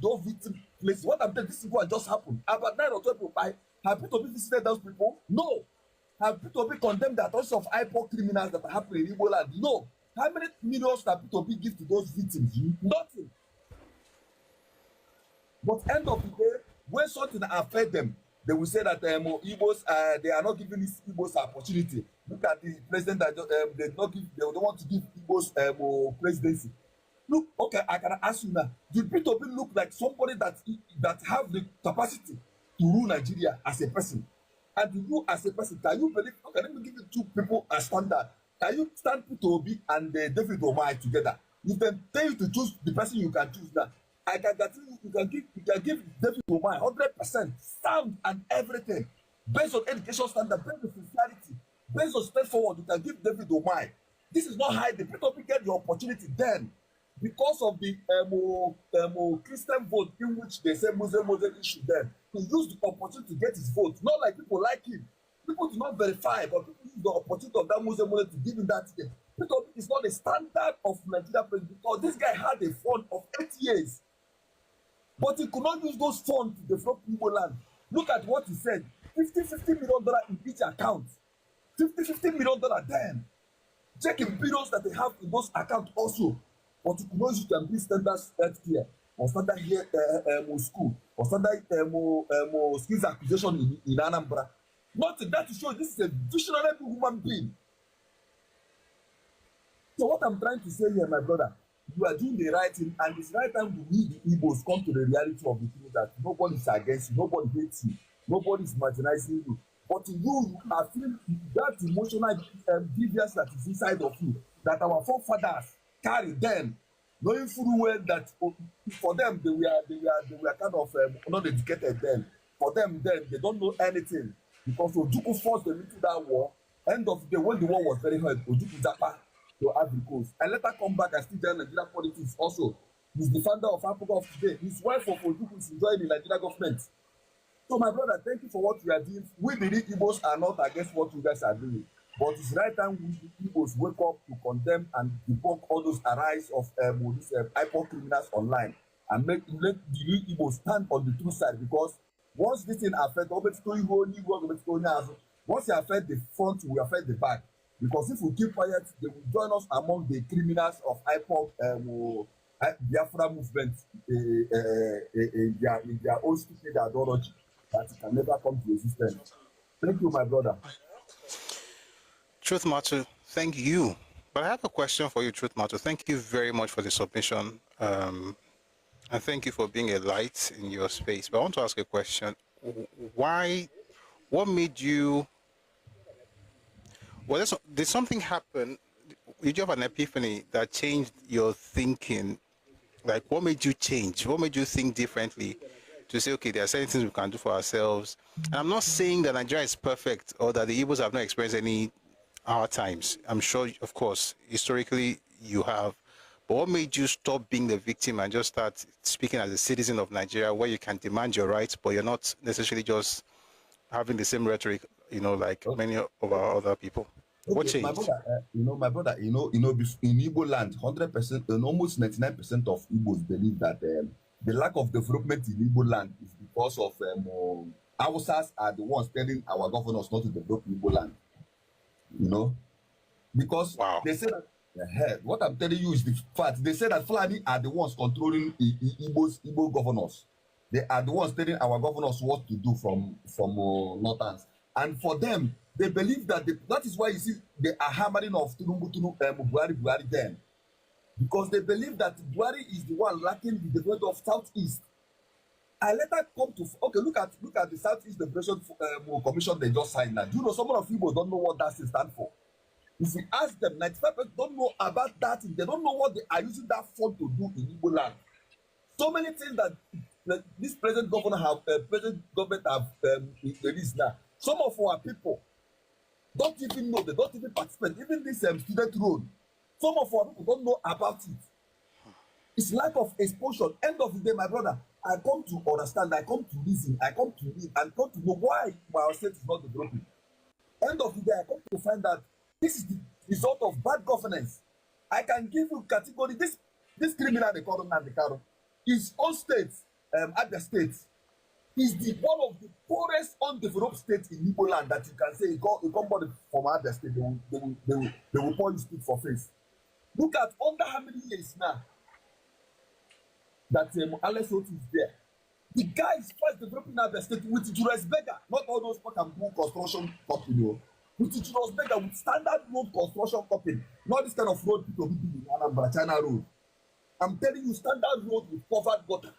those victim places. What I'm telling you, this is what just happened. About 9 or 12 people, have people visited those people? No. Have people condemned the atrocities of IPOC criminals that are happening in Igbo land? No. How many millions have people give to those victims? Nothing. But end of the day, when something affects them, they will say that Igbos they are not giving these Igbos opportunity. Look at the president that they don't want to give Igbos presidency. Look, okay, I can ask you now, do Peter Obi look like somebody that have the capacity to rule Nigeria as a person? And you as a person, can you believe, okay, let me give you two people as standard. Can you stand Peter Obi and David Omai together? If they tell you to choose the person you can choose now, I can guarantee you can give David Omai 100% sound and everything based on education standard, based on sincerity, based on straightforward. You can give David Omai. This is not hiding. Peter Obi get the opportunity then because of the Christian vote in which they say Muslim issue then. He used the opportunity to get his vote. Not like people like him. People do not verify, but people use the opportunity of that Muslim to give him that ticket. Peter Obi is not the standard of Nigeria president because this guy had a fund of 8 years. But he could not use those funds to develop Igbo land. Look at what he said. $50 million in each account. $50 million then. Check the billions that they have in those accounts also. But you could not use to increase standard health care or standard school or standard skills acquisition in Anambra. Nothing. That to show this is a visionary human being. So what I'm trying to say here, my brother, you are doing the right thing, and it's right time we the Igbos come to the reality of the thing that nobody is against you, nobody hates you, nobody is marginalizing you. But you are feeling that emotional deviance that is inside of you, that our forefathers carry them, knowing full well that for them they were kind of not educated then. For them then they don't know anything because Ojukwu forced them into that war. End of the day, when the war was very hard, Ojukwu Japa to Ivory Coast. And later come back and still join Nigeria politics also. He's the founder of Africa of today. His wife of Ojukwu is enjoying the Nigeria government. So my brother, thank you for what you are doing. We the Igbos are not against what you guys are doing. But it's right time we the Igbos wake up to condemn and debunk all those arise of these IPOC criminals online and let the Igbos stand on the true side, because once this thing affects, once it affects the front, we affect the back. Because if we keep quiet, they will join us among the criminals of IPOC Diaspora movement in their own stupid ideology that can never come to existence. Thank you, my brother. Truth Matter, thank you. But I have a question for you, Truth Matter. Thank you very much for the submission. And thank you for being a light in your space. But I want to ask a question. What made you... Well, did something happen? Did you have an epiphany that changed your thinking? Like, what made you change? What made you think differently to say, okay, there are certain things we can do for ourselves? And I'm not saying that Nigeria is perfect or that the Igbos have not experienced any hard times. I'm sure, of course, historically you have. But what made you stop being the victim and just start speaking as a citizen of Nigeria, where you can demand your rights, but you're not necessarily just having the same rhetoric, like many of our other people? Okay, what changed? My brother, in Igbo land, 100% and almost 99% of Igbos believe that the lack of development in Igbo land is because of Hausas are the ones telling our governors not to develop Igbo land. Because they say that what I'm telling you is the fact. They say that Fulani are the ones controlling Igbo governors. They are the ones telling our governors what to do from northerns. And for them, they believe that that is why you see they are hammering of Buhari then. Because they believe that Buhari is the one lacking the development of Southeast. I later come to look at the Southeast Development Commission they just signed now. Do you know some of people don't know what that stands for? If we ask them, 95% don't know about that. They don't know what they are using that fund to do in Igbo land. So many things that this present government have released now. Some of our people don't even know, they don't even participate. Even this student loan, some of our people don't know about it. It's lack of exposure. End of the day, my brother, I come to understand, I come to reason, I come to read, and come to know why our state is not developing. End of the day, I come to find that this is the result of bad governance. I can give you category, this criminal they call him Nandekaro, his own state, Abia State is the one of the poorest undeveloped states in Igbo land that you can say you come from Abia State, they will pour you spit for face. Look at under how many years now that Alex Oti is there. The guy is first developing Abia State with Julius Berger, not all those fuck and bull construction company. With Julius Berger, with standard road construction company, not this kind of road people be in Anambra, China road. I'm telling you, standard road with covered gutter.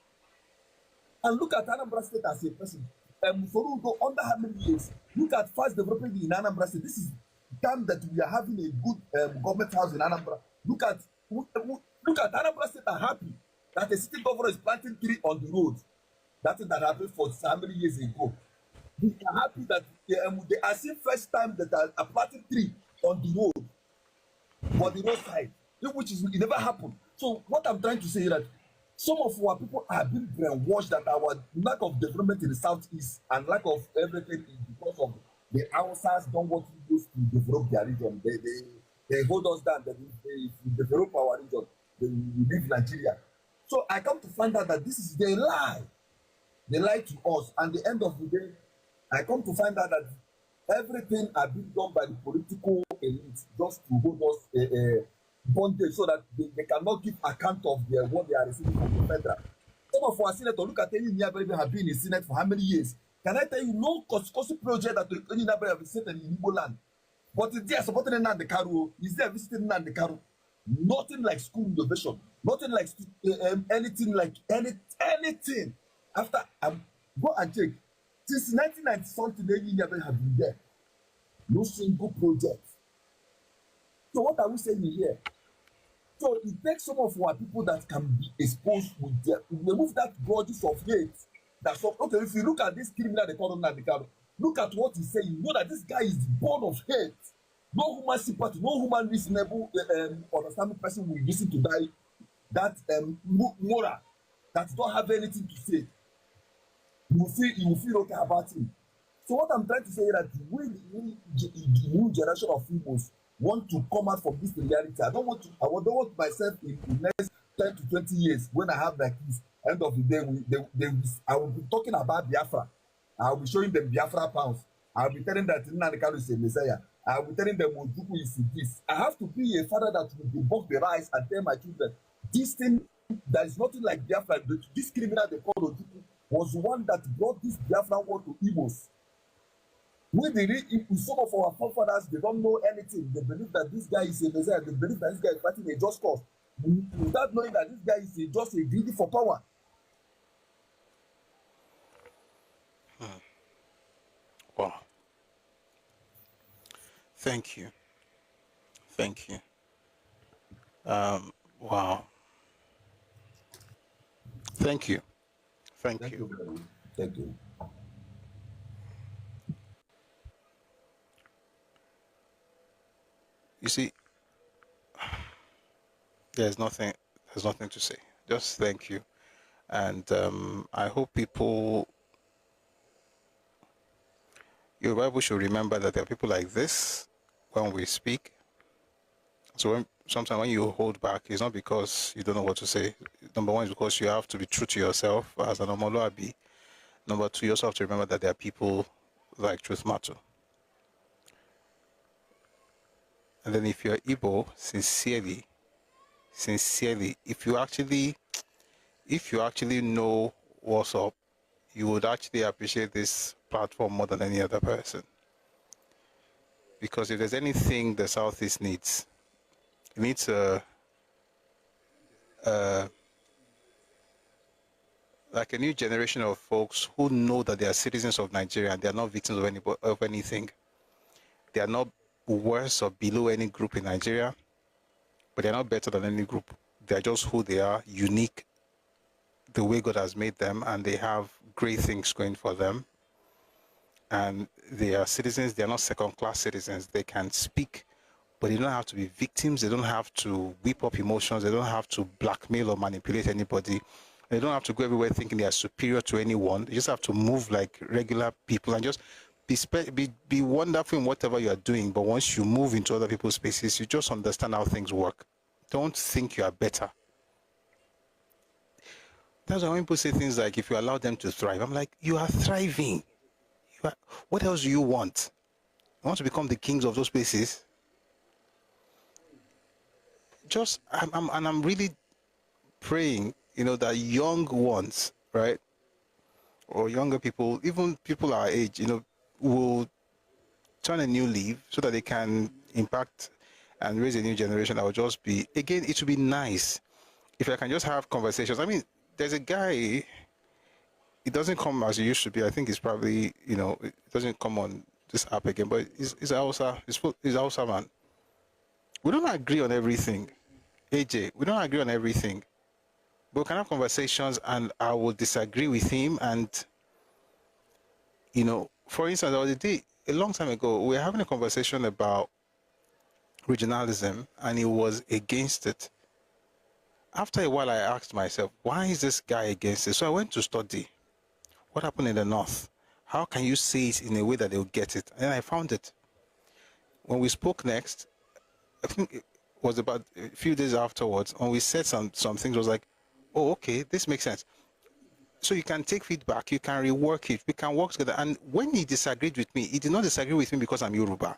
And look at Anambra State as a person. For you go under how many years? Look at fast development in Anambra State. This is time that we are having a good government house in Anambra. Look at Anambra State are happy that the city governor is planting tree on the road. That thing that happened for so many years ago. We are happy that they are seeing first time that are planting tree on the road, for the roadside, which is it never happened. So what I'm trying to say is that some of our people are being brainwashed that our lack of development in the southeast and lack of everything is because of the Hausas don't want Igbos to develop their region. They hold us down. If we develop our region, then we leave Nigeria. So I come to find out that this is the lie. They lie to us. And at the end of the day, I come to find out that everything has been done by the political elite just to hold us bondage so that they cannot give account of what they are receiving from the federal. Some of our senators, look at any Nyabere have been in the Senate for how many years? Can I tell you no constitutional project that any Nyabere have visited in Igbo land? But is there supporting Nnamdi Kanu? Is there visiting Nnamdi Kanu? Nothing like school innovation. Nothing like anything like anything. After go and check. Since 1990 something, any Nyabere have been there. No single project. So what are we saying here? So it takes some of our people that can be exposed with their, remove that bodies of hate. That's all. Okay, if you look at this criminal, they call him Nnamdi, look at what he's saying. You know that this guy is born of hate. No human sympathy, no human reasonable understanding person will listen to that moral that don't have anything to say. You will feel okay about him. So what I'm trying to say is that we the new generation of Igbos want to come out from this reality. I don't want myself in the next 10 to 20 years when I have like this. End of the day, I will be talking about Biafra. I will be showing them Biafra pounds. I will be telling that Nnamdi Kanu is a messiah. I will be telling them Ojukwu is this. I have to be a father that will debunk the rise and tell my children this thing. There is nothing like Biafra. This criminal they call Ojukwu was the one that brought this Biafra war to Igbos. Some of our forefathers, they don't know anything. They believe that this guy is a messiah. They believe that this guy is fighting a just cause, without knowing that this guy is just a greedy for power. Wow. Thank you. Thank you. Wow. Thank you. Thank you. Thank you. You see, there's nothing to say. Just thank you. And I hope your Bible should remember that there are people like this when we speak. So sometimes when you hold back, it's not because you don't know what to say. Number one is because you have to be true to yourself as an Awolowo. Number two, you also have to remember that there are people like Truth Matter. And then if you're Igbo, sincerely, if you actually know what's up, you would actually appreciate this platform more than any other person. Because if there's anything the Southeast needs, it needs like a new generation of folks who know that they are citizens of Nigeria and they are not victims of anything. They are not worse or below any group in Nigeria, but they're not better than any group. They're just who they are, unique, the way God has made them, and they have great things going for them. And they are citizens. They are not second-class citizens. They can speak, but they don't have to be victims. They don't have to whip up emotions. They don't have to blackmail or manipulate anybody. They don't have to go everywhere thinking they are superior to anyone. They just have to move like regular people and just be wonderful in whatever you are doing. But once you move into other people's spaces, you just understand how things work. Don't think you are better. That's why when people say things like, if you allow them to thrive, I'm like, you are thriving. What else do you want? You want to become the kings of those places? I'm really praying, that young ones, right, or younger people, even people our age, will turn a new leaf so that they can impact and raise a new generation that will just be, again, it would be nice if I can just have conversations. I mean, there's a guy, it doesn't come as it used to be. I think it's probably, it doesn't come on this app again, but he's Hausa man. We don't agree on everything, AJ. We don't agree on everything. But we can have conversations and I will disagree with him. And, for instance, the other day, a long time ago, we were having a conversation about regionalism and he was against it. After a while, I asked myself, why is this guy against it? So I went to study what happened in the North. How can you say it in a way that they'll get it? And I found it. When we spoke next, I think it was about a few days afterwards, when we said some things, was like, oh, okay, this makes sense. So you can take feedback, you can rework it, we can work together. And when he disagreed with me, he did not disagree with me because I'm Yoruba,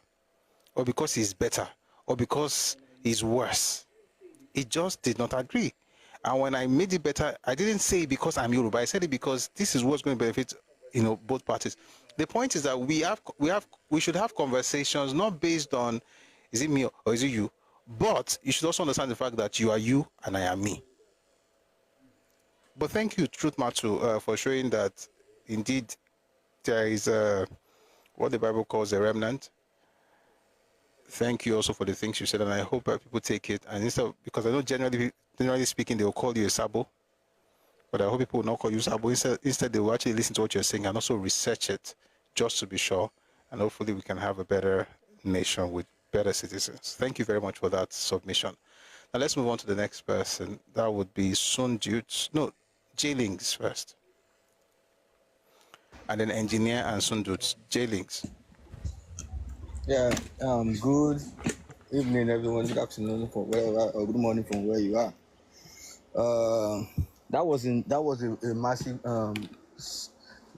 or because he's better, or because he's worse. He just did not agree. And when I made it better, I didn't say it because I'm Yoruba. I said it because this is what's going to benefit, both parties. The point is that we should have conversations not based on is it me or is it you, but you should also understand the fact that you are you and I am me. But thank you, Truth Matu, for showing that indeed there is what the Bible calls a remnant. Thank you also for the things you said, and I hope that people take it. And instead, because I know generally speaking, they will call you a sabo, but I hope people will not call you sabo. Instead, they will actually listen to what you're saying and also research it, just to be sure. And hopefully, we can have a better nation with better citizens. Thank you very much for that submission. Now let's move on to the next person. That would be Sundut. No, Jailings first, and then engineer and Sundut. Jailings. Yeah, good evening, everyone. Good afternoon from wherever, or good morning from where you are. That was a massive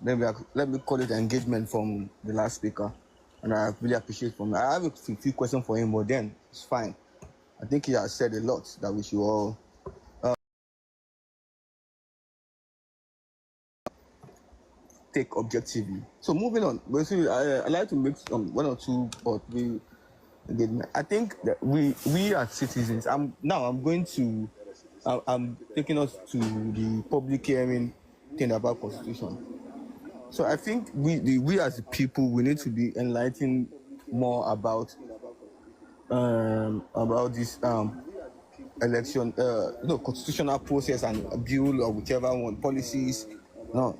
let me call it engagement from the last speaker, and I really appreciate from. I have a few questions for him, but then it's fine. I think he has said a lot that we should all take objectively. So moving on, basically, I like to make one or two or three engagement. I think that we as citizens, I'm taking us to the public hearing thing about constitution. So I think we as people, we need to be enlightened more about this election, constitutional process and bill or whichever one policies. No,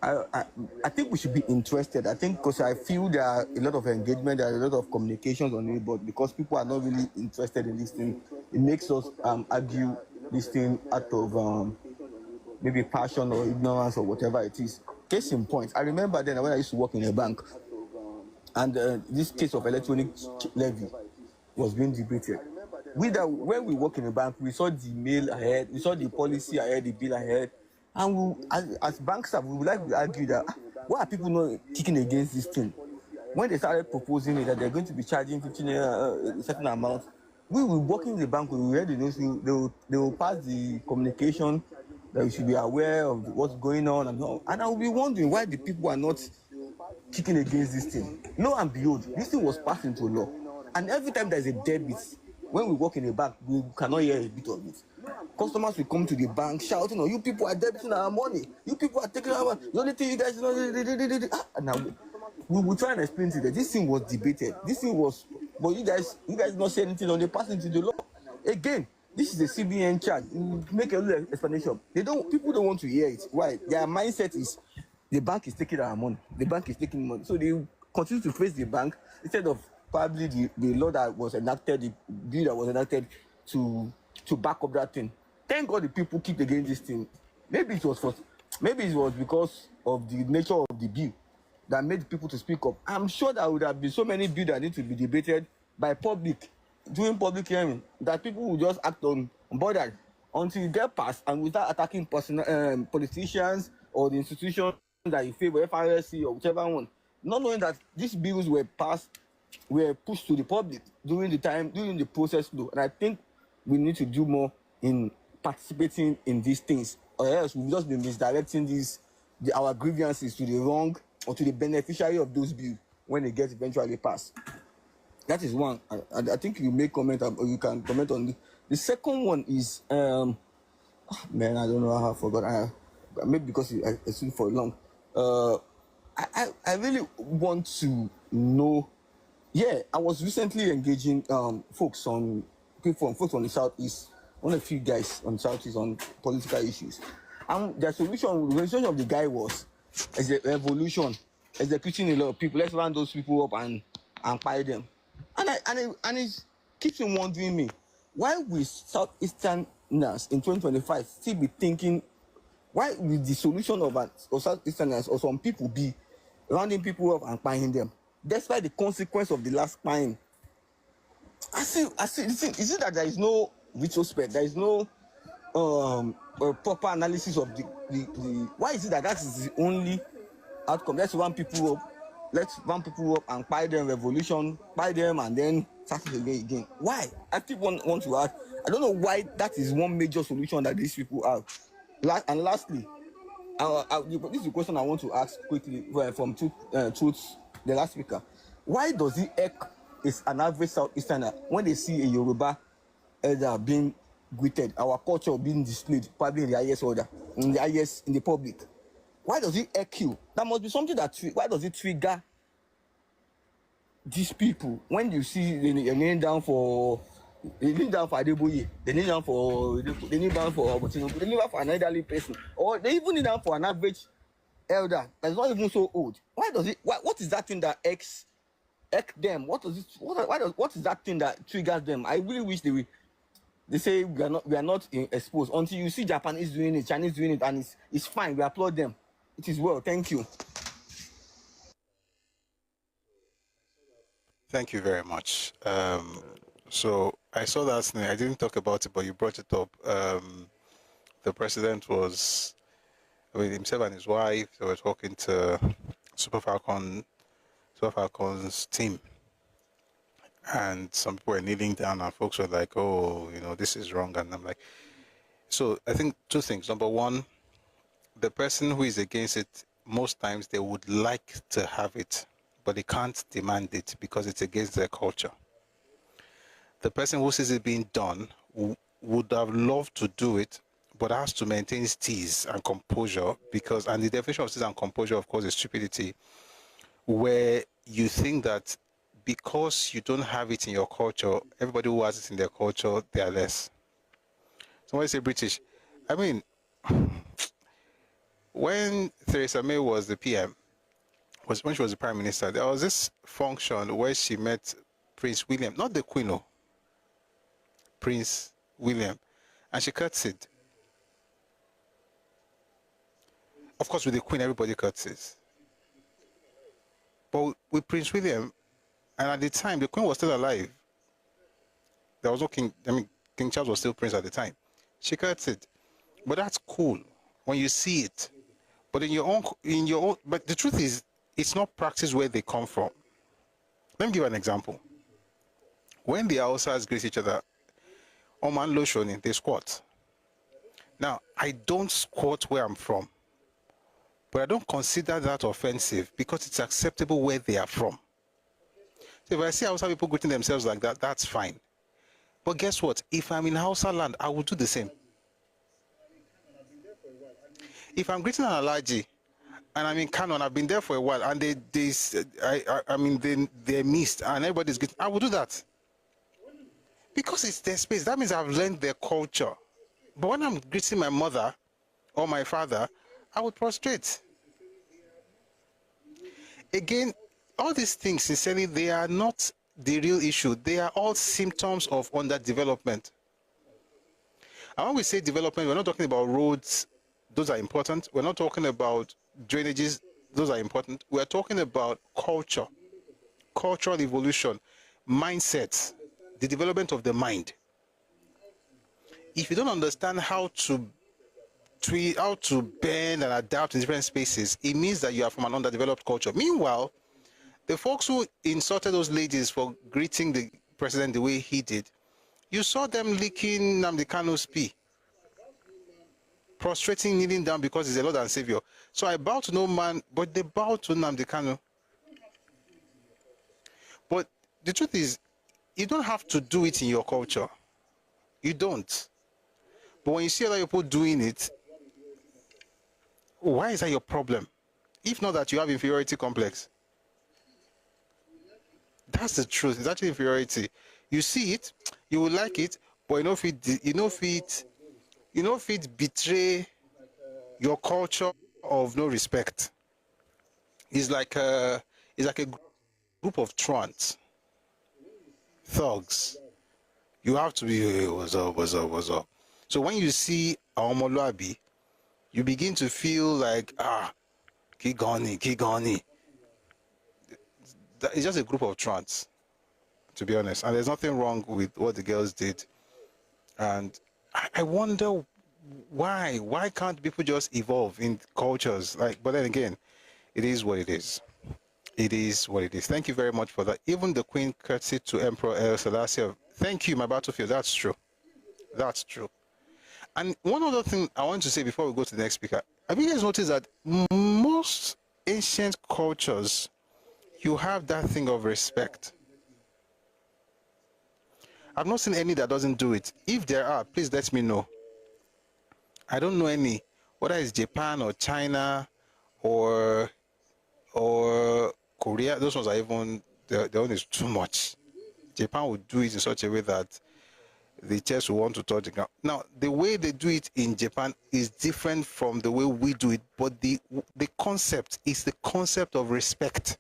I think we should be interested. I think because I feel there are a lot of engagement, there are a lot of communications on it, but because people are not really interested in this thing, it makes us argue this thing out of maybe passion or ignorance or whatever it is. Case in point, I remember then when I used to work in a bank, and this case of electronic levy was being debated. When we work in a bank, we saw the mail ahead, we saw the policy ahead, the bill ahead. And as bank staff, we would like to argue that why are people not kicking against this thing? When they started proposing it, that they're going to be charging 15 a certain amount, we will work in the bank, we read the news, they will pass the communication that we should be aware of what's going on and all. And I will be wondering why the people are not kicking against this thing. Lo and behold, this thing was passed into law. And every time there's a debit, when we work in a bank, we cannot hear a bit of it. Customers will come to the bank shouting, "Oh, you people are debiting our money. You people are taking our money. The only thing you guys know." And now we will try and explain to them. This thing was debated. This thing was, but you guys not say anything on the passing to the law. Again, this is a CBN charge. You make a little explanation. People don't want to hear it. Why? Their mindset is the bank is taking our money. The bank is taking money. So they continue to face the bank instead of probably the law that was enacted, the bill that was enacted to back up that thing. Thank God the people keep against this thing. Maybe it was because of the nature of the bill that made people to speak up. I'm sure there would have been so many bills that need to be debated by public during public hearing that people will just act unbothered until you get past and without attacking politicians or the institutions that you favor, FRSC or whichever one, not knowing that these bills were pushed to the public during the process flow. And I think we need to do more in participating in these things, or else we've just been misdirecting our grievances to the wrong or to the beneficiary of those bills when they get eventually passed. That is one. I think you may comment, or you can comment on it. The second one is, man, I don't know how I forgot. Maybe because I seen for long. I really want to know. Yeah, I was recently engaging folks on the Southeast, one of the few guys on the Southeast on political issues. And the resolution of the guy was as a revolution, executing a lot of people. Let's round those people up and fire them. And it keeps me wondering me, why will Southeasterners in 2025 still be thinking, why will the solution of Southeasterners or some people be rounding people up and firing them, despite the consequence of the last fine? I see. Is it that there is no retrospect? There is no proper analysis of the why is it that is the only outcome? Let's round people up and buy them revolution, buy them and then start it again. Why? I still want to ask. I don't know why that is one major solution that these people have. And lastly, this is a question I want to ask quickly from Truth, the last speaker. Why does it irk an average Southeasterner when they see a Yoruba elder being greeted, our culture being displayed, probably in the highest order, in the public? Why does it irk you? That must be something why does it trigger these people when you see they kneel down for Adeboye, they kneel down for an elderly person, or they even kneel down for an average elder that's not even so old? Why does it? What is that thing that irks them? What is that thing that triggers them? I really wish they say we are not exposed until you see Japanese doing it, Chinese doing it, and it's fine. We applaud them. It is well. Thank you. Thank you very much. So I saw that thing. I didn't talk about it, but you brought it up. The president was with himself and his wife. They were talking to Super Falcon's team, and some people were kneeling down, and folks were like, "Oh, this is wrong." And I'm like, so I think two things. Number one, the person who is against it, most times they would like to have it, but they can't demand it because it's against their culture. The person who sees it being done would have loved to do it, but has to maintain his tease and composure and the definition of tease and composure, of course, is stupidity, where you think that because you don't have it in your culture, everybody who has it in their culture, they are less. Somebody say British. I mean, when Theresa May was the PM, when she was the Prime Minister, there was this function where she met Prince William, not the Queen, Prince William, and she curtsied. Of course, with the Queen, everybody curtsies. But with Prince William, and at the time, the Queen was still alive. There was no King. King Charles was still Prince at the time. She curtsied, but that's cool when you see it. But but the truth is, it's not practiced where they come from. Let me give you an example. When the Hausas greet each other, Oman Loshoni, they squat. Now, I don't squat where I'm from, but I don't consider that offensive because it's acceptable where they are from. So if I see Hausa people greeting themselves like that, that's fine. But guess what? If I'm in Hausa land, I will do the same. If I'm greeting an Alaji and I'm in Kano and I've been there for a while and they missed and everybody's greeting, I will do that. Because it's their space. That means I've learned their culture. But when I'm greeting my mother or my father, I would prostrate. Again, all these things, sincerely, they are not the real issue. They are all symptoms of underdevelopment. And when we say development, we're not talking about roads. Those are important. We're not talking about drainages. Those are important. We're talking about culture, cultural evolution, mindsets, the development of the mind. if you don't understand how to bend and adapt in different spaces, it means that you are from an underdeveloped culture. Meanwhile, the folks who insulted those ladies for greeting the president the way he did, you saw them licking Nnamdi Kanu's pee, prostrating, kneeling down because he's a Lord and Savior. So I bow to no man, but they bow to Nnamdi Kanu. But the truth is, you don't have to do it in your culture. You don't. But when you see other people doing it, why is that your problem? If not that you have inferiority complex. That's the truth. It's actually inferiority. You see it, you will like it, but you know if it betray your culture of no respect. It's like a group of trants, thugs. You have to be, hey, what's up, what's up, what's up. So when you see Awolowo, you begin to feel like, Kigani. It's just a group of trants, to be honest. And there's nothing wrong with what the girls did. And I wonder why. Why can't people just evolve in cultures? But then again, it is what it is. It is what it is. Thank you very much for that. Even the Queen courtesy to Emperor El Selassie. Thank you, my battlefield. That's true. That's true. And one other thing I want to say before we go to the next speaker. Have you guys noticed that most ancient cultures, you have that thing of respect? I've not seen any that doesn't do it. If there are, please let me know. I don't know any, whether it's Japan or China or Korea. Those ones are even, the one is too much. Japan would do it in such a way that the chest will want to touch the ground. Now, the way they do it in Japan is different from the way we do it, but the concept is the concept of respect.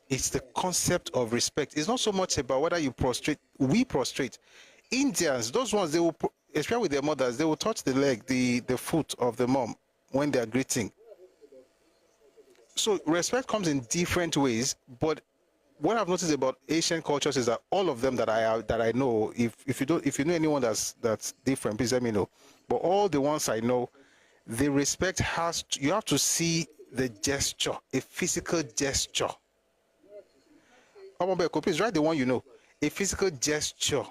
It's the concept of respect. It's not so much about whether you prostrate. We prostrate. Indians, those ones, they will, especially with their mothers, they will touch the leg, the foot of the mom when they are greeting. So respect comes in different ways, but what I've noticed about Asian cultures is that all of them that I know, if you know anyone that's different, please let me know. But all the ones I know, the respect you have to see the gesture, a physical gesture. Please write the one you know, a physical gesture.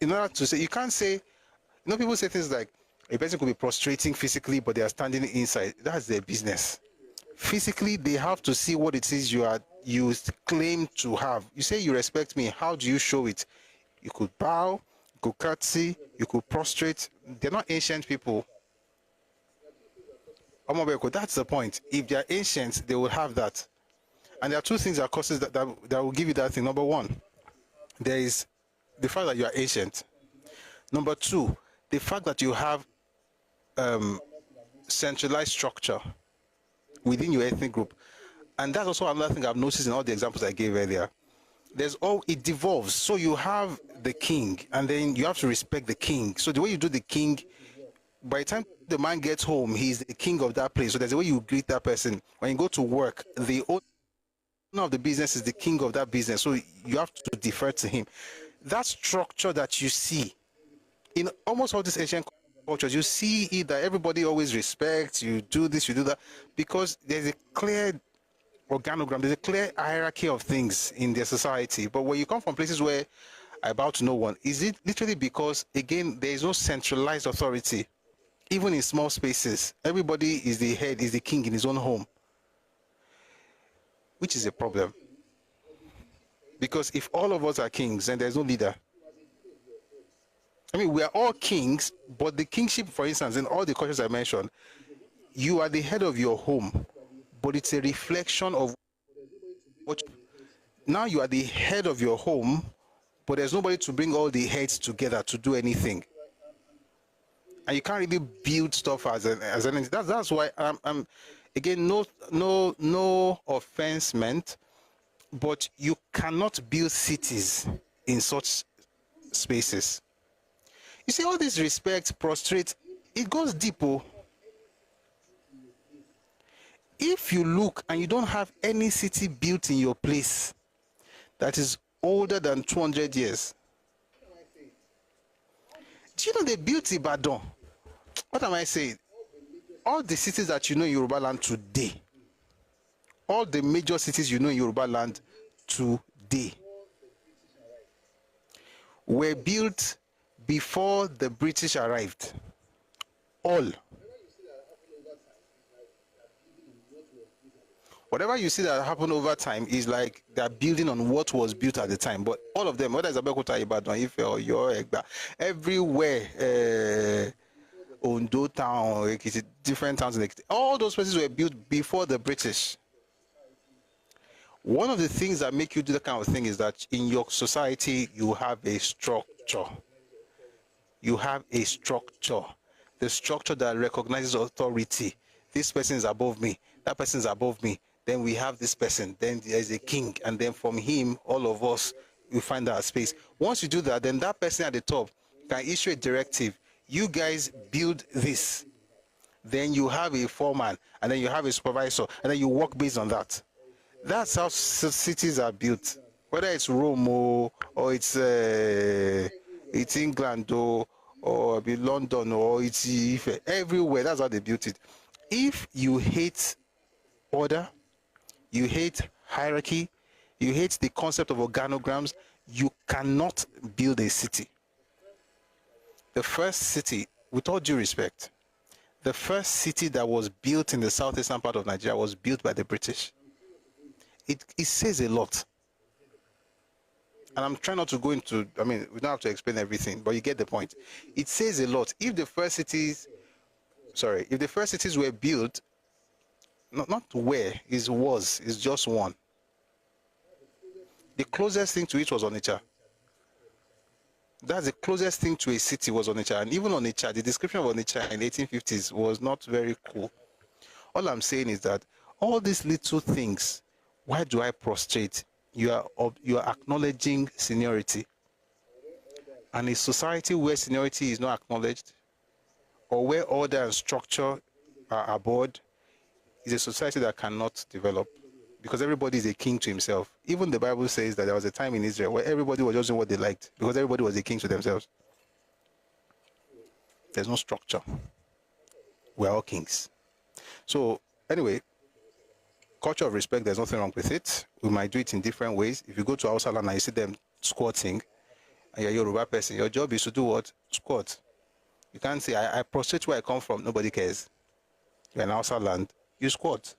In order to say, you can't say, people say things like a person could be prostrating physically, but they are standing inside. That's their business. Physically, they have to see what it is you claim to have. You say you respect me. How do you show it? You could bow, you could curtsy, you could prostrate. They're not ancient people. That's the point. If they are ancient, they will have that. And there are two things that causes that will give you that thing. Number one, there is the fact that you are ancient. Number two, the fact that you have centralized structure within your ethnic group. And that's also another thing I've noticed in all the examples I gave earlier. It devolves. So you have the king, and then you have to respect the king. So the way you do the king, by the time the man gets home, he's the king of that place. So there's a way you greet that person. When you go to work, the owner of the business is the king of that business. So you have to defer to him. That structure that you see in almost all these ancient cultures, you see it that everybody always respects, you do this, you do that, because there's a clear organogram, there's a clear hierarchy of things in their society. But when you come from places where I bow to no one, is it literally because, again, there is no centralized authority? Even in small spaces, everybody is the head, is the king in his own home, which is a problem. Because if all of us are kings, then there's no leader. I mean, we are all kings, but the kingship, for instance, in all the cultures I mentioned, you are the head of your home, but it's a reflection of what. Now you are the head of your home, but there's nobody to bring all the heads together to do anything. And you can't really build stuff as anything. That's why I'm again, no offense meant, but you cannot build cities in such spaces. You see, all this respect, prostrate, it goes deep. If you look and you don't have any city built in your place that is older than 200 years, But they built Ibadan. What am I saying? All the cities that you know in Yoruba land today, all the major cities you know in Yoruba land today, were built before the British arrived. All. Whatever you see that happened over time is like they're building on what was built at the time. But all of them, whether it's Abeokuta, Ibadan, Ife, or Egba, everywhere, Ondo town, Ekiti, different towns in Ekiti, all those places were built before the British. One of the things that make you do that kind of thing is that in your society, you have a structure. You have a structure. The structure that recognizes authority. This person is above me. That person is above me. Then we have this person. Then there is a king. And then from him, all of us, we find our space. Once you do that, then that person at the top can issue a directive. You guys build this. Then you have a foreman. And then you have a supervisor. And then you work based on that. That's how cities are built. Whether it's Rome or it's England or London or it's Ife, everywhere, that's how they built it. If you hate order, you hate hierarchy, you hate the concept of organograms, you cannot build a city. The first city, with all due respect, the first city that was built in the southeastern part of Nigeria was built by the British. It says a lot. And I'm trying not to go into, we don't have to explain everything, but you get the point. It says a lot. If the first cities were built, was just one. The closest thing to it was Onitsha. That's the closest thing to a city was Onitsha. And even Onitsha, the description of Onitsha in the 1850s was not very cool. All I'm saying is that all these little things, why do I prostrate? You are acknowledging seniority. And a society where seniority is not acknowledged, or where order and structure are abhorred, is a society that cannot develop, because everybody is a king to himself. Even the Bible says that there was a time in Israel where everybody was just doing what they liked, because everybody was a king to themselves. There's no structure. We're all kings. So anyway, culture of respect, there's nothing wrong with it. We might do it in different ways. If you go to Hausa land and you see them squatting, and you're a Yoruba person, your job is to do what? Squat. You can't say, I prostrate where I come from. Nobody cares. You're in Hausa land, you squat.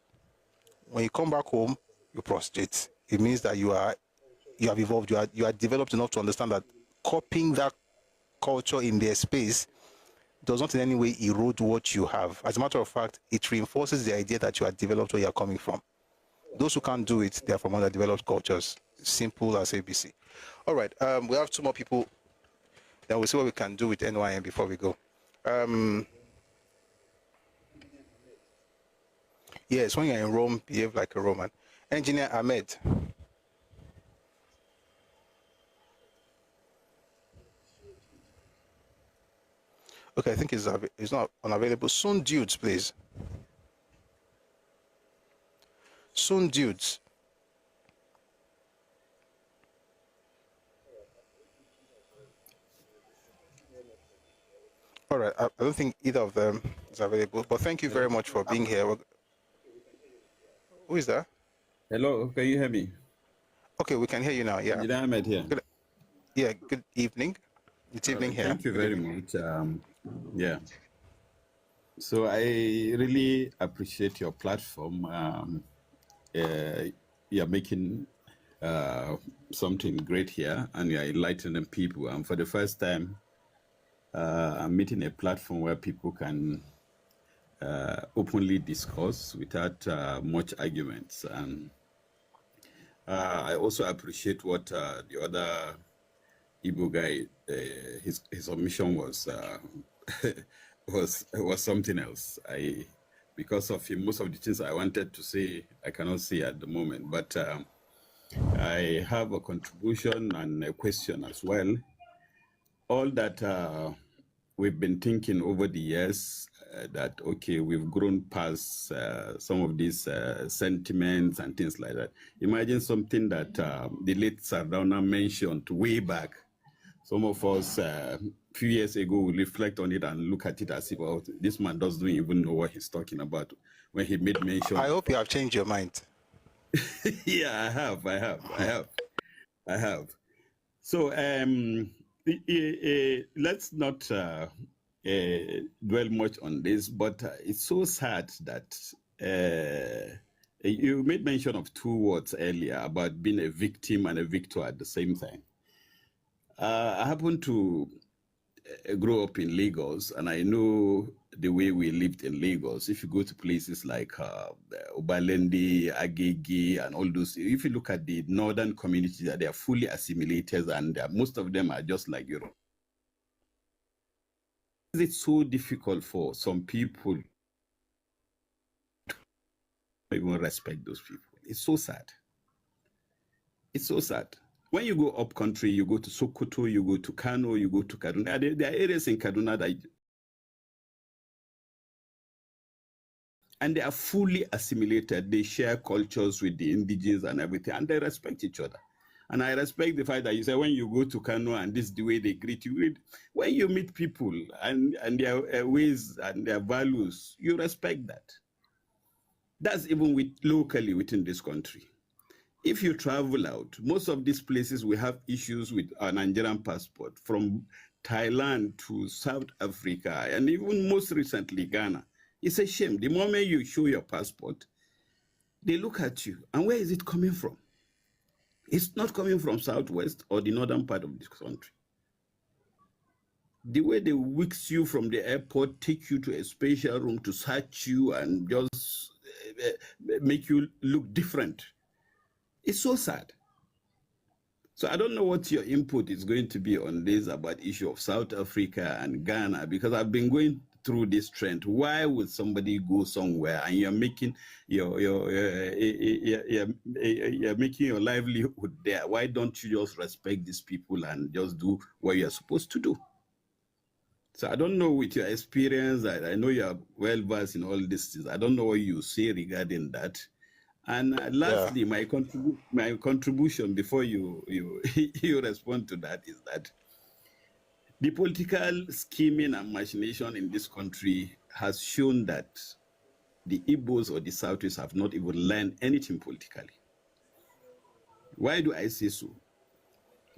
When you come back home, you prostrate. It means that you have evolved, you are developed enough to understand that copying that culture in their space does not in any way erode what you have. As a matter of fact, it reinforces the idea that you are developed where you are coming from. Those who can't do it, they are from underdeveloped cultures. Simple as ABC. All right, we have two more people. Then we'll see what we can do with NYM before we go. Yes, when you're in Rome, behave like a Roman. Engineer Ahmed. Okay, I think it's not unavailable. Soon Dudes, please. Soon Dudes. All right, I don't think either of them is available, but thank you very much for being here. Who is that? Hello, can you hear me? Okay, we can hear you now, yeah. Engineer Ahmed here. Good evening. It's evening here. Thank you very much. Yeah. So I really appreciate your platform. You're making something great here, and you're enlightening people. And for the first time, I'm meeting a platform where people can openly discuss without much arguments. And I also appreciate what the other Igbo guy, his submission was was something else. Because of him, most of the things I wanted to say, I cannot say at the moment. But I have a contribution and a question as well. All that we've been thinking over the years, that, okay, we've grown past some of these sentiments and things like that. Imagine something that the late Sardauna mentioned way back. Some of us few years ago will reflect on it and look at it as if, oh, this man doesn't even know what he's talking about when he made mention. I hope you have changed your mind. Yeah, I have. So let's not dwell much on this, but it's so sad that you made mention of two words earlier about being a victim and a victor at the same time. I happen to grow up in Lagos, and I know the way we lived in Lagos. If you go to places like Obalende, Agege, and all those, if you look at the northern communities, they are fully assimilated, and most of them are just like Europe. It's so difficult for some people to even respect those people. It's so sad. It's so sad. When you go up country, you go to Sokoto, you go to Kano, you go to Kaduna. There are areas in Kaduna that, and they are fully assimilated. They share cultures with the indigenous and everything, and they respect each other. And I respect the fact that you say when you go to Kano and this is the way they greet you. When you meet people and their ways and their values, you respect that. That's even locally within this country. If you travel out, most of these places we have issues with our Nigerian passport, from Thailand to South Africa, and even most recently Ghana. It's a shame. The moment you show your passport, they look at you. And where is it coming from? It's not coming from Southwest or the northern part of this country. The way they whisk you from the airport, take you to a special room to search you and just make you look different. It's so sad. So I don't know what your input is going to be on this about issue of South Africa and Ghana, because I've been going through this trend. Why would somebody go somewhere and you're making you're making your livelihood there? Why don't you just respect these people and just do what you're supposed to do? So I don't know, with your experience, I know you're well versed in all these things. I don't know what you say regarding that. And lastly, my contribution before you you respond to that is that the political scheming and machination in this country has shown that the Igbos or the Southwest have not even learned anything politically. Why do I say so?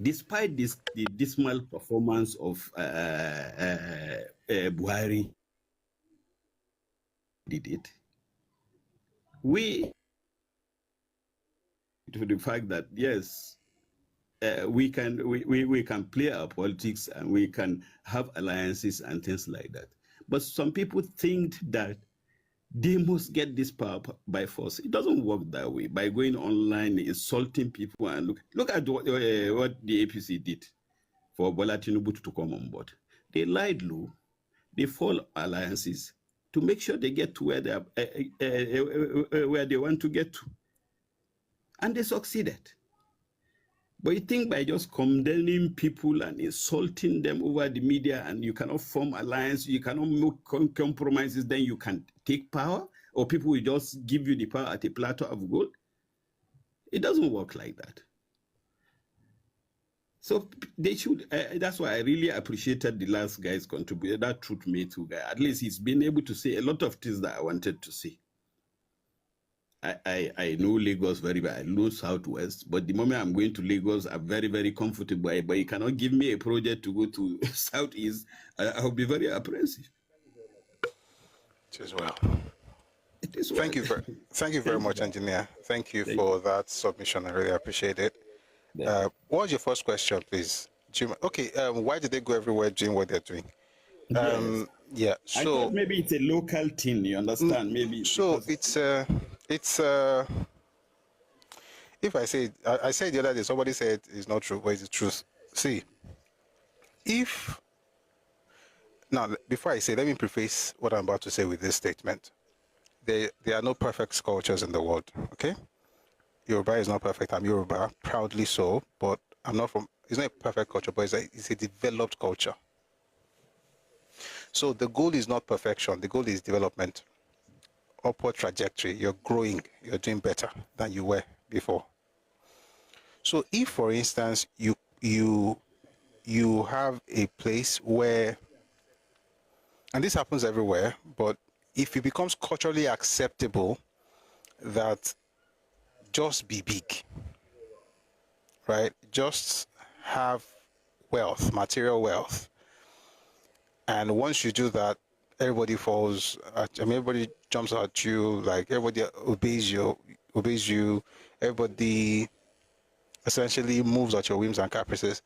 Despite the dismal performance of Buhari did it, we, to the fact that yes, we can play our politics and we can have alliances and things like that. But some people think that they must get this power by force. It doesn't work that way. By going online, insulting people, and look at what the APC did for Bola Tinubu to come on board. They lied low. They form alliances to make sure they get to where they want to get to, and they succeeded. But you think by just condemning people and insulting them over the media, and you cannot form alliance, you cannot make compromises, then you can take power, or people will just give you the power at a platter of gold? It doesn't work like that. So they should, that's why I really appreciated the last guy's contribution, that Truth Me Too guy. At least he's been able to say a lot of things that I wanted to say. I know Lagos very well. I know Southwest, but the moment I'm going to Lagos, I'm very, very comfortable. But you cannot give me a project to go to Southeast. I'll be very apprehensive. It is well. It is well. Thank you very much, engineer. Thank you for that submission. I really appreciate it. Yeah. What was your first question, please? Okay, why did they go everywhere doing what they're doing? Yes. Yeah, I so thought maybe it's a local thing, you understand? Maybe so it's if I say I said the other day, somebody said it's not true, but it's the truth. See, now before I say, let me preface what I'm about to say with this statement. There are no perfect cultures in the world, okay? Yoruba is not perfect. I'm Yoruba, proudly so, but I'm not from, it's not a perfect culture, but it's a developed culture. So the goal is not perfection, the goal is development. Upward trajectory, you're growing, you're doing better than you were before. So if, for instance, you you have a place where, and this happens everywhere, but if it becomes culturally acceptable that just be big, right? Just have wealth, material wealth. And once you do that, everybody falls everybody jumps at you, like everybody obeys you, everybody essentially moves at your whims and caprices.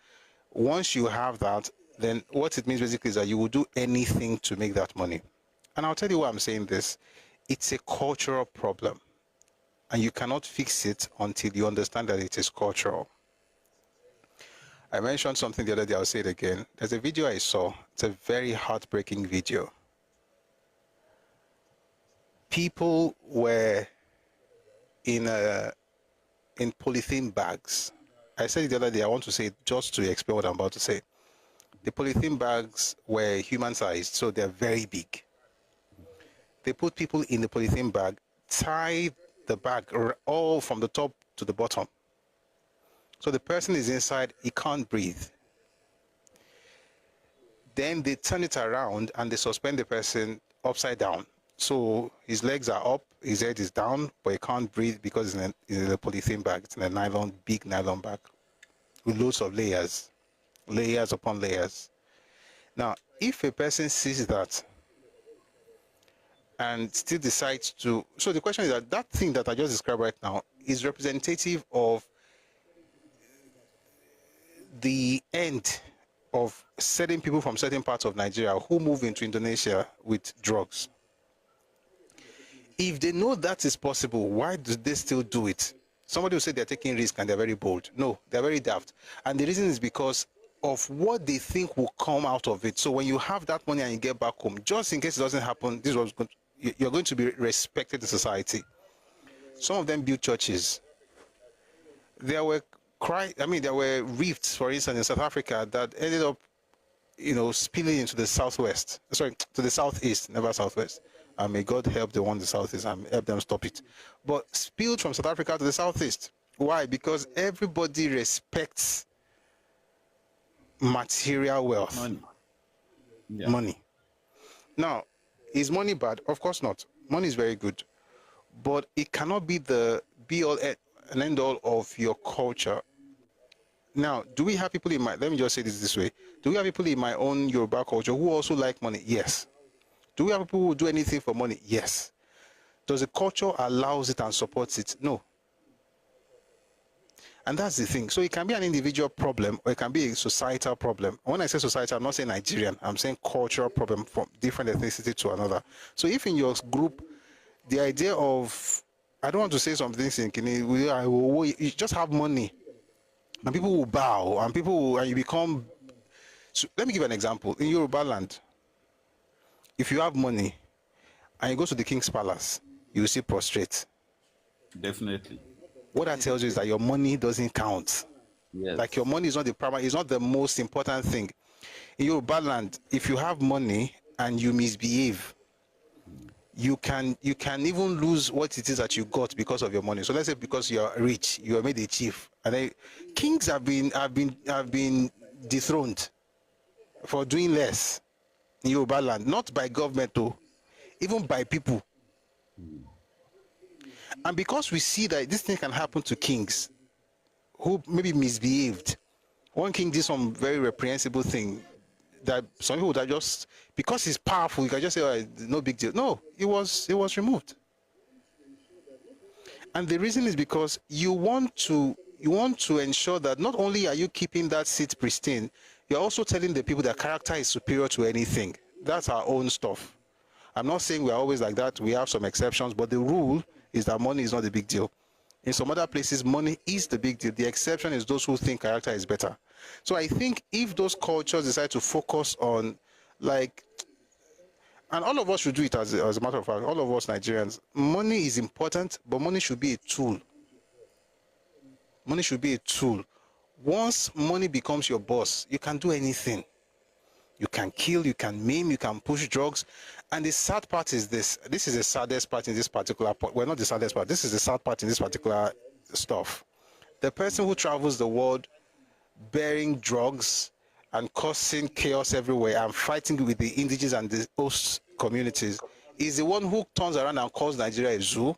Once you have that, then what it means basically is that you will do anything to make that money. And I'll tell you why I'm saying this. It's a cultural problem, and you cannot fix it until you understand that it is cultural. I mentioned something the other day, I'll say it again. There's a video I saw. It's a very heartbreaking video. People were in polythene bags. I said it the other day, I want to say it just to explain what I'm about to say. The polythene bags were human-sized, so they're very big. They put people in the polythene bag, tie the bag all from the top to the bottom. So the person is inside, he can't breathe. Then they turn it around and they suspend the person upside down. So his legs are up, his head is down, but he can't breathe because it's in a polythene bag. It's in a big nylon bag with loads of layers upon layers. Now, if a person sees that and still decides to, so the question is that thing that I just described right now is representative of the end of certain people from certain parts of Nigeria who move into Indonesia with drugs. If they know that is possible, why do they still do it? Somebody will say they're taking risk and they're very bold. No, they're very daft. And the reason is because of what they think will come out of it. So when you have that money and you get back home, just in case it doesn't happen, you're going to be respected in society. Some of them built churches. There were rifts, for instance, in South Africa that ended up, spilling into the southwest. Sorry, to the southeast, never southwest. May God help the one in the southeast and help them stop it. But spilled from South Africa to the southeast. Why? Because everybody respects material wealth. Money. Yeah. Money. Now, is money bad? Of course not. Money is very good. But it cannot be the be-all and end-all of your culture. Now, do we have people let me just say this way. Do we have people in my own Yoruba culture who also like money? Yes. Do we have people who do anything for money? Yes. Does the culture allows it and supports it? No. And that's the thing. So it can be an individual problem or it can be a societal problem. When I say societal, I'm not saying Nigerian. I'm saying cultural problem from different ethnicity to another. So if in your group, the idea of, I don't want to say some things in Kini, you just have money and people will bow and you become, so let me give an example. In Yoruba land, if you have money and you go to the king's palace, you will see prostrate. Definitely. What that tells you is that your money doesn't count. Yes. Like your money is not the primary, it's not the most important thing. In Yoruba land, if you have money and you misbehave, you can even lose what it is that you got because of your money. So let's say because you are rich, you are made a chief, and then kings have been dethroned for doing less in Yoruba land, not by government though, even by people. And because we see that this thing can happen to kings who maybe misbehaved. One king did some very reprehensible thing that some people that just, because he's powerful, you can just say, oh, no big deal. No, it was removed. And the reason is because you want to ensure that not only are you keeping that seat pristine, you're also telling the people that character is superior to anything. That's our own stuff. I'm not saying we're always like that. We have some exceptions, but the rule is that money is not the big deal. In some other places, money is the big deal. The exception is those who think character is better. So I think if those cultures decide to focus on, like, and all of us should do it as a matter of fact, all of us Nigerians, money is important, but money should be a tool. Money should be a tool. Once money becomes your boss, you can do anything. You can kill, you can maim, you can push drugs. And the sad part is this. This is the saddest part in this particular part. Well, not the saddest part. This is the sad part in this particular stuff. The person who travels the world bearing drugs and causing chaos everywhere and fighting with the indigenous and the host communities is the one who turns around and calls Nigeria a zoo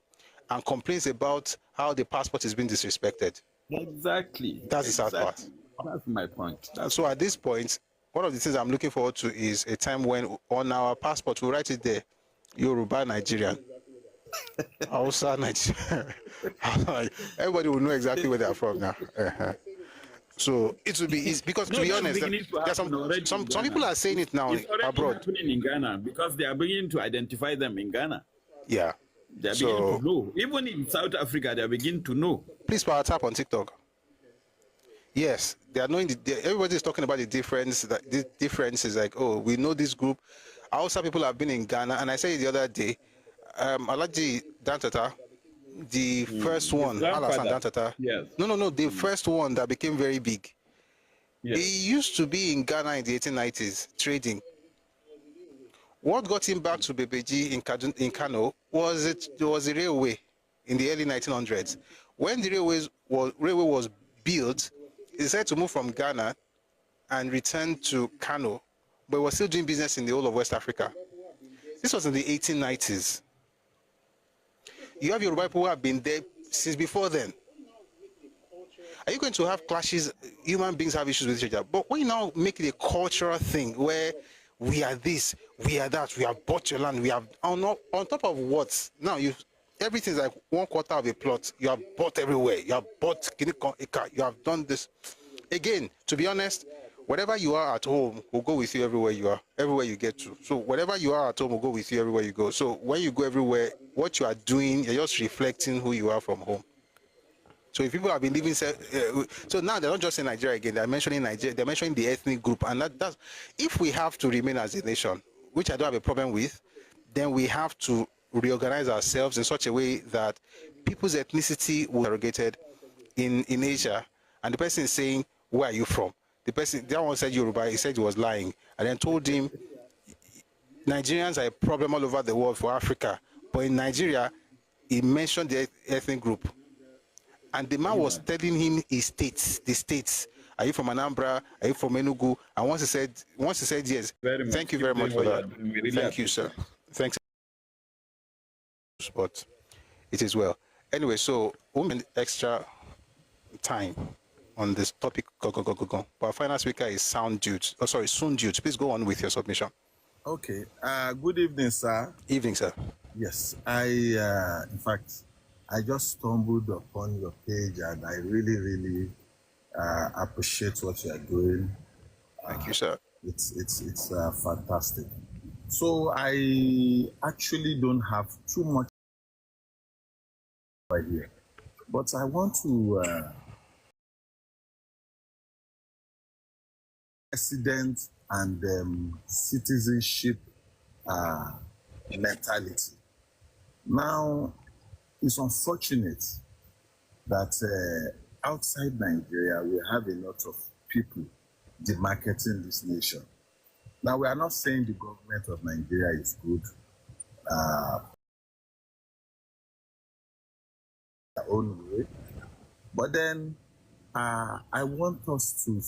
and complains about how the passport is being disrespected. Exactly. That's the sad part. That's my point. So at this point, one of the things I'm looking forward to is a time when on our passport we write it there, Yoruba Nigerian, Hausa Nigerian. Everybody will know exactly where they are from now. So it will be easy because, to be honest, there's some people are saying it now abroad. Happening in Ghana because they are beginning to identify them in Ghana. Yeah. They are beginning to know. Even in South Africa, they are beginning to know. Please power tap on TikTok. Yes, they are knowing everybody is talking about the difference. That the difference is like, oh, we know this group. Also, people have been in Ghana, and I said it the other day, Alaji Dantata, the first one, Alasan Dantata. Yes. No, the first one that became very big. Yes. He used to be in Ghana in the 1890s, trading. What got him back to Bebeji in Kano was the railway in the early 1900s. When the railway was built, he decided to move from Ghana and return to Kano, but he was still doing business in the whole of West Africa. This was in the 1890s. You have Yoruba people who have been there since before then. Are you going to have clashes? Human beings have issues with each other. But when you now make it a cultural thing where we are this, we are that, we have bought your land, we have on top of what? Now everything's like 1/4 of a plot. You have bought everywhere. You have bought a car. You have done this. Again, to be honest, whatever you are at home will go with you everywhere you are, everywhere you get to. So whatever you are at home will go with you everywhere you go. So when you go everywhere, what you are doing, you're just reflecting who you are from home. So if people have been living, so now they're not just in Nigeria again. They're mentioning Nigeria. They're mentioning the ethnic group, and that's if we have to remain as a nation, which I don't have a problem with, then we have to reorganize ourselves in such a way that people's ethnicity will be interrogated in Asia, and the person is saying, "Where are you from?" That one said Yoruba. He said he was lying, and then told him Nigerians are a problem all over the world for Africa, but in Nigeria, he mentioned the ethnic group. And the man was telling him the states. Are you from Anambra? Are you from Enugu? And once he said yes. Thank you very much for that. Thank you, sir. Thanks. But it is well. Anyway, so we'll spend extra time on this topic. Go. But our final speaker is Soon Dude. Please go on with your submission. Okay. Good evening, sir. Evening, sir. Yes. In fact, I just stumbled upon your page and I really, really appreciate what you are doing. Thank you, sir. It's fantastic. So I actually don't have too much idea, but I want to resident and citizenship mentality. Now, it's unfortunate that outside Nigeria, we have a lot of people demarketing this nation. Now, we are not saying the government of Nigeria is good. Their own way. But then I want us to,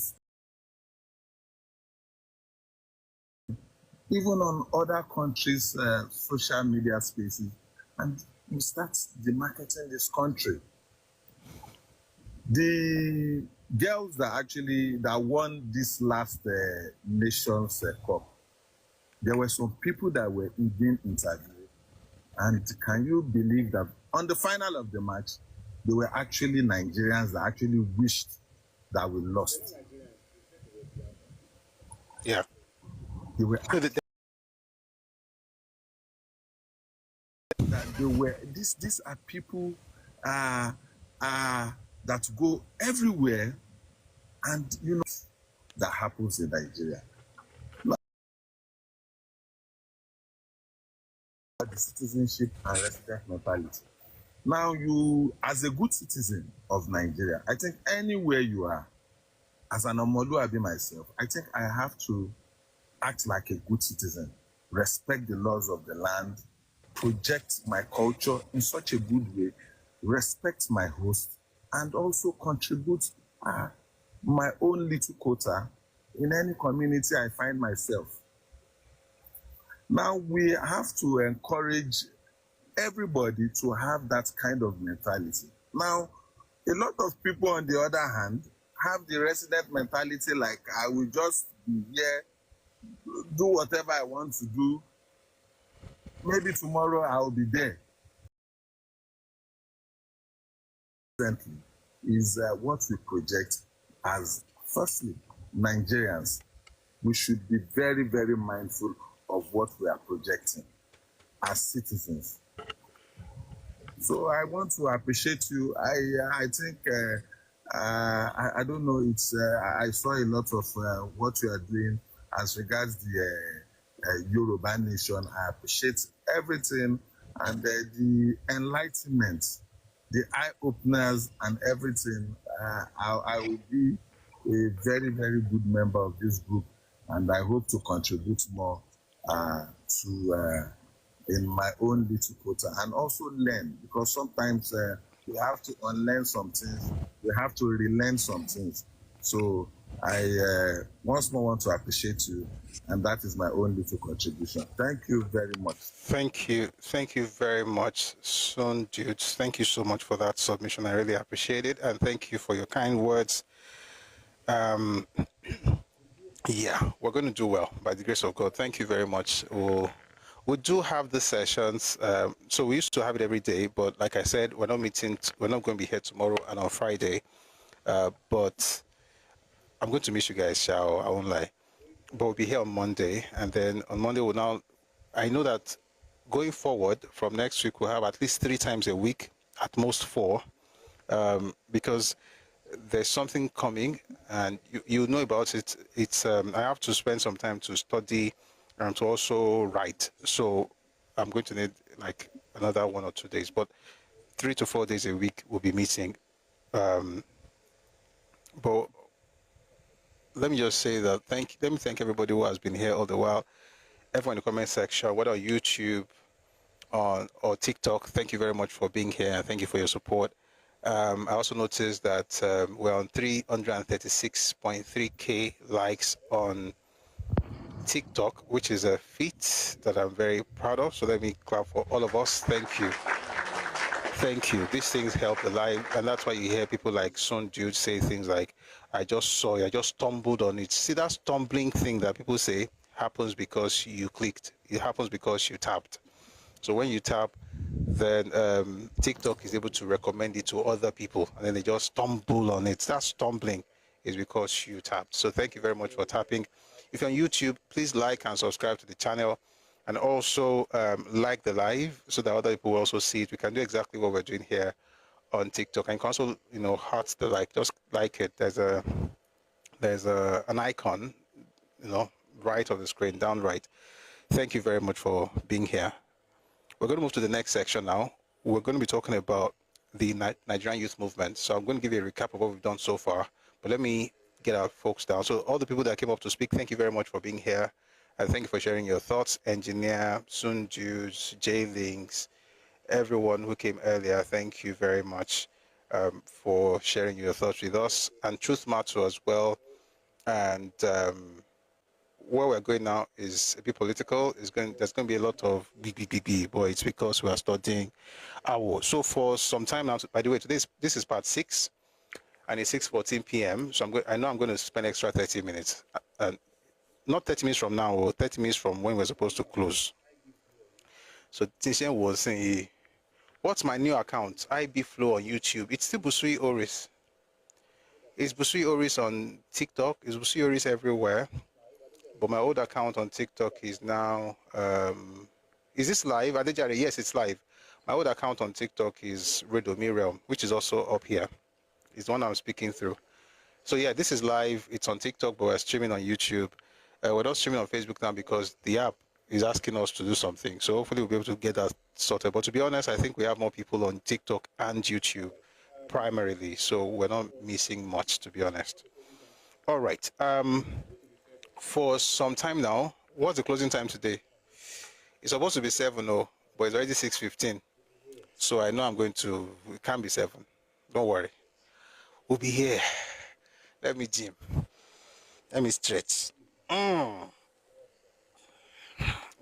even on other countries' social media spaces, and we start demarketing this country. The girls that won this last Nations Cup, there were some people that were being interviewed, and can you believe that on the final of the match, they were actually Nigerians that actually wished that we lost. Yeah. They were these are people that go everywhere, and you know that happens in Nigeria. The citizenship and resident mentality. Now, you, as a good citizen of Nigeria, I think anywhere you are, as an Omoluabi myself, I think I have to act like a good citizen, respect the laws of the land, project my culture in such a good way, respect my host, and also contribute my own little quota in any community I find myself. Now we have to encourage everybody to have that kind of mentality. Now, a lot of people, on the other hand, have the resident mentality like, I will just be here, do whatever I want to do. Maybe tomorrow I'll be there. Is what we project as, firstly, Nigerians. We should be very, very mindful of what we are projecting as citizens. So I want to appreciate you. I think I don't know. It's I saw a lot of what you are doing as regards the Yoruba nation. I appreciate everything and the enlightenment, the eye openers and everything. I will be a very, very good member of this group, and I hope to contribute more to in my own little quota, and also learn, because sometimes we have to unlearn some things, we have to relearn some things. So I once more want to appreciate you, and that is my own little contribution. Thank you very much. Thank you very much, Son Dudes. Thank you so much for that submission. I really appreciate it, and thank you for your kind words. Yeah, we're going to do well by the grace of God. Thank you very much. We do have the sessions. So we used to have it every day, but like I said, we're not meeting. We're not going to be here tomorrow and on Friday. But I'm going to miss you guys, Shao. I won't lie. But we'll be here on Monday, and then on Monday we'll now. I know that going forward from next week we'll have at least 3 times a week, at most 4, because there's something coming, and you know about it. It's I have to spend some time to study and to also write. So I'm going to need like another 1 or 2 days, but 3 to 4 days a week we'll be meeting. But let me just say that let me thank everybody who has been here all the while. Everyone in the comment section, whether on YouTube or TikTok, thank you very much for being here. Thank you for your support. I also noticed that we're on 336.3k likes on TikTok, which is a feat that I'm very proud of. So let me clap for all of us. Thank you. Thank you. These things help the life, and that's why you hear people like Son Dude say things like, I just saw it, I just stumbled on it. See, that stumbling thing that people say happens because you clicked. It happens because you tapped. So when you tap, then TikTok is able to recommend it to other people, and then they just stumble on it. That stumbling is because you tapped. So thank you very much for tapping. If you're on YouTube, please like and subscribe to the channel, and also like the live so that other people will also see it. We can do exactly what we're doing here on TikTok, and you can also, heart the like, just like it. There's an icon, right of the screen, down right. Thank you very much for being here. We're going to move to the next section now. We're going to be talking about the Nigerian youth movement. So I'm going to give you a recap of what we've done so far, but let me get our folks down. So all the people that came up to speak, thank you very much for being here. And thank you for sharing your thoughts. Engineer, Sun Juice, J-Links, everyone who came earlier, thank you very much for sharing your thoughts with us. And Truth Matter as well. And where we're going now is a bit political. There's going to be a lot of big, but it's because we are studying Awolowo. So for some time now, by the way, this is part 6, and it's 6:14 p.m. So I know I'm going to spend extra 30 minutes. Not 30 minutes from now, or 30 minutes from when we're supposed to close. So Tisha was saying, what's my new account? IB Flow on YouTube. It's still Busui Oris. It's Busui Oris on TikTok. It's Busui Oris everywhere. But my old account on TikTok is now, is this live? Adejare, yes, it's live. My old account on TikTok is Redomi Realm, which is also up here. It's the one I'm speaking through. So yeah, this is live. It's on TikTok, but we're streaming on YouTube. We're not streaming on Facebook now because the app is asking us to do something. So hopefully we'll be able to get that sorted. But to be honest, I think we have more people on TikTok and YouTube primarily. So we're not missing much, to be honest. All right. For some time now, what's the closing time today? It's supposed to be 7, but it's already 6:15. So I know it can't be 7. Don't worry. We'll be here. Let me gym. Let me stretch. We're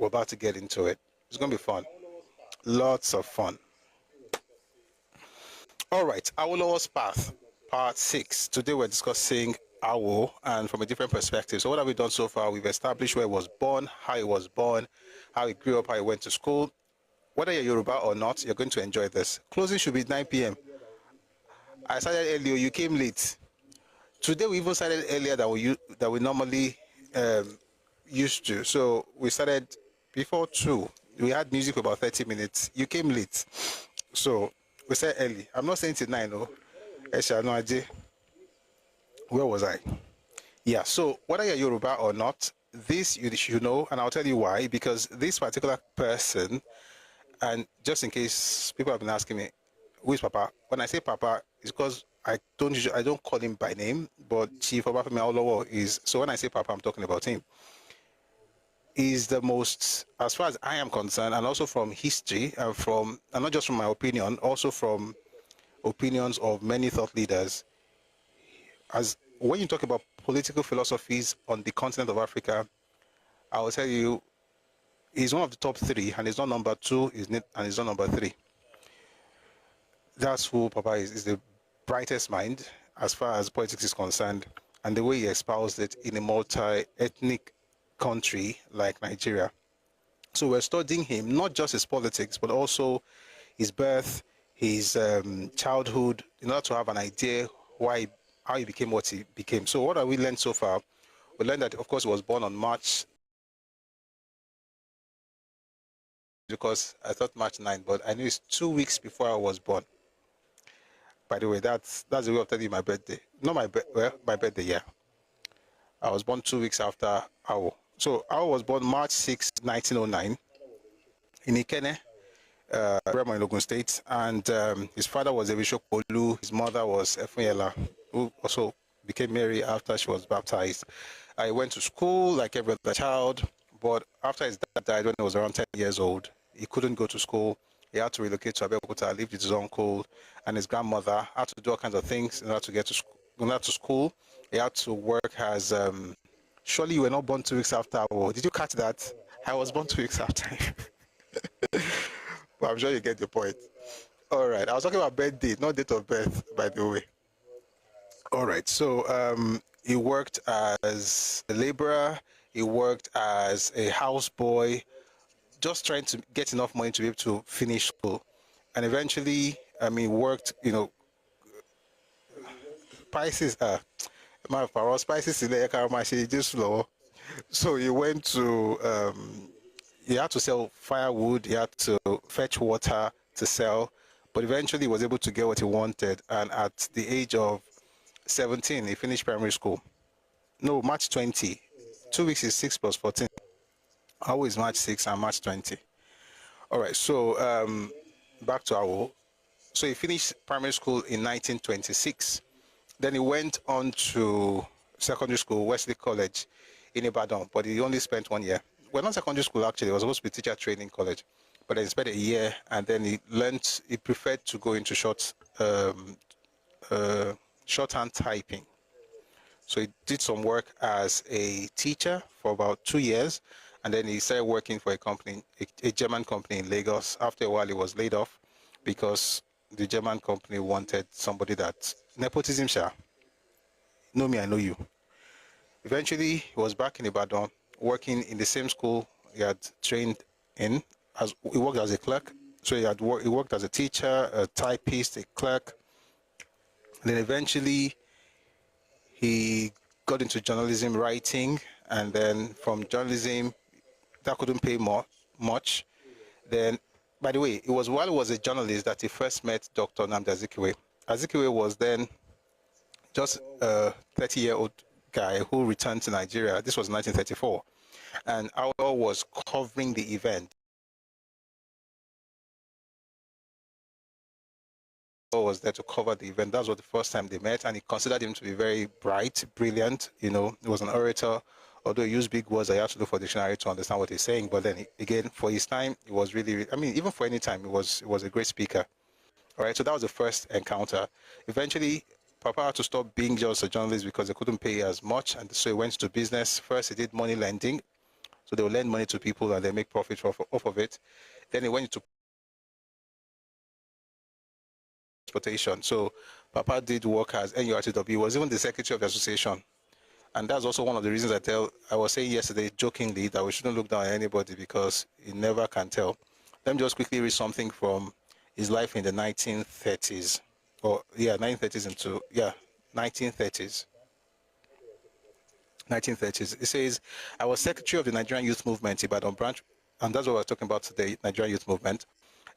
about to get into it. It's going to be fun. Lots of fun. All right, Awolowo's Path, Part 6. Today we're discussing Awo and from a different perspective. So what have we done so far? We've established where he was born, how he was born, how he grew up, how he went to school. Whether you're Yoruba or not, you're going to enjoy this. Closing should be 9 p.m. I started earlier, you came late. Today we even started earlier than we normally used to. So we started before 2. We had music for about 30 minutes. You came late. So we said early. I'm not saying till 9, no. Where was I? Yeah, so whether you're Yoruba or not, this you should know, and I'll tell you why. Because this particular person, and just in case people have been asking me, who is Papa? When I say Papa, it's because I don't call him by name, but Chief Obafemi Awolowo is. So when I say Papa, I'm talking about him. Is the most, as far as I am concerned, and also from history, and not just from my opinion, also from opinions of many thought leaders. As when you talk about political philosophies on the continent of Africa, I will tell you, he's one of the top 3, and he's not number 2, and he's not number 3. That's who Papa is. Is the brightest mind as far as politics is concerned, and the way he espoused it in a multi-ethnic country like Nigeria. So we're studying him, not just his politics, but also his birth, his childhood, in order to have an idea how he became what he became. So what have we learned so far? We learned that, of course, he was born on March, because I thought March 9, but I knew it's 2 weeks before I was born. By the way, that's the way of telling you my birthday. Not my birthday, yeah. I was born 2 weeks after Awo. So Awo was born March 6, 1909 in Ikene, in Ogun State, and his father was Evisho Polu, his mother was Efunyela, who also became Mary after she was baptized. I went to school like every other child, but after his dad died when he was around 10 years old, he couldn't go to school. He had to relocate to Abeokuta, lived with his uncle and his grandmother, had to do all kinds of things in order to get to school. He had to work as, surely you were not born 2 weeks after. Did you catch that? I was born 2 weeks after. But I'm sure you get the point. All right. I was talking about birthday, not date of birth, by the way. All right. So he worked as a laborer. He worked as a houseboy, just trying to get enough money to be able to finish school. And eventually, worked, spices, spices in the just low. So he went to, he had to sell firewood, he had to fetch water to sell, but eventually he was able to get what he wanted. And at the age of 17, he finished primary school. No, March 20. 2 weeks is 6 plus 14. Always March 6 and March 20. All right, so back to Awo. So he finished primary school in 1926. Then he went on to secondary school, Wesley College in Ibadan, but he only spent 1 year. Well, not secondary school actually, it was supposed to be teacher training college, but he spent a year, and then he preferred to go into shorthand typing. So he did some work as a teacher for about 2 years, and then he started working for a company, a German company in Lagos. After a while, he was laid off because the German company wanted somebody that nepotism, know me, I know you. Eventually, he was back in Ibadan, working in the same school he had trained in. He worked as a clerk. So he worked as a teacher, a typist, a clerk. And then eventually, he got into journalism writing, and then from journalism, that couldn't pay much. Then, by the way, it was while he was a journalist that he first met Dr. Nnamdi Azikiwe. Azikiwe was then just a 30-year-old guy who returned to Nigeria. This was 1934. And Awolowo was covering the event. Was there to cover the event. That was the first time they met, and he considered him to be very bright, brilliant. He was an orator. Although he used big words, I had to look for a dictionary to understand what he's saying. But then again, for his time, it was really, even for any time, he was a great speaker. All right, so that was the first encounter. Eventually, Papa had to stop being just a journalist because they couldn't pay as much, and so he went to business. First, he did money lending, so they would lend money to people and they make profit off of it. Then he went into transportation. So Papa did work as NURTW. He was even the secretary of the association. And that's also one of the reasons I was saying yesterday jokingly that we shouldn't look down on anybody because you never can tell. Let me just quickly read something from his life in the 1930s. 1930s. 1930s. It says, I was secretary of the Nigerian Youth Movement, Ibadan branch, and that's what we're talking about today, Nigerian Youth Movement.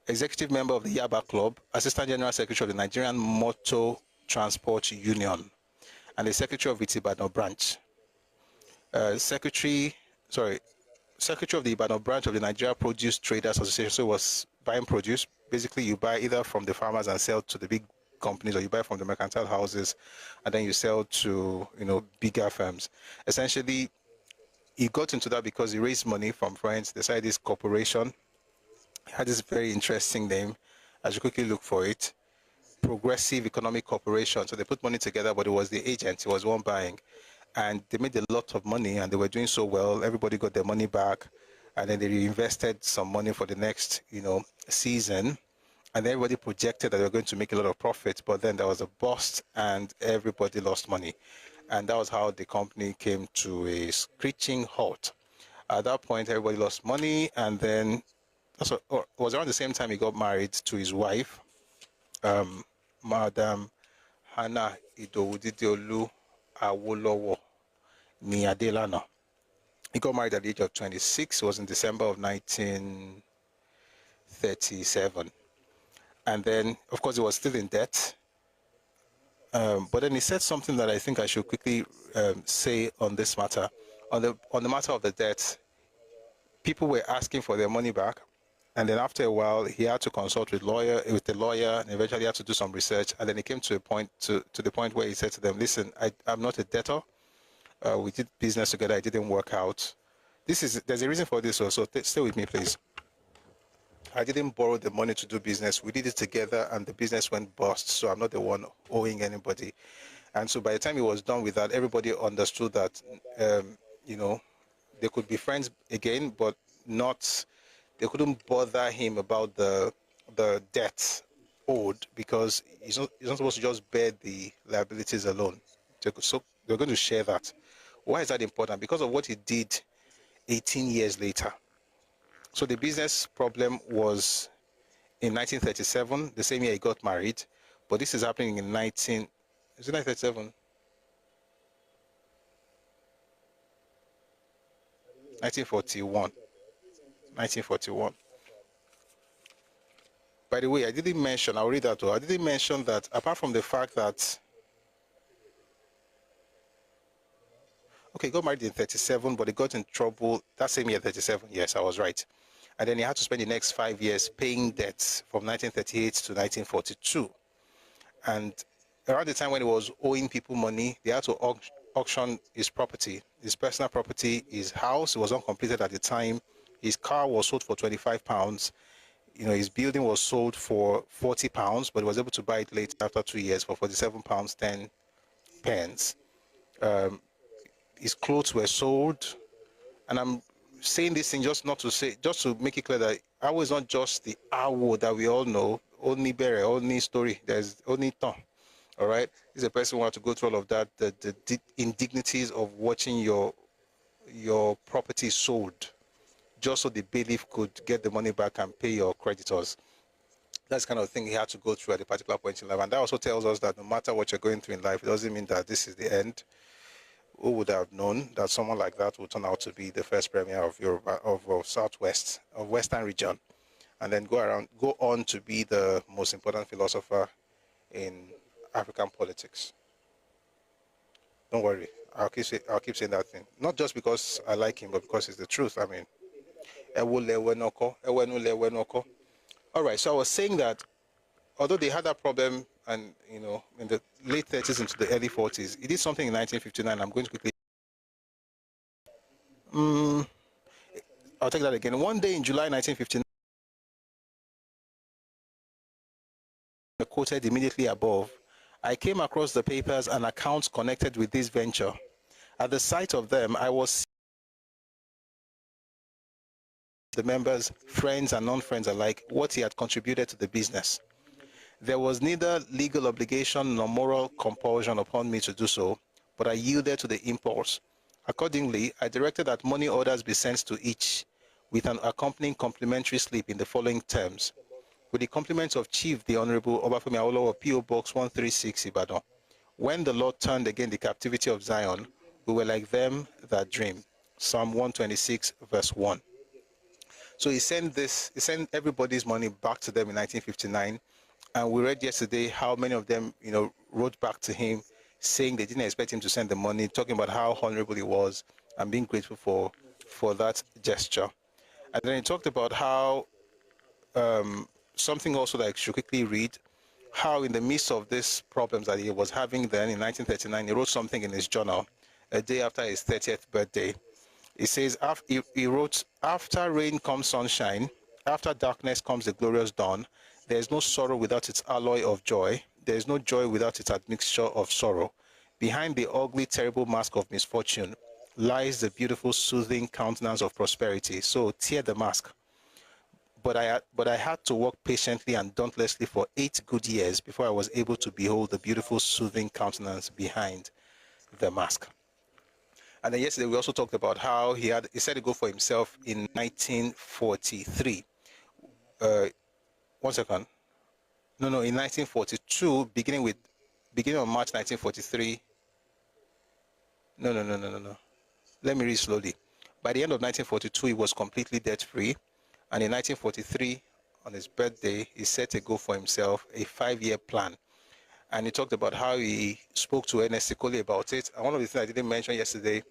Executive member of the Yaba Club, assistant general secretary of the Nigerian Motor Transport Union, and the secretary of its Ibadan branch. Secretary of the Ibadan branch of the Nigeria Produce Traders Association. So it was buying produce. Basically, you buy either from the farmers and sell to the big companies, or you buy from the mercantile houses and then you sell to, bigger firms. Essentially, he got into that because he raised money from friends. They started this corporation. It had this very interesting name. I should quickly look for it. Progressive Economic Corporation. So they put money together, but it was the agent. It was one buying. And they made a lot of money and they were doing so well. Everybody got their money back. And then they reinvested some money for the next, season. And everybody projected that they were going to make a lot of profit. But then there was a bust and everybody lost money. And that was how the company came to a screeching halt. At that point, everybody lost money. And then it was around the same time he got married to his wife, Madam Hannah Idowudideolu Awolowo ni Adelana. He got married at the age of 26. It was in December of 1937. And then, of course, he was still in debt. But then he said something that I think I should quickly say on this matter. On the matter of the debt, people were asking for their money back. And then after a while, he had to consult with the lawyer, and eventually had to do some research. And then he came to the point where he said to them, listen, I'm not a debtor. We did business together. It didn't work out. There's a reason for this also. Stay with me, please. I didn't borrow the money to do business. We did it together and the business went bust. So I'm not the one owing anybody. And so by the time he was done with that, everybody understood that, they could be friends again, but they couldn't bother him about the debt owed because he's not supposed to just bear the liabilities alone. So they're going to share that. Why is that important? Because of what he did 18 years later. So the business problem was in 1937, the same year he got married, but this is happening in 1937? 1941. 1941. By the way, I didn't mention, I'll read that too. I didn't mention that apart from the fact that, okay, he got married in 37, but he got in trouble that same year, 37. Yes, I was right. And then he had to spend the next 5 years paying debts from 1938 to 1942. And around the time when he was owing people money, they had to auction his property, his personal property, his house. It was uncompleted at the time. His car was sold for £25. His building was sold for £40, but he was able to buy it later after 2 years for £47, 10 pence. His clothes were sold. And I'm saying this thing just to make it clear that Awo is not just the Awo that we all know, only Bere, only story, there's only Tom. All right? He's a person who had to go through all of that, the indignities of watching your property sold, just so the bailiff could get the money back and pay your creditors. That's the kind of thing he had to go through at a particular point in life. And that also tells us that no matter what you're going through in life, it doesn't mean that this is the end. Who would have known that someone like that would turn out to be the first premier of Yoruba, of Southwest, of Western region, and then go on to be the most important philosopher in African politics? Don't worry, I'll keep saying that thing. Not just because I like him, but because it's the truth. I mean, all right. So I was saying that although they had that problem, and in the late 30s into the early 40s, he did something in 1959. I'm going to quickly. I'll take that again. One day in July 1959, quoted immediately above, I came across the papers and accounts connected with this venture. At the sight of them, I was the members, friends and non-friends alike, what he had contributed to the business. There was neither legal obligation nor moral compulsion upon me to do so, but I yielded to the impulse. Accordingly, I directed that money orders be sent to each, with an accompanying complimentary slip in the following terms. With the compliments of Chief the Honorable Obafemi Awolowo, P.O. Box 136, Ibadan. When the Lord turned again the captivity of Zion, we were like them that dream. Psalm 126, verse 1. So he sent everybody's money back to them in 1959. And we read yesterday how many of them, wrote back to him saying they didn't expect him to send the money, talking about how honorable he was and being grateful for that gesture. And then he talked about how something also that I should quickly read, how in the midst of these problems that he was having then in 1939, he wrote something in his journal a day after his 30th birthday. He says, he wrote, after rain comes sunshine, after darkness comes the glorious dawn. There is no sorrow without its alloy of joy. There is no joy without its admixture of sorrow. Behind the ugly, terrible mask of misfortune lies the beautiful, soothing countenance of prosperity. So tear the mask. But I had to work patiently and dauntlessly for 8 good years before I was able to behold the beautiful, soothing countenance behind the mask. And then yesterday we also talked about how he said to go for himself in 1943. One second. No, in 1942, beginning on March 1943. No. Let me read slowly. By the end of 1942, he was completely debt-free. And in 1943, on his birthday, he set a goal for himself, a 5-year plan. And he talked about how he spoke to Ernest Macaulay about it. And one of the things I didn't mention yesterday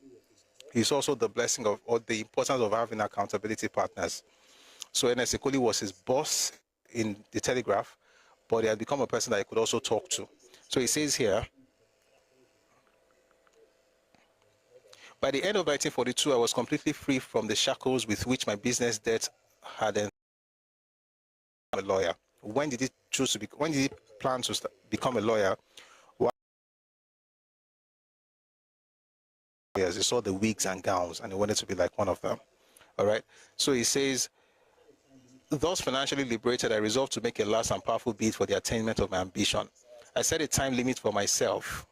is also the blessing of, or the importance of having accountability partners. So Ernest Macaulay was his boss in the Telegraph, but he had become a person that he could also talk to. So he says here, by the end of 1942, I was completely free from the shackles with which my business debt had become a lawyer. When did he plan to become a lawyer? He saw the wigs and gowns and he wanted to be like one of them. All right. So he says, thus financially liberated, I resolved to make a last and powerful bid for the attainment of my ambition. I set a time limit for myself.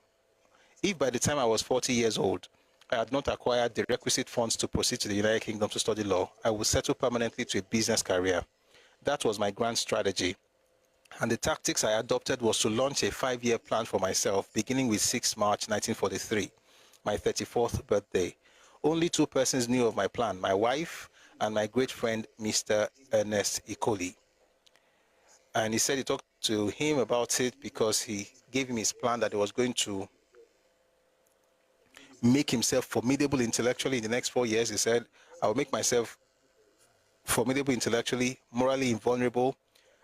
If by the time I was 40 years old, I had not acquired the requisite funds to proceed to the United Kingdom to study law, I would settle permanently to a business career. That was my grand strategy. And the tactics I adopted was to launch a 5-year plan for myself, beginning with 6 March 1943, my 34th birthday. Only 2 persons knew of my plan, my wife and my great friend, Mr. Ernest Macaulay. And he said he talked to him about it because he gave him his plan that he was going to make himself formidable intellectually in the next 4 years. He said, I will make myself formidable intellectually, morally invulnerable,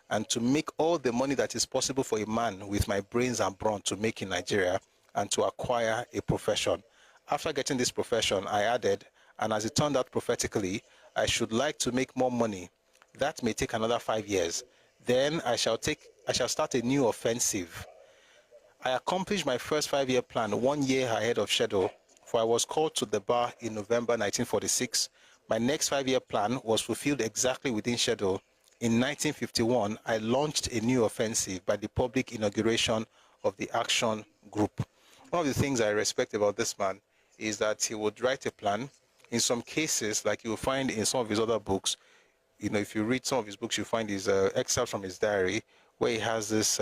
and to make all the money that is possible for a man with my brains and brawn to make in Nigeria, and to acquire a profession. After getting this profession, I added, and as it turned out prophetically, I should like to make more money. That may take another 5 years. Then I shall start a new offensive. I accomplished my first 5-year plan 1 year ahead of schedule, for I was called to the bar in November 1946. My next 5-year plan was fulfilled exactly within schedule. In 1951, I launched a new offensive by the public inauguration of the Action Group. One of the things I respect about this man is that he would write a plan. In some cases, like you will find in some of his other books, if you read some of his books, you find his excerpts from his diary where he has this,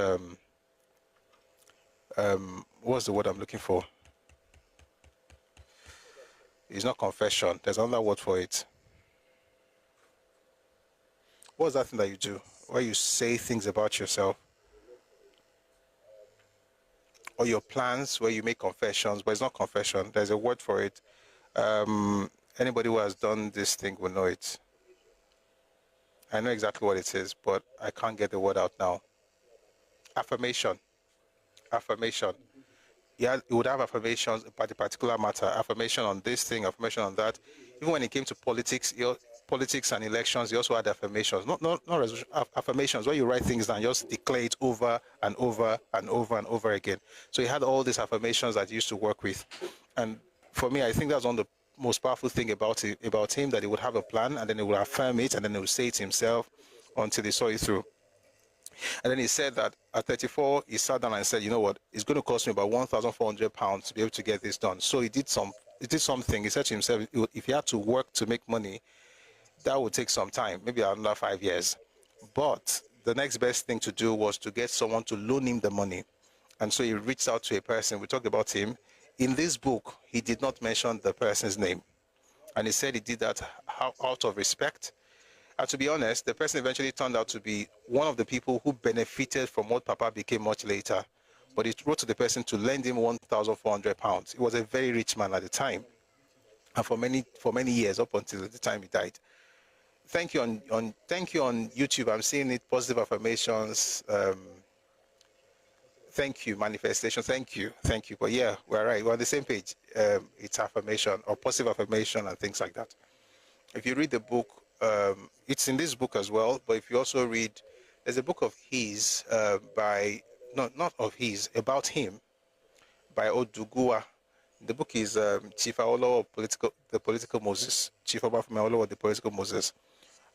what's the word I'm looking for? It's not confession. There's another word for it. What's that thing that you do? Where you say things about yourself? Or your plans, where you make confessions, but it's not confession. There's a word for it. Anybody who has done this thing will know it. I know exactly what it is, but I can't get the word out now. Affirmation. Affirmation. Yeah, he would have affirmations about a particular matter. Affirmation on this thing, affirmation on that. Even when it came to politics, politics and elections, he also had affirmations. Not affirmations, where you write things down, just declare it over and over and over and over again. So he had all these affirmations that he used to work with. And for me, I think that's one of the most powerful thing about him, that he would have a plan and then he would affirm it and then he would say it himself until he saw it through. And then he said that at 34, he sat down and said, you know what, it's going to cost me about £1,400 to be able to get this done. So he did something. He said to himself, if he had to work to make money, that would take some time, maybe another 5 years. But the next best thing to do was to get someone to loan him the money. And so he reached out to a person. We talked about him. In this book, he did not mention the person's name. And he said he did that out of respect. And to be honest, the person eventually turned out to be one of the people who benefited from what Papa became much later. But he wrote to the person to lend him £1,400. He was a very rich man at the time, and for many years, up until the time he died. Thank you on YouTube. I'm seeing it. Positive affirmations. Thank you. Manifestation. Thank you. But yeah, we're right. We're on the same page. It's affirmation or positive affirmation and things like that. If you read the book, it's in this book as well. But if you also read, there's a book of his about him by Odugua. The book is Chief Awolowo, the Political Moses. Chief Awolowo, the Political Moses.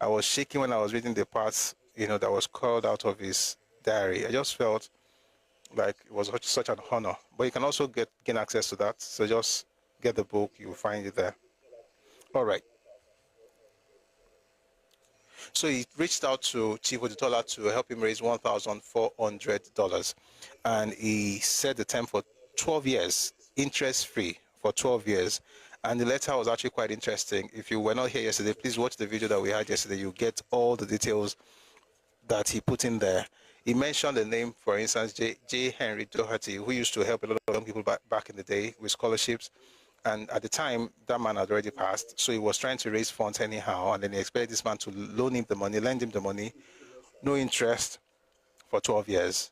I was shaking when I was reading the parts, that was called out of his diary. I just felt like it was such an honor. But you can also gain access to that. So just get the book, you'll find it there. All right. So he reached out to Chief Oditola to help him raise $1,400. And he set the term for 12 years, interest-free for 12 years. And the letter was actually quite interesting. If you were not here yesterday, please watch the video that we had yesterday. You'll get all the details that he put in there. He mentioned the name, for instance, J. Henry Doherty, who used to help a lot of young people back in the day with scholarships. And at the time, that man had already passed. So he was trying to raise funds anyhow. And then he expected this man to loan him the money, lend him the money, no interest for 12 years.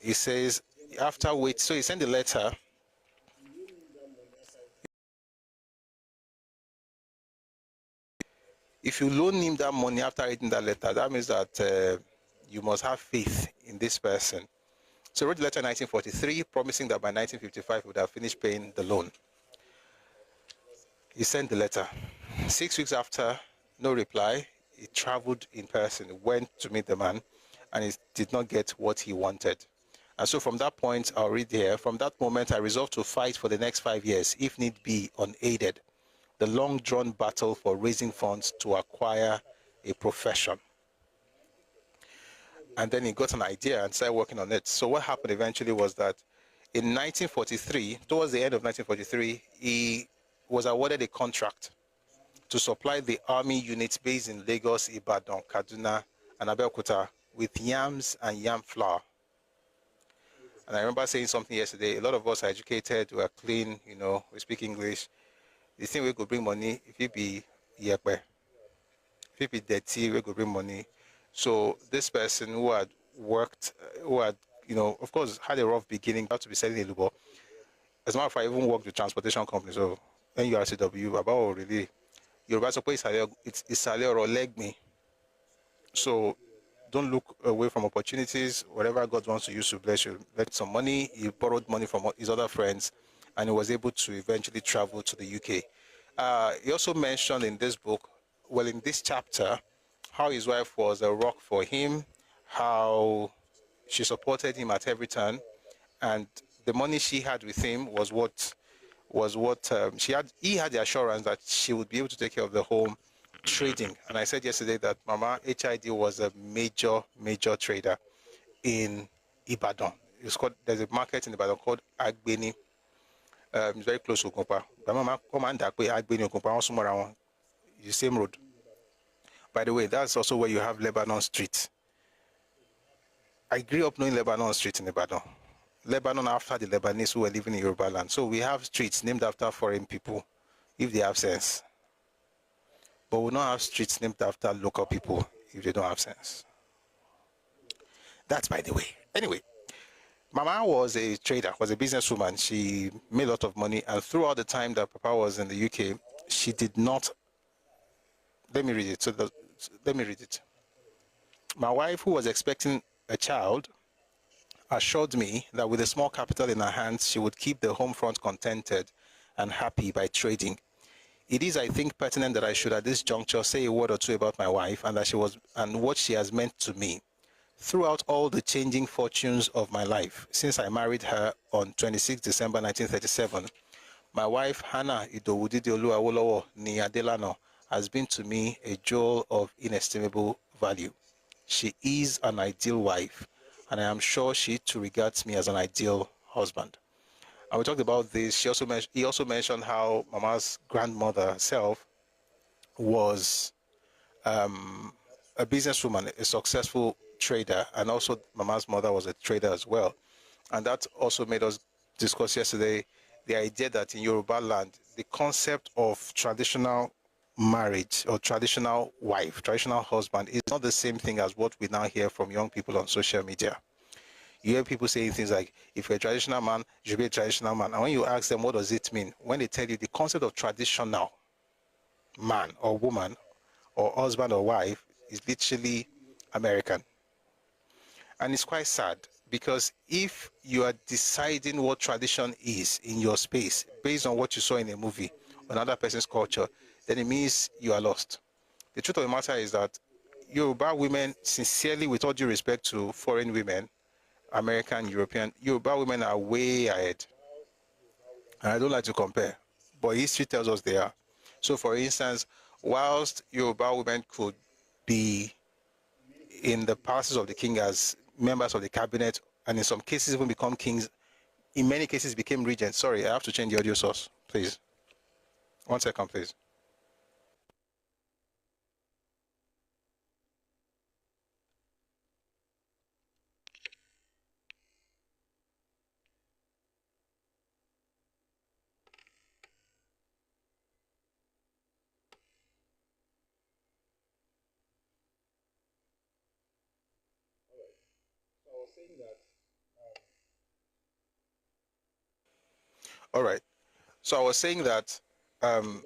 He says, so he sent a letter. If you loan him that money after reading that letter, that means that you must have faith in this person. So he wrote the letter in 1943, promising that by 1955 he would have finished paying the loan. He sent the letter. 6 weeks after, no reply. He traveled in person, went to meet the man, and he did not get what he wanted. And so from that point, I'll read here, from that moment, I resolved to fight for the next 5 years, if need be, unaided, the long-drawn battle for raising funds to acquire a profession. And then he got an idea and started working on it. So what happened eventually was that in 1943, towards the end of 1943, he was awarded a contract to supply the army units based in Lagos, Ibadan, Kaduna, and Abeokuta with yams and yam flour. And I remember saying something yesterday. A lot of us are educated, we are clean, we speak English. The thing we could bring money, if it be yepe, if it be dirty, we could bring money. So this person who had worked, of course, had a rough beginning, had to be selling a lubo. As a matter of fact, I even worked with transportation companies. So NURCW, about really, Yoruba suppose it's Isale or leg me. So don't look away from opportunities. Whatever God wants to use to bless you, let some money. He borrowed money from his other friends, and he was able to eventually travel to the UK. He also mentioned in this book, in this chapter, how his wife was a rock for him, how she supported him at every turn, and the money she had with him was what he had the assurance that she would be able to take care of the home, trading. And I said yesterday that Mama HID was a major trader in Ibadan. There's a market in Ibadan called Agbeni. It's very close to Ogunpa. Mama commander Agbeni Ogunpa, the same road. By the way, that's also where you have Lebanon Street. I grew up knowing Lebanon Street in Ibadan. Lebanon after the Lebanese who were living in Yoruba land. So we have streets named after foreign people, if they have sense. But we don't have streets named after local people, if they don't have sense. That's by the way. Anyway, Mama was a trader, was a businesswoman. She made a lot of money. And throughout the time that Papa was in the UK, she did not let me read it. Let me read it. My wife, who was expecting a child, assured me that with a small capital in her hands, she would keep the home front contented and happy by trading. It is, I think, pertinent that I should at this juncture say a word or two about my wife and what she has meant to me throughout all the changing fortunes of my life. Since I married her on 26 December 1937, my wife, Hannah Idowudidiolu Awolowo ni Adelano, has been to me a jewel of inestimable value. She is an ideal wife, and I am sure she too regards me as an ideal husband. And we talked about this. He also mentioned how Mama's grandmother herself was a businesswoman, a successful trader, and also Mama's mother was a trader as well. And that also made us discuss yesterday the idea that in Yoruba land, the concept of traditional marriage or traditional wife, traditional husband is not the same thing as what we now hear from young people on social media. You hear people saying things like, if you're a traditional man, you should be a traditional man. And when you ask them, what does it mean? When they tell you the concept of traditional man or woman or husband or wife is literally American. And it's quite sad because if you are deciding what tradition is in your space based on what you saw in a movie or another person's culture, then it means you are lost. The truth of the matter is that Yoruba women, sincerely, with all due respect to foreign women, American, European, Yoruba women are way ahead. And I don't like to compare, but history tells us they are. So, for instance, whilst Yoruba women could be in the palaces of the king as members of the cabinet, and in some cases even become kings, in many cases became regents. Sorry, I have to change the audio source, please. 1 second, please. All right. So I was saying that the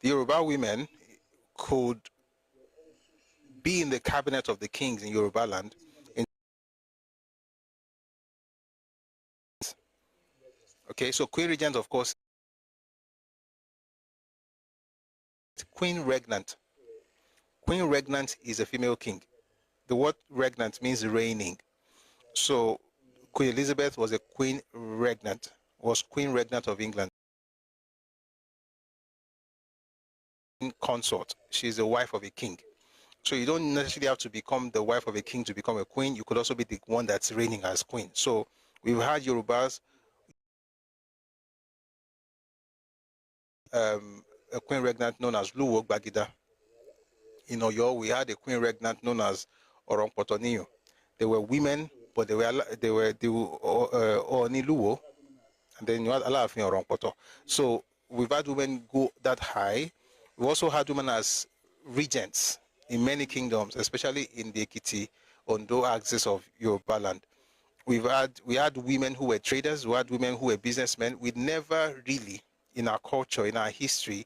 Yoruba women could be in the cabinet of the kings in Yoruba land. Okay, so Queen Regent, of course, Queen Regnant. Queen Regnant is a female king. The word regnant means reigning. So Queen Elizabeth was a Queen Regnant, was Queen Regnant of England. Consort. She's the wife of a king. So you don't necessarily have to become the wife of a king to become a queen. You could also be the one that's reigning as queen. So we've had Yorubas, a queen regnant known as Luwo Bagida. In Oyo, we had a queen regnant known as Orongpotoniyo. They were women, but they were Oni Luwo, and then you had Alaafin Orongpoto. So we've had women go that high. We also had women as regents in many kingdoms, especially in the Ekiti, Ondo axis of Yoruba land. We had women who were traders, we had women who were businessmen. We never really, in our culture, in our history,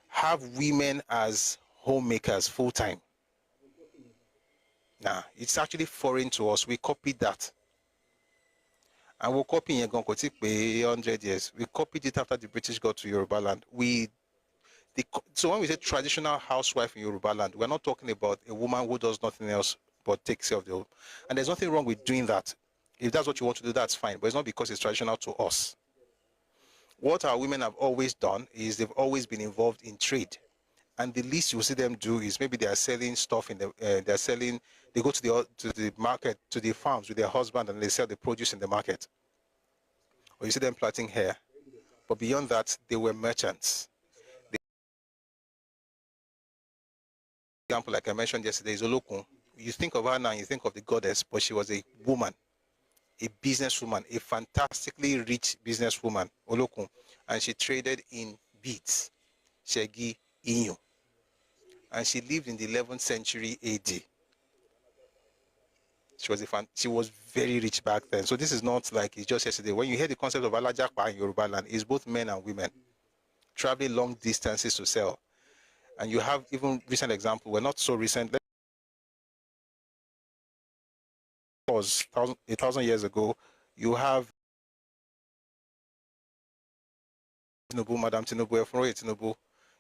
have women as homemakers full time. Nah, it's actually foreign to us. We copied that. And we're copying it 100 years. We copied it after the British got to Yoruba land. So when we say traditional housewife in Yoruba land, we're not talking about a woman who does nothing else but takes care of the home. And there's nothing wrong with doing that. If that's what you want to do, that's fine. But it's not because it's traditional to us. What our women have always done is they've always been involved in trade. And the least you will see them do is maybe they are selling stuff they go to the market, to the farms with their husband, and they sell the produce in the market. Or you see them plaiting hair. But beyond that, they were merchants. For example, like I mentioned yesterday, is Olokun. You think of her now, you think of the goddess, but she was a woman, a businesswoman, a fantastically rich businesswoman, Olokun. And she traded in beads, shegi, inyo. And she lived in the 11th century AD. She was very rich back then. So this is not like it's just yesterday. When you hear the concept of Alajakpa in Yoruba land, it's both men and women traveling long distances to sell. And you have even recent example, well, not so recent, was 1,000 years ago, you have Tinubu, Madam Tinubu, Efroye Tinubu,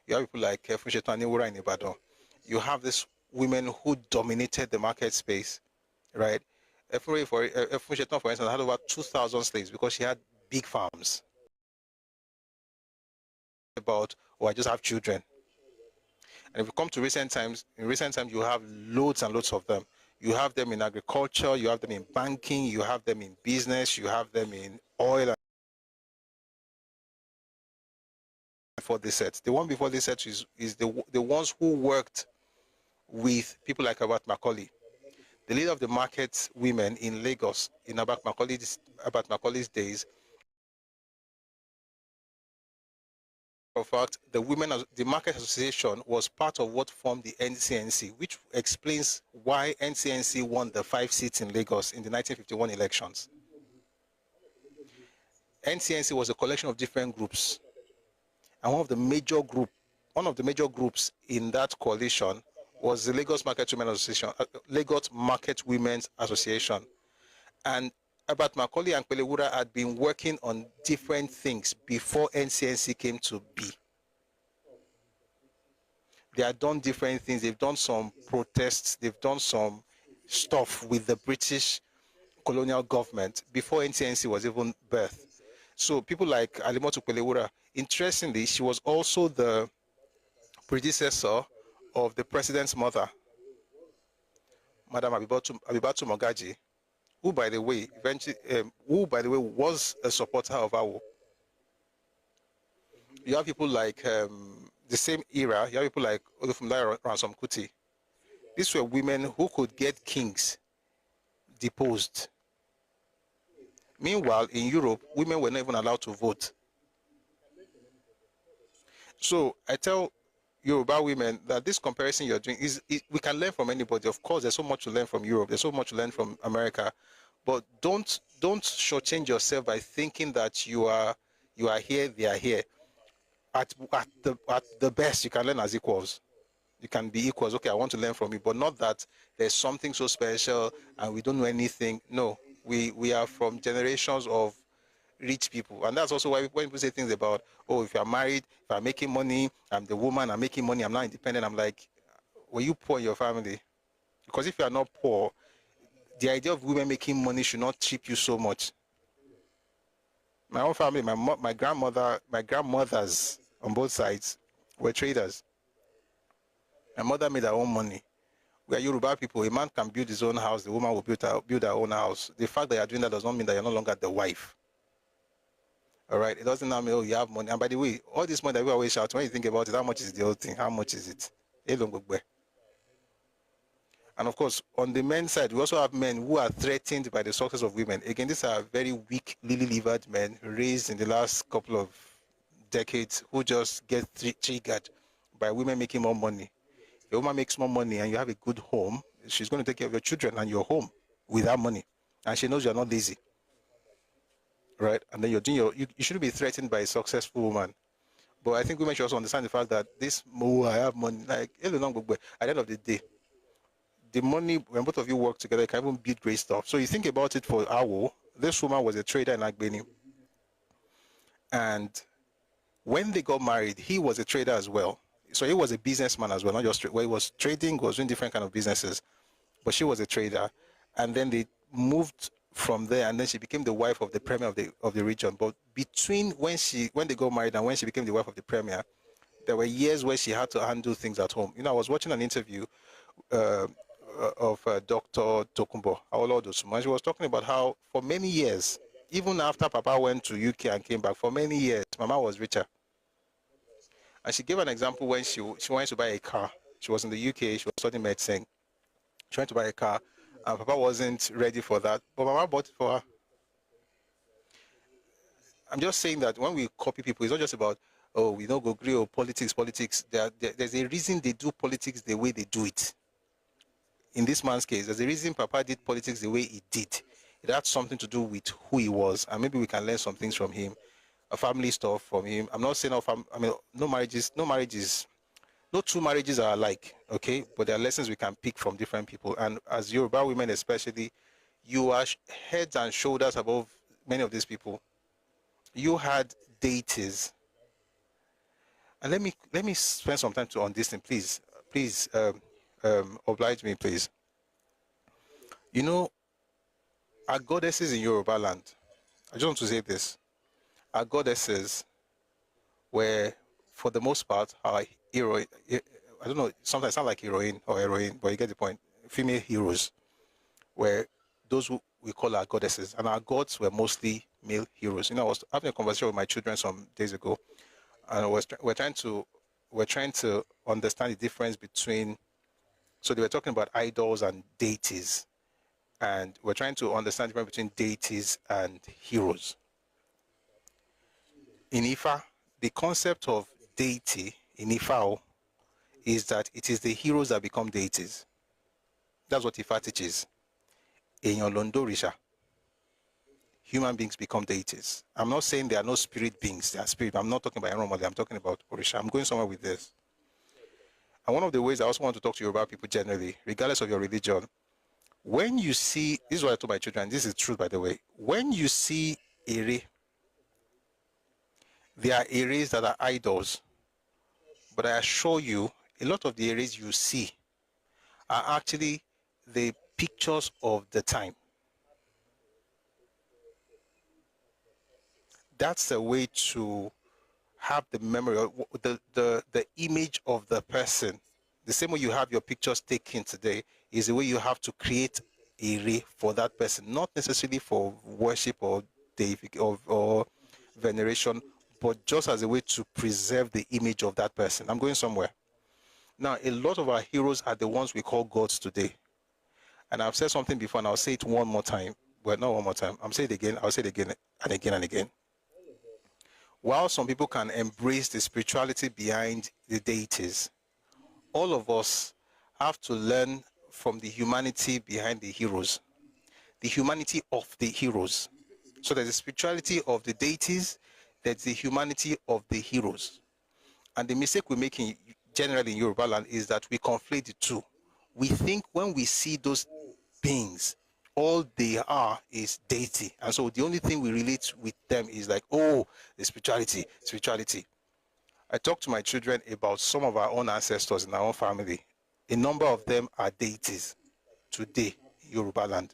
you have people like Funshetan Niwura in Ibadan. You have these women who dominated the market space, right? Efroye, Funshetan, for instance, had over 2,000 slaves because she had big farms. I just have children. And if you come to recent times, in recent times, you have loads and loads of them. You have them in agriculture, you have them in banking, you have them in business, you have them in oil. And before this set, the one before this set is the ones who worked with people like Herbert Macaulay, the leader of the market women in Lagos in Herbert Macaulay's days. In fact, the Market Association was part of what formed the NCNC, which explains why NCNC won the 5 seats in Lagos in the 1951 elections. NCNC was a collection of different groups, and one of the major groups in that coalition was the Lagos Market Women's Association, and Herbert Macaulay and Pelewura had been working on different things before NCNC came to be. They had done different things. They've done some protests. They've done some stuff with the British colonial government before NCNC was even birthed. So people like Alimoto Pelewura, interestingly, she was also the predecessor of the president's mother, Madam Abibatu Mogaji, who, by the way, was a supporter of Awo. You have people like the same era. You have people like Olufumilaya Ransom Kuti. These were women who could get kings deposed. Meanwhile, in Europe, women were not even allowed to vote. So I tell Yoruba women that this comparison you're doing we can learn from anybody. Of course, there's so much to learn from Europe. There's so much to learn from America. But don't shortchange yourself by thinking that you are here, they are here. At the best, you can learn as equals. You can be equals. Okay, I want to learn from you, but not that there's something so special and we don't know anything. No, we are from generations of rich people, and that's also why when people say things about, oh, if you're married, if I'm making money, I'm the woman, I'm making money, I'm not independent. I'm like, were you poor in your family? Because if you are not poor, the idea of women making money should not trip you so much. My own family, my grandmothers on both sides were traders. My mother made her own money. We are Yoruba people. A man can build his own house. The woman will build her own house. The fact that you're doing that does not mean that you're no longer the wife. All right? It doesn't mean, oh, you have money. And by the way, all this money that we always shout, when you think about it, how much is the whole thing? How much is it? And of course, on the men's side, we also have men who are threatened by the success of women. Again, these are very weak, lily-livered men raised in the last couple of decades who just get triggered by women making more money. If a woman makes more money and you have a good home, she's going to take care of your children and your home with that money. And she knows you're not lazy. Right? And then you're doing you shouldn't be threatened by a successful woman. But I think women should also understand the fact that I have money, like, at the end of the day, the money, when both of you work together, can even build great stuff. So you think about it for Awo, this woman was a trader in Agbeni. And when they got married, he was a trader as well. So he was a businessman as well, not just he was trading, was doing different kind of businesses. But she was a trader. And then they moved from there, and then she became the wife of the premier of the region. But between when they got married and when she became the wife of the premier, there were years where she had to handle things at home. I was watching an interview of Dr. Tokunbo Awolowo, and she was talking about how for many years, even after Papa went to UK and came back, for many years, Mama was richer. And she gave an example when she wanted to buy a car. She was in the UK, she was studying medicine. She wanted to buy a car, and Papa wasn't ready for that, but Mama bought it for her. I'm just saying that when we copy people, it's not just about, oh, we don't go agree or politics. There's a reason they do politics the way they do it. in this man's case, there's a reason Papa did politics the way he did. It had something to do with who he was, and maybe we can learn some things from him, a family stuff from him. I'm not saying no two marriages are alike, okay? But there are lessons we can pick from different people. And as Yoruba women especially, you are heads and shoulders above many of these people. You had deities. And let me spend some time on this thing, please. Please oblige me, please. You know, our goddesses in Yoruba land, I just want to say this. Our goddesses were, for the most part, our hero. I don't know, sometimes it sounds like heroine or heroine, but you get the point. Female heroes were those who we call our goddesses, and our gods were mostly male heroes. You know, I was having a conversation with my children some days ago, and we're trying to understand the difference between. So they were talking about idols and deities, and we're trying to understand the difference between deities and heroes. In Ifa, the concept of deity in Ifa is that it is the heroes that become deities. That's what Ifa teaches. In your Londorisha, human beings become deities. I'm not saying there are no spirit beings. They are spirit. I'm not talking about Eromole. I'm talking about Orisha. I'm going somewhere with this. And one of the ways I also want to talk to you about people generally, regardless of your religion, when you see, this is what I told my children, this is true, by the way. When you see Ere, there are Eres that are idols. But I assure you, a lot of the Eres you see are actually the pictures of the time. That's a way to have the memory, the image of the person. The same way you have your pictures taken today is the way you have to create a ray for that person, not necessarily for worship or veneration, but just as a way to preserve the image of that person. I'm going somewhere. Now, a lot of our heroes are the ones we call gods today. And I've said something before, and I'll say it one more time. Well, not one more time. I'll say it again and again and again. While some people can embrace the spirituality behind the deities, all of us have to learn from the humanity behind the heroes, the humanity of the heroes. So there's the spirituality of the deities, there's the humanity of the heroes. And the mistake we make generally in Yoruba land is that we conflate the two. We think when we see those beings, all they are is deity. And so the only thing we relate with them is like, oh, the spirituality. I talk to my children about some of our own ancestors in our own family. A number of them are deities today in Yoruba land.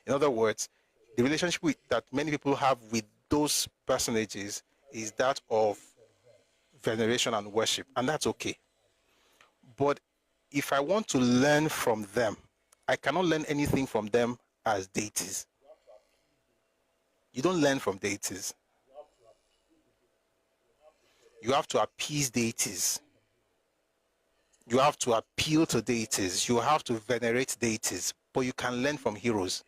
In other words, the relationship that many people have with those personages is that of veneration and worship, and that's okay. But if I want to learn from them, I cannot learn anything from them as deities. You don't learn from deities. You have to appease deities. You have to appeal to deities. You have to venerate deities. But you can learn from heroes,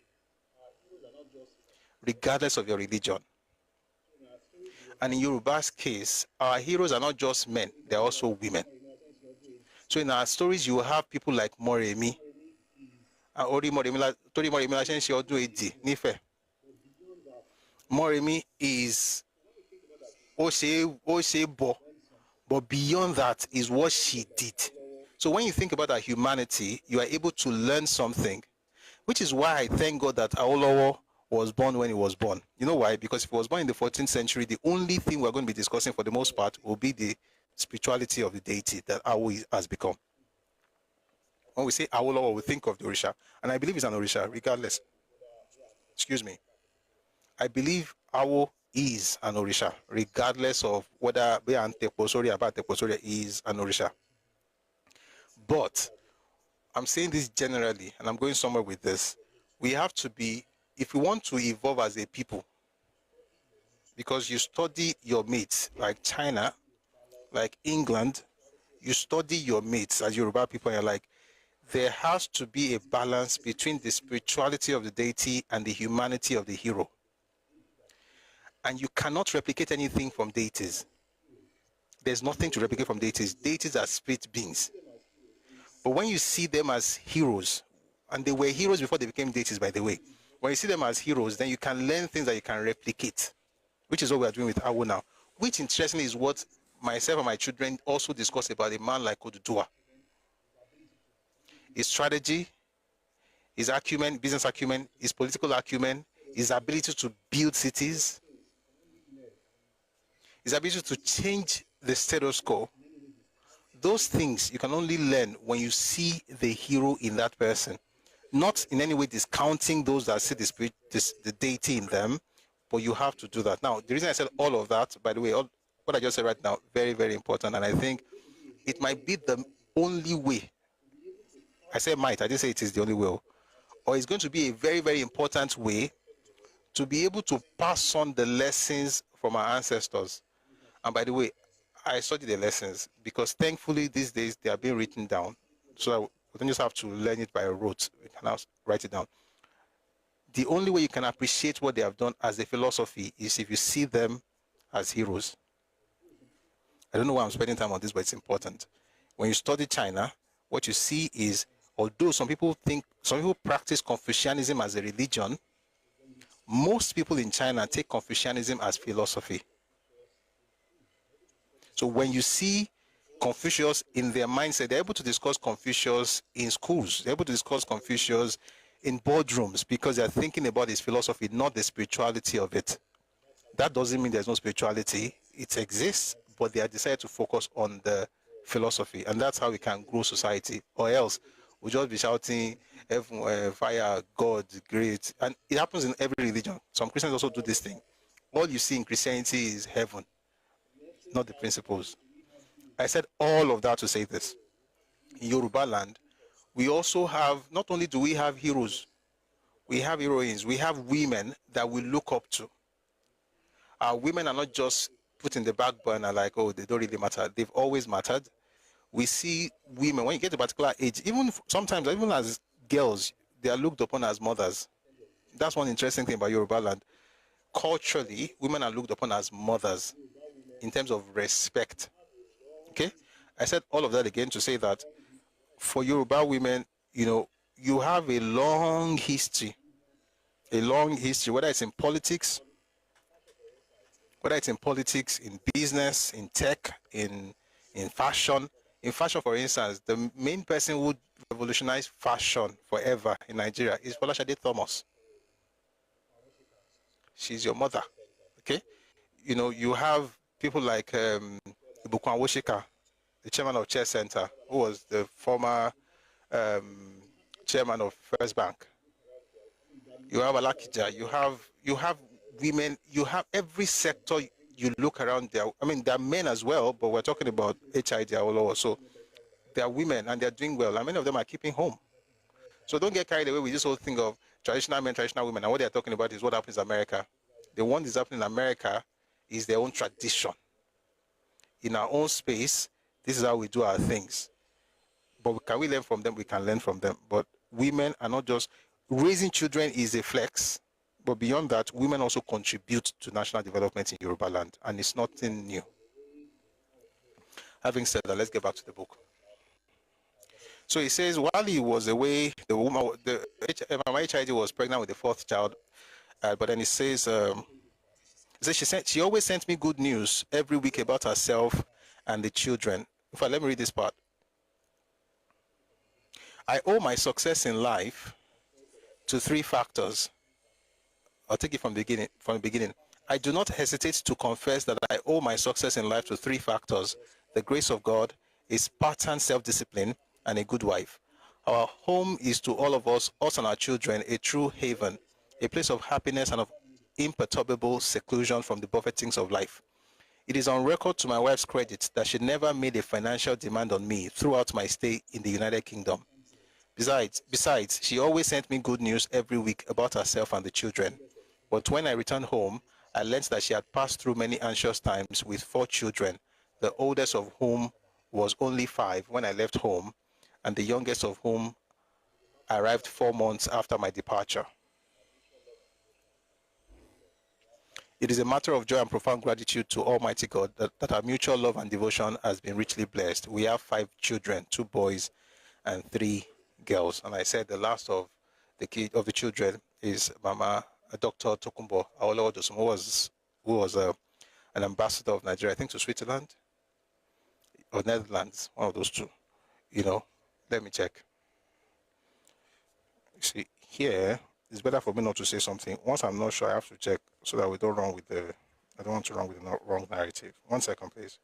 regardless of your religion. And in Yoruba's case, our heroes are not just men, they're also women. So in our stories, you will have people like Moremi. Moremi is Osebo, but beyond that is what she did. So when you think about our humanity, you are able to learn something, which is why I thank God that Awolowo was born when he was born. You know why? Because if he was born in the 14th century, the only thing we're going to be discussing for the most part will be the spirituality of the deity that Awo has become. When we say Awolowo, we think of the Orisha, and I believe it's an Orisha, regardless. Excuse me. I believe Awo is an Orisha, regardless of whether Teposori is an Orisha. But I'm saying this generally, and I'm going somewhere with this. We have to be, if we want to evolve as a people, because you study your mates, like China, like England, you study your mates as Yoruba people, and you're like, there has to be a balance between the spirituality of the deity and the humanity of the hero. And you cannot replicate anything from deities. There's nothing to replicate from deities. Deities are spirit beings. But when you see them as heroes, and they were heroes before they became deities, by the way, when you see them as heroes, then you can learn things that you can replicate, which is what we are doing with Awo now, which interestingly is what myself and my children also discuss about a man like Odudua. His strategy, his acumen, business acumen, his political acumen, his ability to build cities, his ability to change the status quo. Those things you can only learn when you see the hero in that person, not in any way discounting those that see the deity in them, but you have to do that. Now, the reason I said all of that, by the way, what I just said right now, very, very important, and I think it might be the only way. I say might, I didn't say it is the only way, or it's going to be a very, very important way to be able to pass on the lessons from our ancestors. And by the way, I study the lessons because thankfully these days they are being written down, so that we don't just have to learn it by rote. We can now write it down. The only way you can appreciate what they have done as a philosophy is if you see them as heroes. I don't know why I'm spending time on this, but it's important. When you study China, what you see is, although some people practice Confucianism as a religion, most people in China take Confucianism as philosophy. So when you see Confucius in their mindset, they're able to discuss Confucius in schools. They're able to discuss Confucius in boardrooms because they're thinking about his philosophy, not the spirituality of it. That doesn't mean there's no spirituality. It exists, but they have decided to focus on the philosophy. And that's how we can grow society. Or else we'll just be shouting, fire, God, great. And it happens in every religion. Some Christians also do this thing. All you see in Christianity is heaven, not the principles. I said all of that to say this. In Yoruba land, we also have, not only do we have heroes, we have heroines, we have women that we look up to. Our women are not just put in the back burner like, oh, they don't really matter. They've always mattered. We see women, when you get to a particular age, sometimes, even as girls, they are looked upon as mothers. That's one interesting thing about Yoruba land. Culturally, women are looked upon as mothers in terms of respect. Okay? I said all of that again to say that for Yoruba women, you have a long history, whether it's in politics, in business, in tech, in fashion. In fashion, for instance, the main person who revolutionized fashion forever in Nigeria is Folashade Thomas. She's your mother, okay? You have people like Ibukun Awoshika, the chairman of Chess Center, who was the former chairman of First Bank. You have Alakija, you have women, you have every sector you look around there. I mean, there are men as well, but we're talking about HID Awolowo. So there are women and they're doing well, and many of them are keeping home. So don't get carried away with this whole thing of traditional men, traditional women. And what they're talking about is what happens in America. The one that's happening in America is their own tradition. In our own space, this is how we do our things. But can we learn from them? We can learn from them. But women are not just, raising children is a flex. But beyond that, women also contribute to national development in Yoruba land. And it's nothing new. Having said that, let's get back to the book. So he says, while he was away, my HID was pregnant with the fourth child. But then he says, she always sent me good news every week about herself and the children. In fact, let me read this part. I owe my success in life to three factors. I'll take it from the beginning. I do not hesitate to confess that I owe my success in life to three factors: the grace of God, a Spartan self-discipline, and a good wife. Our home is to all of us and our children, a true haven, a place of happiness and of imperturbable seclusion from the buffetings of life. It is on record to my wife's credit that she never made a financial demand on me throughout my stay in the United Kingdom. Besides, she always sent me good news every week about herself and the children. But when I returned home, I learned that she had passed through many anxious times with 4 children, the oldest of whom was only 5 when I left home, and the youngest of whom arrived 4 months after my departure. It is a matter of joy and profound gratitude to Almighty God that our mutual love and devotion has been richly blessed. We have 5 children, 2 boys and 3 girls. And I said the last of the children is Mama Dr. Tokumbo Awolowo Dosunmu, who was an ambassador of Nigeria, I think, to Switzerland or Netherlands, one of those two. You know, let me check. See, here it's better for me not to say something. Once I'm not sure, I have to check so that we don't run with the. I don't want to run with the wrong narrative. 1 second, please.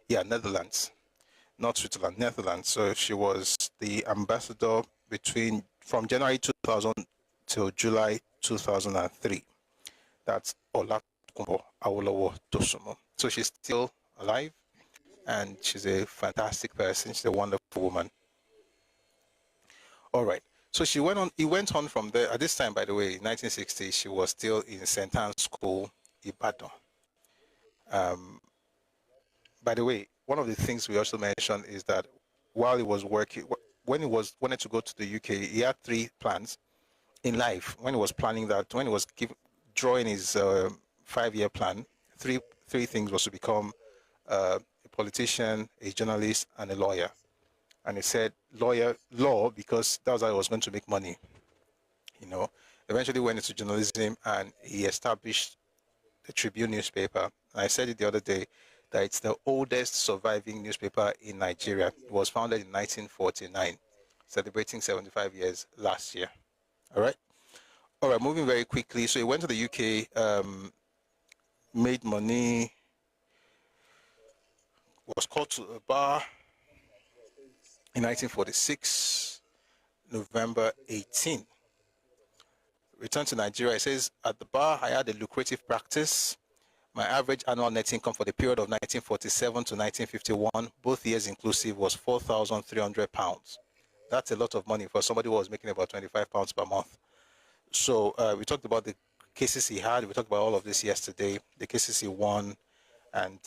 Yeah, Netherlands, not Switzerland, Netherlands. So she was the ambassador from January 2000 till July 2003. That's Olatunbo Awolowo Dosunmu. So she's still alive, and she's a fantastic person. She's a wonderful woman. All right. So she went on. He went on from there. At this time, by the way, in 1960, she was still in St. Anne's School, Ibadan. By the way, one of the things we also mentioned is that while he was working, when he wanted to go to the UK, he had 3 plans in life. When he was planning that, when he was drawing his 5-year plan, three things was to become a politician, a journalist, and a lawyer. And he said law, because that was how he was going to make money. You know, eventually went into journalism, and he established the Tribune newspaper. I said it the other day that it's the oldest surviving newspaper in Nigeria. It was founded in 1949, celebrating 75 years last year. All right. All right, moving very quickly. So he went to the UK, made money, was called to a bar in 1946, November 18. Returned to Nigeria. He says, at the bar, I had a lucrative practice. My average annual net income for the period of 1947 to 1951, both years inclusive, was £4,300. That's a lot of money for somebody who was making about £25 per month. So we talked about the cases he had. We talked about all of this yesterday, the cases he won, and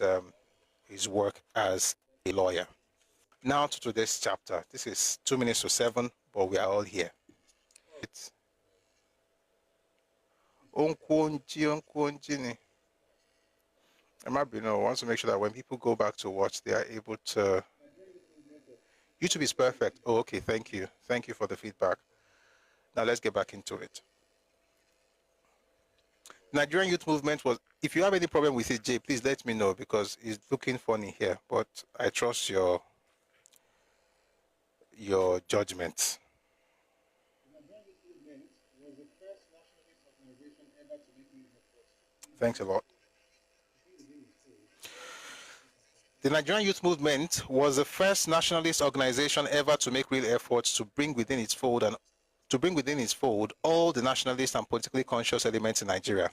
his work as a lawyer. Now to today's chapter. This is 2 minutes to 7, but we are all here. It's wants to make sure that when people go back to watch, they are able to. YouTube is perfect. Oh, okay. Thank you. Thank you for the feedback. Now let's get back into it. Nigerian youth movement was. If you have any problem with it, Jay, please let me know, because it's looking funny here. But I trust your judgment. Thanks a lot. The Nigerian Youth Movement was the first nationalist organization ever to make real efforts to bring within its fold all the nationalist and politically conscious elements in Nigeria.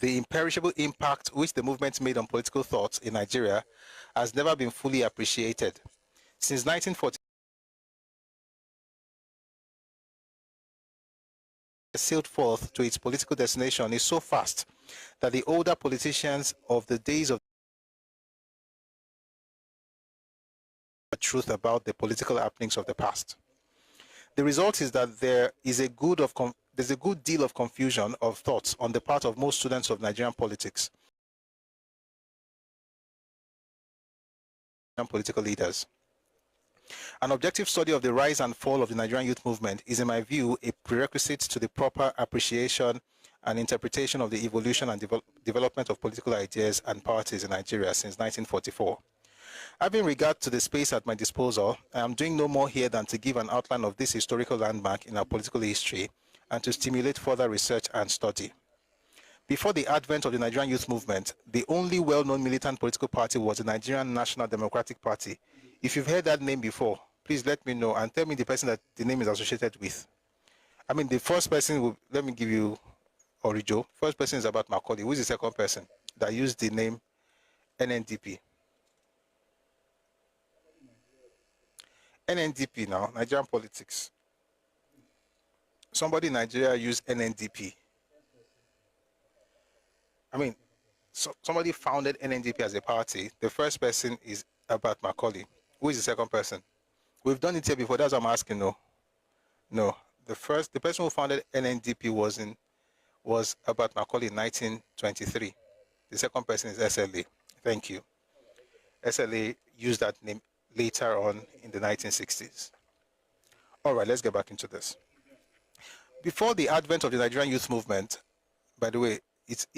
The imperishable impact which the movement made on political thought in Nigeria has never been fully appreciated. Since 1940, sailed forth to its political destination is so fast that the older politicians of the days of the truth about the political happenings of the past. The result is that there's a good deal of confusion of thoughts on the part of most students of Nigerian politics and political leaders. An objective study of the rise and fall of the Nigerian youth movement is, in my view, a prerequisite to the proper appreciation and interpretation of the evolution and development of political ideas and parties in Nigeria since 1944. Having regard to the space at my disposal, I am doing no more here than to give an outline of this historical landmark in our political history and to stimulate further research and study. Before the advent of the Nigerian youth movement, the only well-known militant political party was the Nigerian National Democratic Party. If you've heard that name before, please let me know and tell me the person that the name is associated with. I mean, the first person, let me give you Orijo. First person is Herbert Macaulay. Who is the second person that used the name NNDP? NNDP now, Nigerian politics. Somebody in Nigeria used NNDP. I mean, somebody founded NNDP as a party. The first person is Herbert Macaulay. Who is the second person? We've done it here before. That's what I'm asking. No. The person who founded NNDP was Herbert Macaulay in 1923. The second person is SLA. Thank you. SLA used that name later on in the 1960s. All right, let's get back into this. Before the advent of the Nigerian youth movement, by the way, it's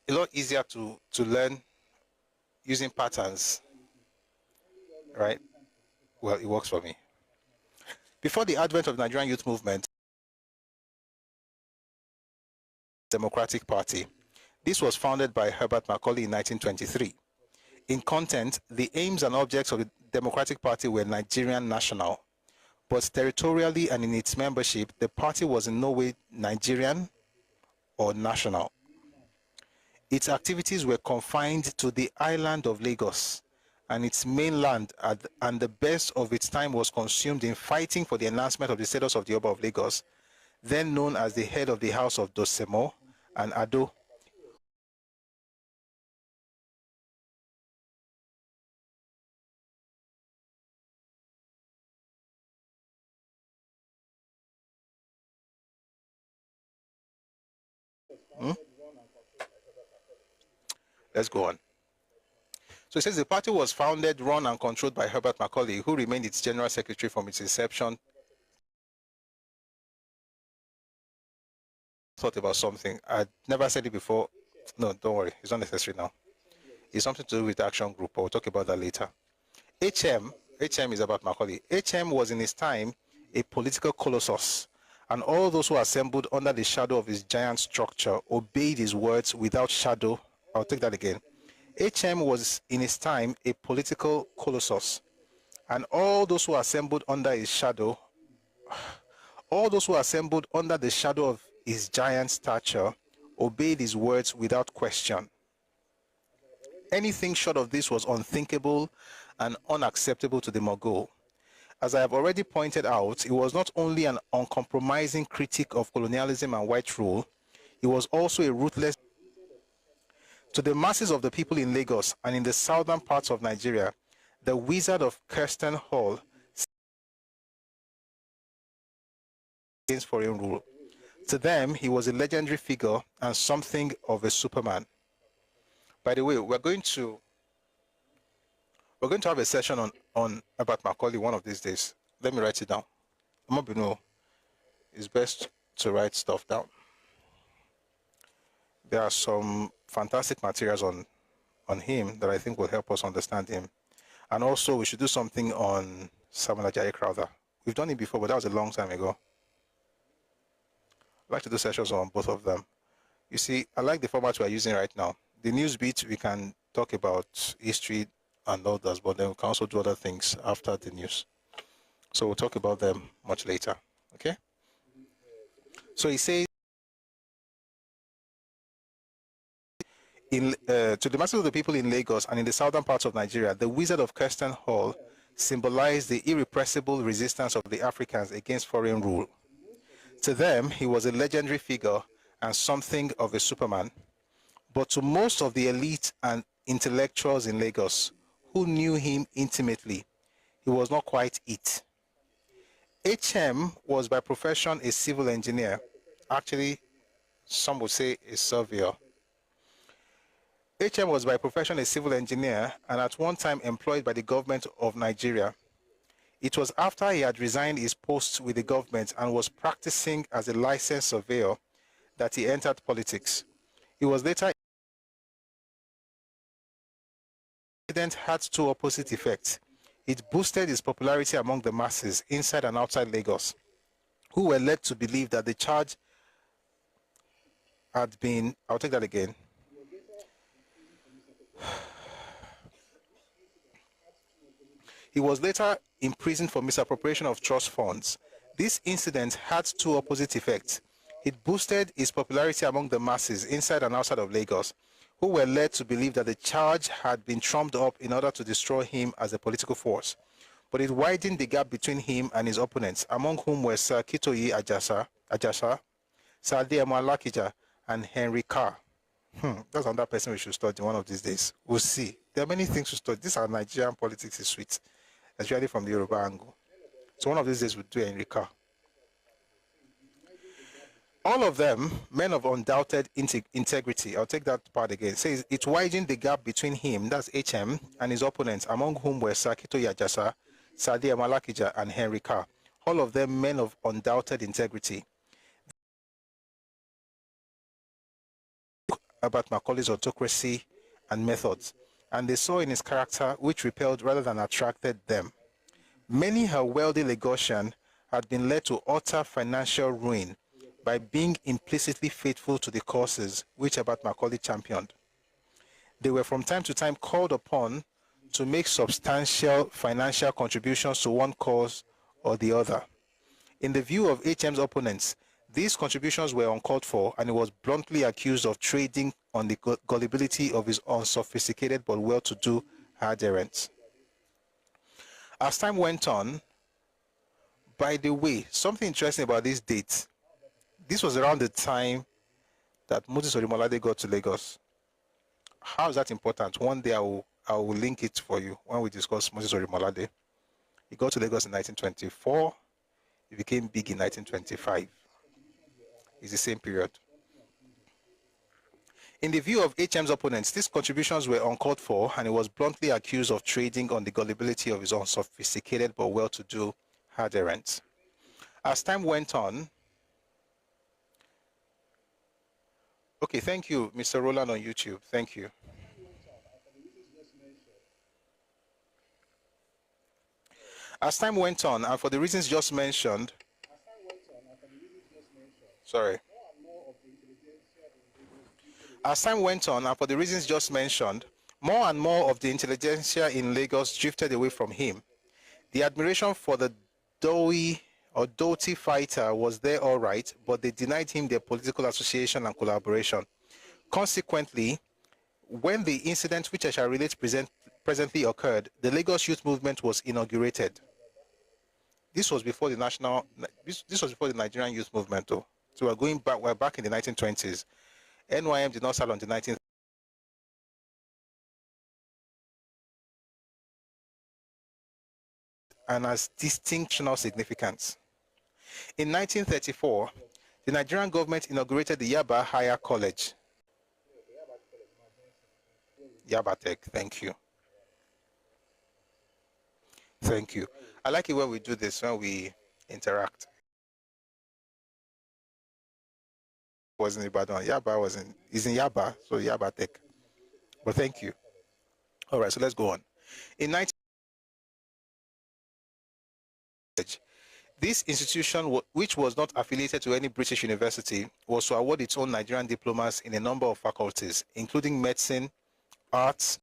a lot easier to learn using patterns, right? Well, it works for me. Before the advent of the Nigerian youth movement, Democratic Party. This was founded by Herbert Macaulay in 1923. In content, the aims and objects of the Democratic Party were Nigerian national, but territorially and in its membership, the party was in no way Nigerian or national. Its activities were confined to the island of Lagos, and its mainland and the best of its time was consumed in fighting for the enhancement of the status of the Yaba of Lagos, then known as the head of the House of Dosemo and Ado. Let's go on. So it says the party was founded, run, and controlled by Herbert Macaulay, who remained its general secretary from its inception. Thought about something. I'd never said it before. No, don't worry. It's not necessary now. It's something to do with the action group. I'll talk about that later. HM is about Macaulay. HM was in his time a political colossus, and all those who assembled under the shadow of his giant structure obeyed his words without shadow. I'll take that again. HM was in his time a political colossus, and all those who assembled under his shadow, all those who assembled under the shadow of his giant stature obeyed his words without question. Anything short of this was unthinkable and unacceptable to the Mogul. As I have already pointed out, he was not only an uncompromising critic of colonialism and white rule, he was also a ruthless. To the masses of the people in Lagos and in the southern parts of Nigeria, the Wizard of Kirsten Hall against foreign rule. To them, he was a legendary figure and something of a Superman. By the way, we're going to have a session on Herbert Macaulay one of these days. Let me write it down. It's best to write stuff down. There are some fantastic materials on him that I think will help us understand him. And also, we should do something on Samuel Ajayi Crowther. We've done it before, but that was a long time ago. I'd like to do sessions on both of them. You see, I like the format we're using right now. The news beat, we can talk about history and others, but then we can also do other things after the news. So we'll talk about them much later, okay? So he says, to the masses of the people in Lagos and in the southern parts of Nigeria, the Wizard of Kirsten Hall symbolized the irrepressible resistance of the Africans against foreign rule. To them, he was a legendary figure and something of a Superman. But to most of the elite and intellectuals in Lagos who knew him intimately, he was not quite it. HM was by profession a civil engineer. Actually, some would say a surveyor. HM was by profession a civil engineer and at one time employed by the government of Nigeria. It was after he had resigned his post with the government and was practicing as a licensed surveyor that he entered politics. He was later. The incident had two opposite effects. It boosted his popularity among the masses inside and outside Lagos, who were led to believe that the charge had been. I'll take that again. He was later imprisoned for misappropriation of trust funds. This incident had two opposite effects. It boosted his popularity among the masses inside and outside of Lagos, who were led to believe that the charge had been trumped up in order to destroy him as a political force. But it widened the gap between him and his opponents, among whom were Sir Kitoyi Ajasa, Sir Adeyemo Alakija, and Henry Carr. That's another person we should study one of these days. We'll see. There are many things to study. This are Nigerian politics is sweet, especially from the Yoruba angle. So one of these days we'll do Enrica. All of them, men of undoubted integrity. I'll take that part again. Says it widened the gap between him, that's HM, and his opponents, among whom were Sakito Yajasa, Sadia Malakija, and Henry Carr. All of them men of undoubted integrity. Herbert Macaulay's autocracy and methods, and they saw in his character which repelled rather than attracted them. Many a wealthy Lagosian had been led to utter financial ruin by being implicitly faithful to the causes which Herbert Macaulay championed. They were from time to time called upon to make substantial financial contributions to one cause or the other. In the view of HM's opponents, these contributions were uncalled for, and he was bluntly accused of trading on the gullibility of his unsophisticated but well-to-do adherents. As time went on, by the way, something interesting about this date, this was around the time that Moses Orimolade got to Lagos. How is that important? One day I will link it for you when we discuss Moses Orimolade. He got to Lagos in 1924. He became big in 1925. It's the same period. In the view of HM's opponents, these contributions were uncalled for, and he was bluntly accused of trading on the gullibility of his unsophisticated but well-to-do adherents. As time went on, okay, thank you, Mr. Roland on YouTube. Thank you. As time went on, and for the reasons just mentioned, As time went on, and for the reasons just mentioned, more and more of the intelligentsia in Lagos drifted away from him. The admiration for the doughty fighter was there all right, but they denied him their political association and collaboration. Consequently, when the incident which I shall relate presently occurred, the Lagos Youth Movement was inaugurated. This was before the Nigerian Youth Movement, though. So we're back in the 1920s. NYM did not start on the 19th. And has distinctional significance. In 1934, the Nigerian government inaugurated the Yaba Higher College. Yaba Tech, thank you. Thank you. I like it when we do this, when we interact. Was in Ibadan. Yaba is in Yaba, so Yaba Tech. But thank you. All right, so let's go on. In 19 this institution, which was not affiliated to any British university, was to award its own Nigerian diplomas in a number of faculties, including medicine, arts,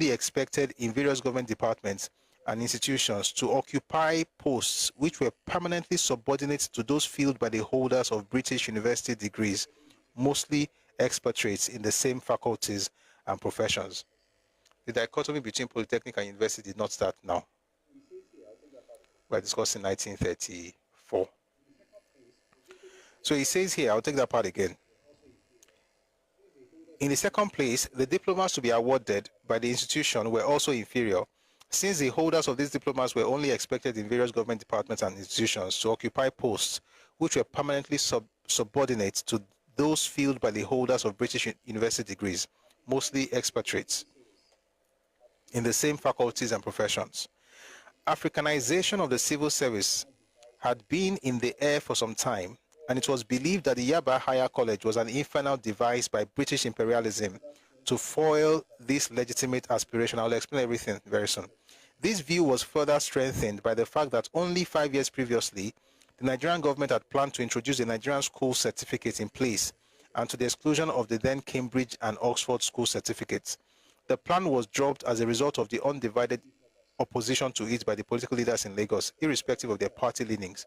expected in various government departments and institutions to occupy posts which were permanently subordinate to those filled by the holders of British university degrees, mostly expatriates in the same faculties and professions. The dichotomy between polytechnic and university did not start now. We're discussing 1934. So he says here, I'll take that part again. In the second place, the diplomas to be awarded by the institution were also inferior, since the holders of these diplomas were only expected in various government departments and institutions to occupy posts which were permanently subordinate to those filled by the holders of British university degrees, mostly expatriates, in the same faculties and professions. Africanization of the civil service had been in the air for some time, and it was believed that the Yaba Higher College was an infernal device by British imperialism to foil this legitimate aspiration. I'll explain everything very soon. This view was further strengthened by the fact that only 5 years previously, the Nigerian government had planned to introduce the Nigerian school certificate in place, and to the exclusion of the then Cambridge and Oxford school certificates. The plan was dropped as a result of the undivided opposition to it by the political leaders in Lagos, irrespective of their party leanings.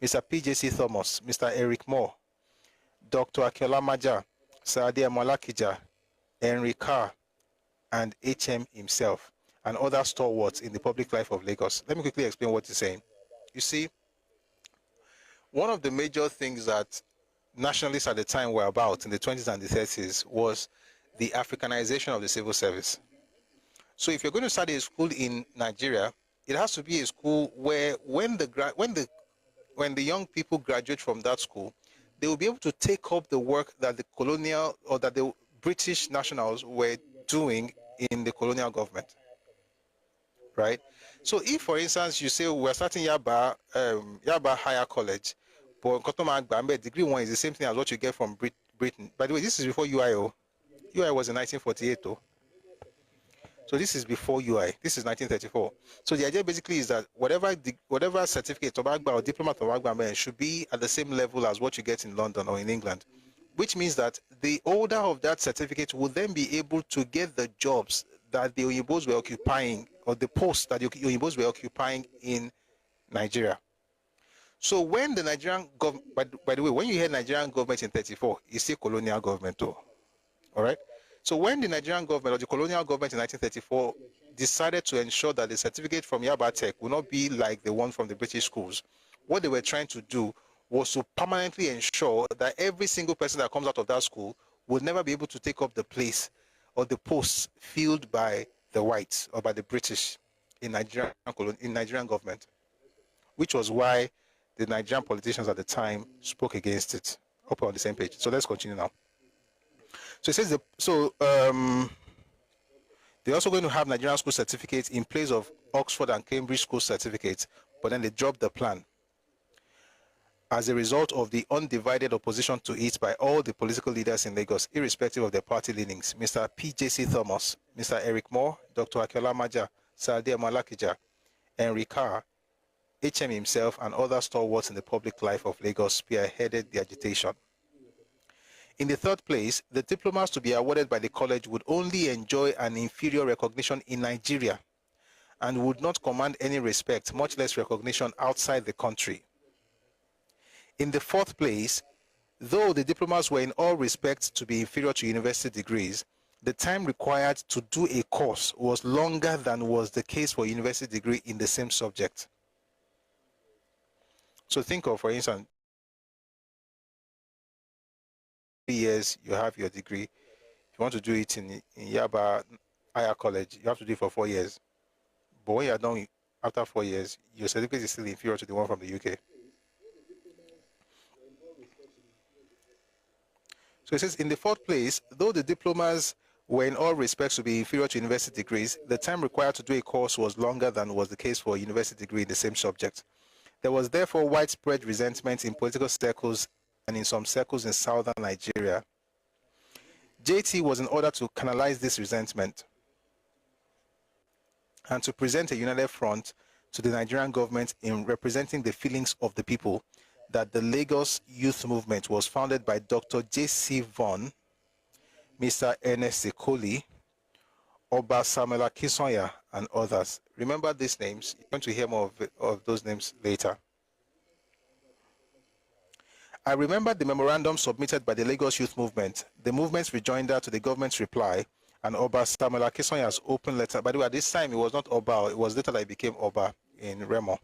Mr. P.J.C. Thomas, Mr. Eric Moore, Dr. Akiola Maja, Saadia Malakija, Henry Carr, and HM himself and other stalwarts in the public life of Lagos. Let me quickly explain what he's saying. You see, one of the major things that nationalists at the time were about in the 20s and the 30s was the Africanization of the civil service. So if you're going to start a school in Nigeria, it has to be a school where when the young people graduate from that school, they will be able to take up the work that the colonial or that the British nationals were doing in the colonial government, right? So if, for instance, you say we're starting Yaba Higher College, but degree 1 is the same thing as what you get from Britain. By the way, this is before UIO. UI was in 1948, though. So this is before UI. This is 1934. So the idea basically is that whatever certificate or diploma should be at the same level as what you get in London or in England, which means that the holder of that certificate will then be able to get the jobs that the Oyinbos were occupying, or the posts that the Oyinbos were occupying in Nigeria. So when the Nigerian government, by the way, when you hear Nigerian government in 34, you see colonial government too. All right. So when the Nigerian government or the colonial government in 1934 decided to ensure that the certificate from Yaba Tech would not be like the one from the British schools, what they were trying to do was to permanently ensure that every single person that comes out of that school would never be able to take up the place or the posts filled by the whites or by the British in Nigerian government, which was why the Nigerian politicians at the time spoke against it. Hope we're on the same page. So let's continue now. So it says they're also going to have Nigerian school certificates in place of Oxford and Cambridge school certificates, but then they dropped the plan as a result of the undivided opposition to it by all the political leaders in Lagos, irrespective of their party leanings. Mr. P.J.C. Thomas, Mr. Eric Moore, Dr. Akiola Maja, Sir Ade Malakija, Henry Carr, HM himself, and other stalwarts in the public life of Lagos spearheaded the agitation. In the third place, the diplomas to be awarded by the college would only enjoy an inferior recognition in Nigeria and would not command any respect, much less recognition outside the country. In the fourth place, though the diplomas were in all respects to be inferior to university degrees, the time required to do a course was longer than was the case for a university degree in the same subject. So think of, for instance, 3 years you have your degree. If you want to do it in Yaba Higher College, you have to do it for 4 years. But when you're done after 4 years, your certificate is still inferior to the one from the UK. So it says, in the fourth place, though the diplomas were in all respects to be inferior to university degrees, the time required to do a course was longer than was the case for a university degree in the same subject. There was therefore widespread resentment in political circles and in some circles in southern Nigeria. JT was in order to canalize this resentment and to present a united front to the Nigerian government in representing the feelings of the people that the Lagos Youth Movement was founded by Dr. J.C. Vaughan, Mr. Ernest Ekoli, Oba Samuel Akinsanya, and others. Remember these names. You're going to hear more of those names later. I remember the memorandum submitted by the Lagos Youth Movement, the movement's rejoinder to the government's reply, and Oba Samuel Akinsanya's open letter. By the way, at this time, it was not Oba, it was later that it became Oba in Remo.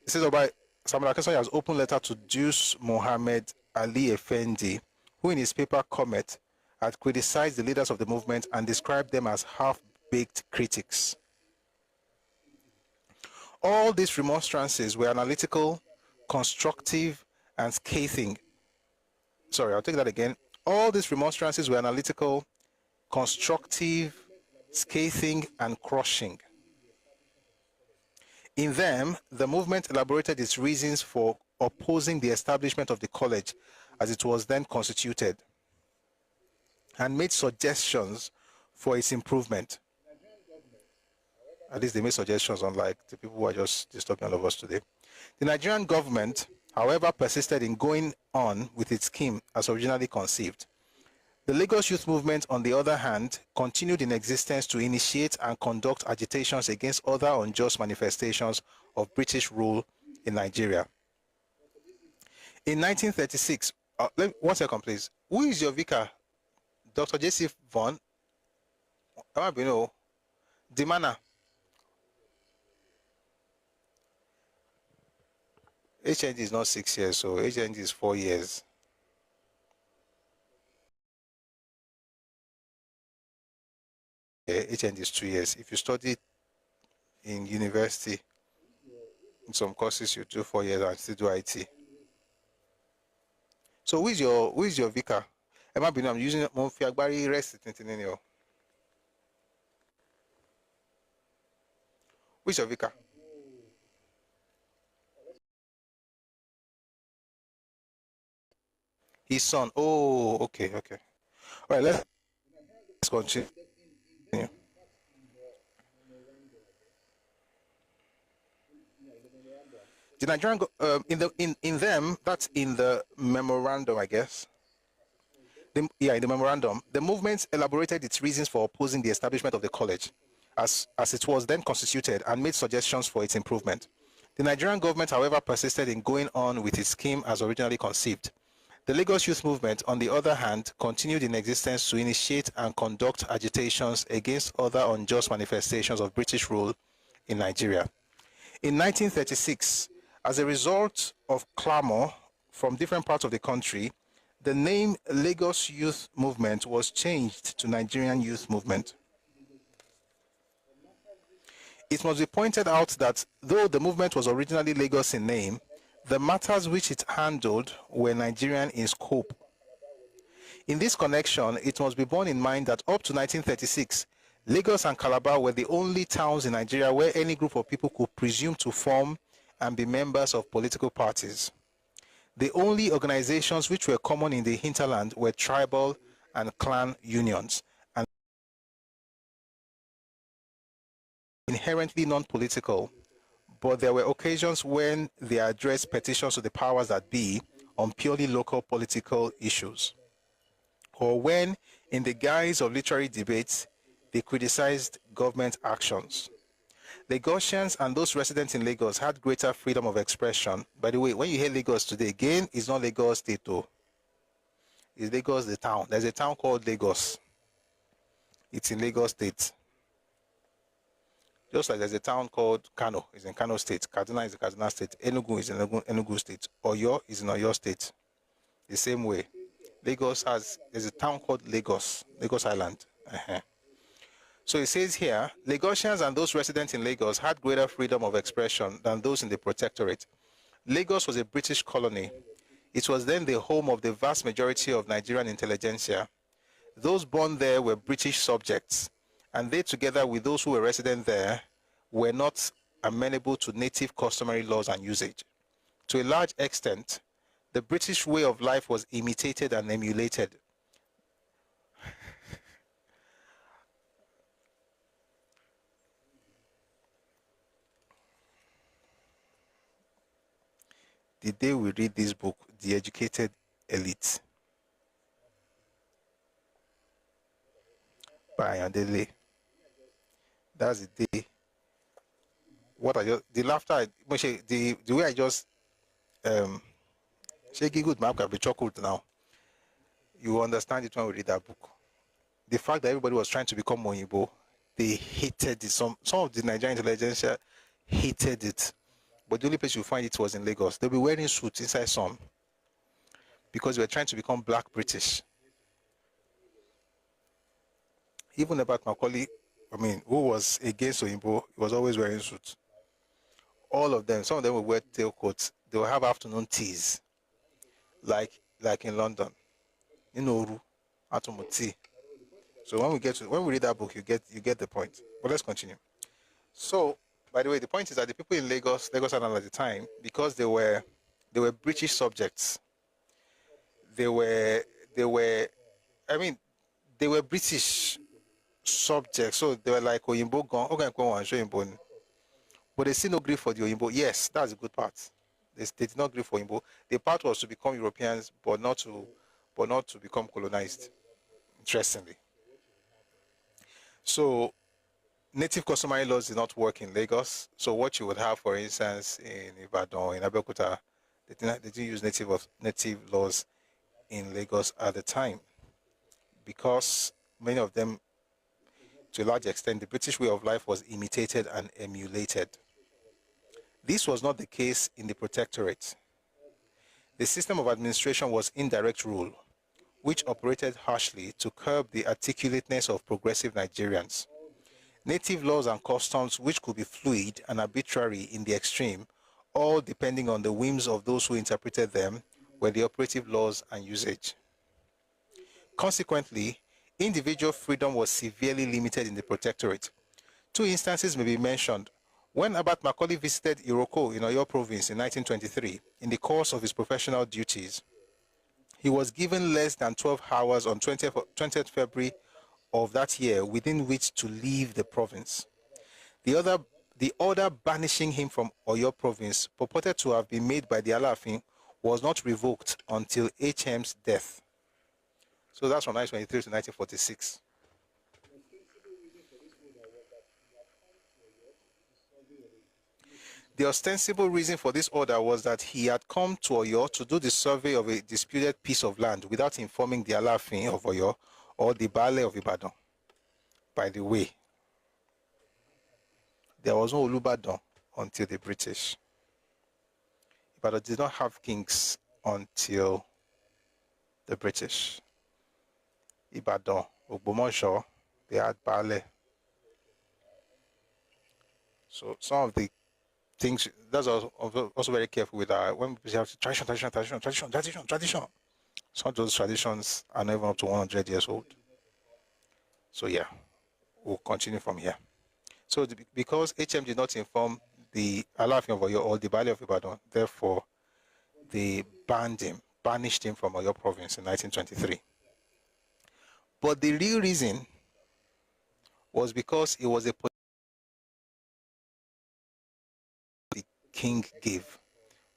It says Oba Samuel Akinsanya's open letter to Deuce Mohammed Ali Effendi, who in his paper Comet had criticized the leaders of the movement and described them as half-baked critics. All these remonstrances were analytical, constructive, and scathing. Sorry, I'll take that again. All these remonstrances were analytical, constructive, scathing, and crushing. In them, the movement elaborated its reasons for opposing the establishment of the college as it was then constituted and made suggestions for its improvement. At least they made suggestions, unlike the people who are just disturbing all of us today. The Nigerian government, however, persisted in going on with its scheme as originally conceived. The Lagos Youth Movement, on the other hand, continued in existence to initiate and conduct agitations against other unjust manifestations of British rule in Nigeria. In 1936, 1 second please, who is your vicar? Dr. J.C. Vaughan? The manner. HND is not 6 years, so HND is 4 years. HND is 2 years. If you study in university, in some courses you do 4 years and still do IT. So who is your vicar? I'm using Monfi Agbari rest. Who is your vicar? His son. Oh, okay. All right, let's continue. The Nigerian in them, that's in the memorandum, I guess. In the memorandum, the movement elaborated its reasons for opposing the establishment of the college, as it was then constituted, and made suggestions for its improvement. The Nigerian government, however, persisted in going on with its scheme as originally conceived. The Lagos Youth Movement, on the other hand, continued in existence to initiate and conduct agitations against other unjust manifestations of British rule in Nigeria. In 1936, as a result of clamor from different parts of the country, the name Lagos Youth Movement was changed to Nigerian Youth Movement. It must be pointed out that though the movement was originally Lagos in name, the matters which it handled were Nigerian in scope. In this connection, it must be borne in mind that up to 1936, Lagos and Calabar were the only towns in Nigeria where any group of people could presume to form and be members of political parties. The only organizations which were common in the hinterland were tribal and clan unions, and inherently non-political, but there were occasions when they addressed petitions to the powers that be on purely local political issues, or when, in the guise of literary debates, they criticized government actions. Lagosians and those residents in Lagos had greater freedom of expression. By the way, when you hear Lagos today, again, it's not Lagos State, though. It's Lagos, the town. There's a town called Lagos. It's in Lagos State. Just like there's a town called Kano. It's in Kano State. Kaduna is in Kaduna State. Enugu is in Enugu State. Oyo is in Oyo State. The same way. There's a town called Lagos Island. So it says here, Lagosians and those residents in Lagos had greater freedom of expression than those in the protectorate. Lagos was a British colony. It was then the home of the vast majority of Nigerian intelligentsia. Those born there were British subjects, and they, together with those who were resident there, were not amenable to native customary laws and usage. To a large extent, the British way of life was imitated and emulated. The day we read this book, The Educated Elite, by Andele, that's the day. The laughter, the way I just, shaking good mouth can be chuckled now. You understand it when we read that book. The fact that everybody was trying to become Moyibo, they hated it. Some of the Nigerian intelligentsia hated it. But the only place you find it was in Lagos. They'll be wearing suits inside some because they were trying to become black British. Even Herbert Macaulay, who was against Oyinbo, he was always wearing suits. All of them, some of them will wear tailcoats. They will have afternoon teas, like in London. Inoru, Atomo tea. So when we read that book, you get the point. But let's continue. So, by the way, the point is that the people in Lagos Island at the time, because they were British subjects. They were British subjects, so they were like Oyinbo gone. Okay, but they still no agree for the Oyinbo. Yes, that's a good part. They did not agree for Oyinbo. The part was to become Europeans, but not to become colonized. Interestingly, so native customary laws did not work in Lagos. So what you would have, for instance, in Ibadan, in Abeokuta, they didn't use native laws in Lagos at the time, because many of them to a large extent, the British way of life was imitated and emulated. This was not the case in the Protectorate. The system of administration was indirect rule, which operated harshly to curb the articulateness of progressive Nigerians. Native laws and customs, which could be fluid and arbitrary in the extreme, all depending on the whims of those who interpreted them, were the operative laws and usage. Consequently, individual freedom was severely limited in the Protectorate. Two instances may be mentioned. When Herbert Macaulay visited Iroko in Oyo province in 1923, in the course of his professional duties, he was given less than 12 hours on 20th February of that year within which to leave the province. The order banishing him from Oyo province, purported to have been made by the Alaafin, was not revoked until HM's death. So that's from 1923 to 1946. The ostensible reason for this order was that he had come to Oyo to do the survey of a disputed piece of land without informing the Alaafin of Oyo or the Baale of Ibadan. By the way, there was no Olubadan until the British. Ibadan did not have kings until the British. Ibadan, Ogbomoso, they had Baale. So some of the things, that's also very careful with when we have tradition. Some of those traditions are not even up to 100 years old. So yeah, we'll continue from here. So because HM did not inform the Alaafin of Oyo or the Baale of Ibadan, therefore they banished him from Oyo province in 1923. But the real reason was because it was a the king gave.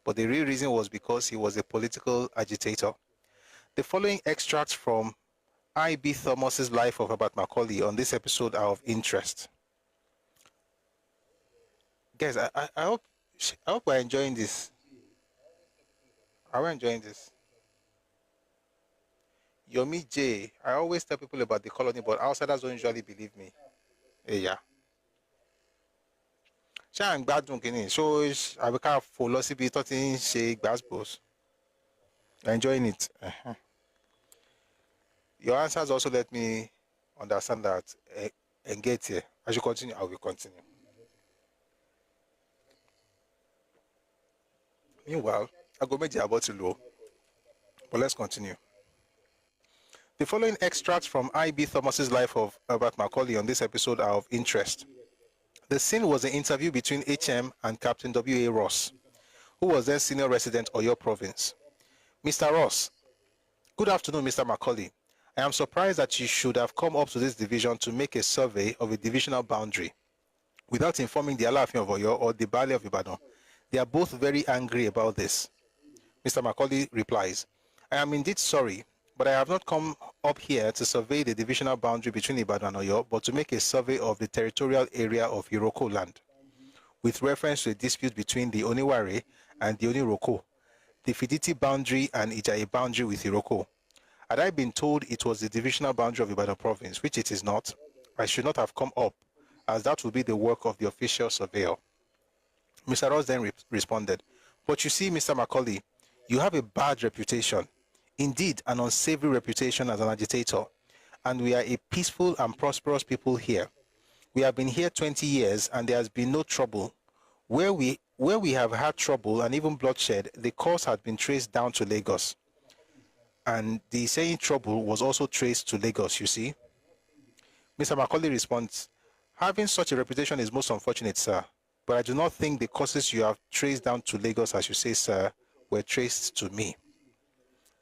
But the real reason was because he was a political agitator. The following extracts from I.B. Thomas's Life of Herbert Macaulay on this episode are of interest. Guys, I hope we're enjoying this. Are we enjoying this? Yomi J, I always tell people about the colony, but outsiders don't usually believe me. Hey, yeah. Ṣé à ń gbádùn kìíní? So àbí ká fò lọ síbi tó ti ń ṣe gbàsgbòs? Enjoying it. Your answers also let me understand that and get here. I should continue. I will continue. Meanwhile, I go make the about to low. But let's continue. The following extracts from I.B. Thomas's Life of Herbert Macaulay on this episode are of interest. The scene was an interview between HM and Captain W.A. Ross, who was then senior resident Oyo province. Mr. Ross, good afternoon, Mr. Macaulay. I am surprised that you should have come up to this division to make a survey of a divisional boundary without informing the Alaafin of Oyo or the Baale of Ibadan. They are both very angry about this. Mr. Macaulay replies, I am indeed sorry, but I have not come up here to survey the divisional boundary between Ibadan and Oyo, but to make a survey of the territorial area of Iroko land, with reference to a dispute between the Oniware and the Oniroko, the Fiditi boundary and Ijaye boundary with Iroko. Had I been told it was the divisional boundary of Ibadan province, which it is not, I should not have come up, as that would be the work of the official surveyor. Mr. Ross then responded, but you see, Mr. Macaulay, you have a bad reputation. Indeed, an unsavory reputation as an agitator, and we are a peaceful and prosperous people here. We have been here 20 years, and there has been no trouble. Where we have had trouble and even bloodshed, the cause had been traced down to Lagos. And the saying trouble was also traced to Lagos, you see. Mr. Macaulay responds, having such a reputation is most unfortunate, sir, but I do not think the causes you have traced down to Lagos, as you say, sir, were traced to me.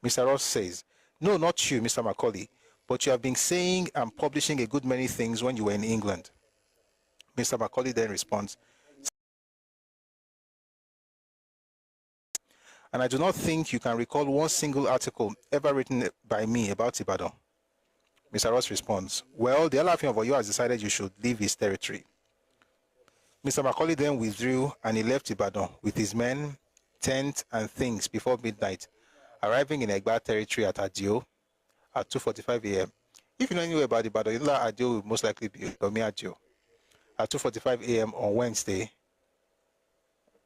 Mr. Ross says, no, not you, Mr. Macaulay, but you have been saying and publishing a good many things when you were in England. Mr. Macaulay then responds, and I do not think you can recall one single article ever written by me about Ibadan. Mr. Ross responds, well, the Alaafin of Oyo has decided you should leave his territory. Mr. Macaulay then withdrew and he left Ibadan with his men, tent, and things before midnight, arriving in Egba territory at Adio at 2:45 a.m. If you know anywhere about Ibadan, Ila Adio will most likely be Omi Adio at 2:45 a.m. on Wednesday,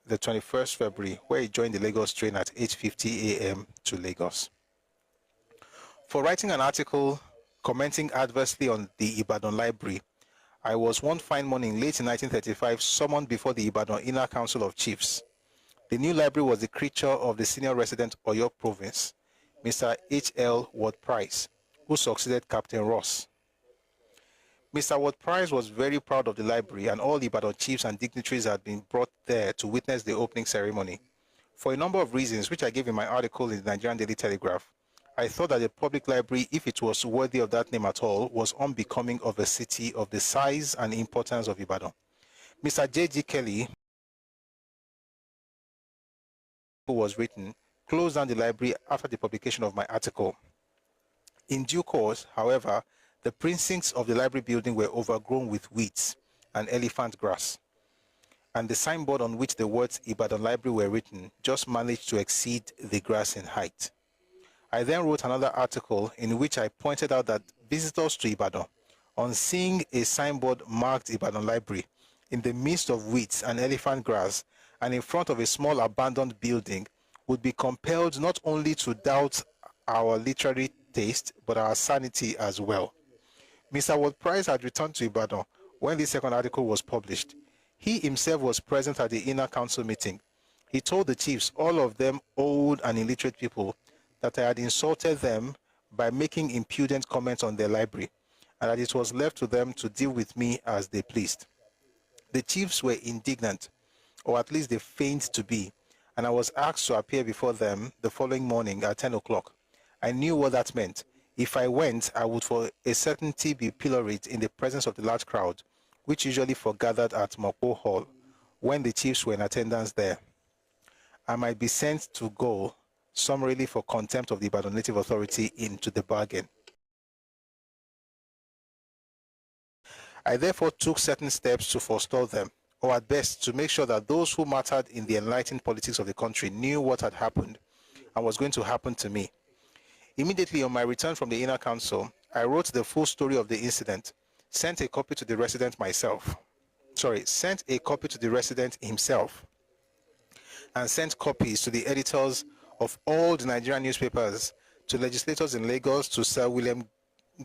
the 21st February, where he joined the Lagos train at 8:50 a.m. to Lagos. For writing an article commenting adversely on the Ibadan Library, I was one fine morning late in 1935 summoned before the Ibadan Inner Council of Chiefs. The new library was the creature of the senior resident Oyo Province, Mr. H.L. Ward Price, who succeeded Captain Ross. Mr. Ward Price was very proud of the library, and all Ibadan chiefs and dignitaries had been brought there to witness the opening ceremony. For a number of reasons, which I gave in my article in the Nigerian Daily Telegraph, I thought that the public library, if it was worthy of that name at all, was unbecoming of a city of the size and importance of Ibadan. Mr. J.G. Kelly, who was written, closed down the library after the publication of my article. In due course, however, the precincts of the library building were overgrown with weeds and elephant grass, and the signboard on which the words Ibadan Library were written just managed to exceed the grass in height. I then wrote another article in which I pointed out that visitors to Ibadan, on seeing a signboard marked Ibadan Library in the midst of weeds and elephant grass and in front of a small abandoned building, would be compelled not only to doubt our literary taste, but our sanity as well. Mr. Ward Price had returned to Ibadan when this second article was published. He himself was present at the Inner Council meeting. He told the chiefs, all of them old and illiterate people, that I had insulted them by making impudent comments on their library, and that it was left to them to deal with me as they pleased. The chiefs were indignant, or at least they feigned to be, and I was asked to appear before them the following morning at 10 o'clock. I knew what that meant. If I went, I would for a certainty be pilloried in the presence of the large crowd, which usually foregathered at Mokpo Hall when the chiefs were in attendance there. I might be sent to go summarily for contempt of the Ibadan Native Authority into the bargain. I therefore took certain steps to forestall them, or at best to make sure that those who mattered in the enlightened politics of the country knew what had happened and was going to happen to me. Immediately on my return from the Inner Council, I wrote the full story of the incident, sent a copy to the resident himself, and sent copies to the editors of all the Nigerian newspapers, to legislators in Lagos, to Sir William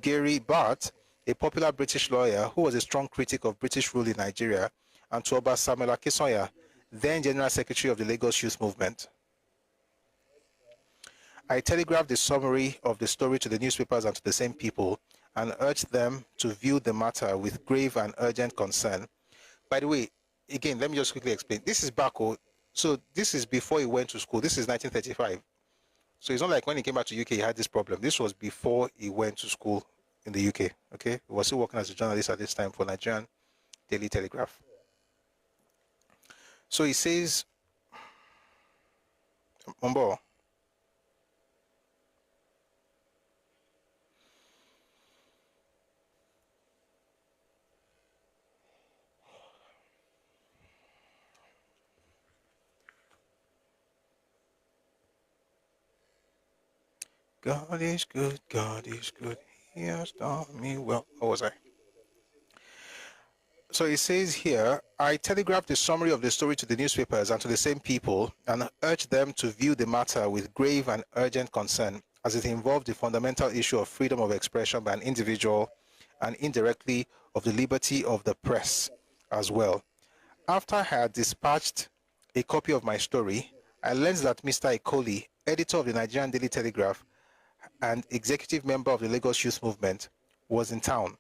Gary Barth, a popular British lawyer who was a strong critic of British rule in Nigeria, and to Oba Samuel Akinsoya, then General Secretary of the Lagos Youth Movement. I telegraphed the summary of the story to the newspapers and to the same people, and urged them to view the matter with grave and urgent concern. By the way, again, let me just quickly explain. This is Bako. So this is before he went to school. This is 1935. So it's not like when he came back to UK, he had this problem. This was before he went to school in the UK, okay? He was still working as a journalist at this time for Nigerian Daily Telegraph. So he says, Mombo, God is good, He has done me well. What was I? So it says here, I telegraphed the summary of the story to the newspapers and to the same people, and urged them to view the matter with grave and urgent concern, as it involved the fundamental issue of freedom of expression by an individual, and indirectly of the liberty of the press as well. After I had dispatched a copy of my story, I learned that Mr. Macaulay, editor of the Nigerian Daily Telegraph and executive member of the Lagos Youth Movement, was in town.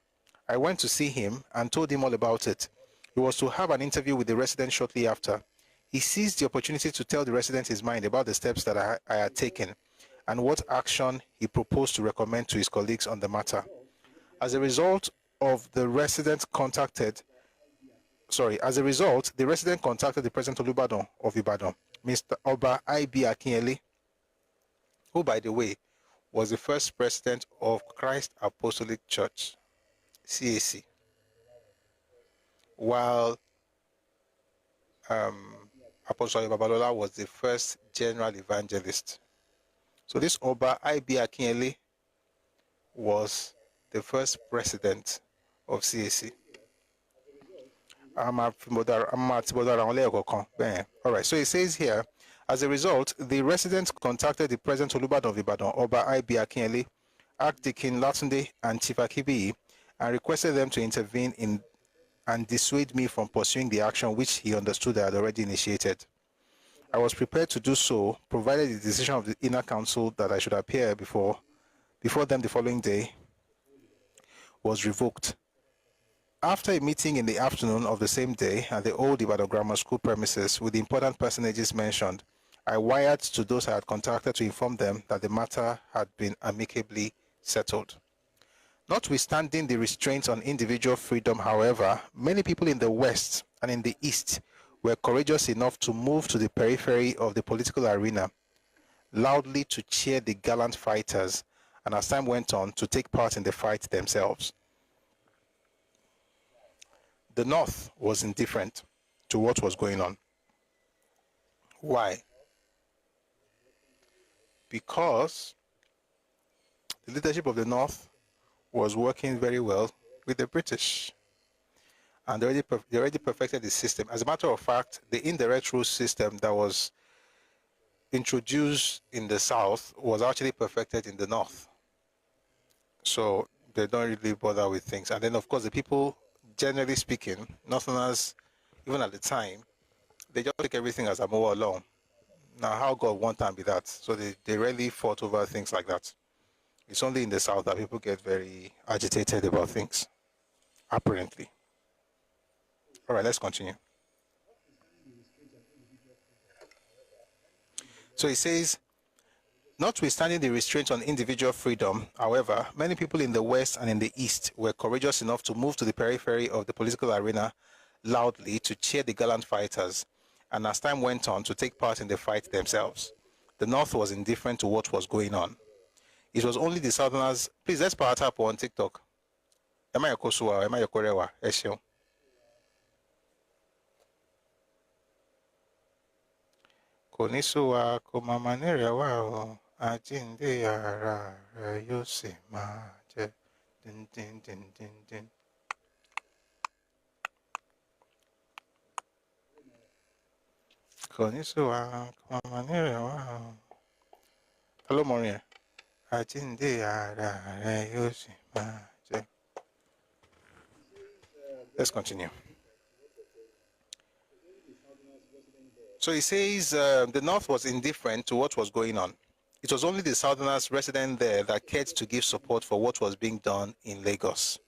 I went to see him and told him all about it. He was to have an interview with the resident shortly after. He seized the opportunity to tell the resident his mind about the steps that I had taken and what action he proposed to recommend to his colleagues on the matter. As a result, the resident contacted the President Olubadan of Ibadan, Mr. Oba I.B. Akinyele, who, by the way, was the first president of Christ Apostolic Church, CAC, while Apostle Babalola was the first general evangelist. So this Oba I.B. Akinyele was the first president of CAC. All right, so it says here, as a result, the residents contacted the President Olubadan of Ibadan, Oba I.B. Akinyele, Archdeacon Latunde, and Chief Akibi, and requested them to intervene in and dissuade me from pursuing the action which he understood I had already initiated. I was prepared to do so, provided the decision of the inner council that I should appear before them the following day was revoked. After a meeting in the afternoon of the same day at the old Ibadan Grammar School premises with the important personages mentioned, I wired to those I had contacted to inform them that the matter had been amicably settled. Notwithstanding the restraints on individual freedom, however, many people in the West and in the East were courageous enough to move to the periphery of the political arena, loudly to cheer the gallant fighters, and as time went on, to take part in the fight themselves. The North was indifferent to what was going on. Why? Because the leadership of the North was working very well with the British, and they already perfected the system. As a matter of fact, the indirect rule system that was introduced in the South was actually perfected in the North. So they don't really bother with things. And then, of course, the people, generally speaking, Northerners, even at the time, they just take everything as a more along. Now, how God want time be that? So they rarely fought over things like that. It's only in the South that people get very agitated about things, apparently. All right, let's continue. So it says, notwithstanding the restraints on individual freedom, however, many people in the West and in the East were courageous enough to move to the periphery of the political arena loudly to cheer the gallant fighters, and as time went on, to take part in the fight themselves. The North was indifferent to what was going on. It was only the Southerners. Please, let's power tap on TikTok. Am I your Kosuwa? Am I your Korewa? Eshion. Konisuwa kumamanerewa o ajinde ara re yo si ma je din din din din din. Konisuwa kumamanerewa o. Hello, Maria. Ajinde ara re yo si ma je. Let's continue. So he says the North was indifferent to what was going on. It was only the Southerners resident there that cared to give support for what was being done in Lagos.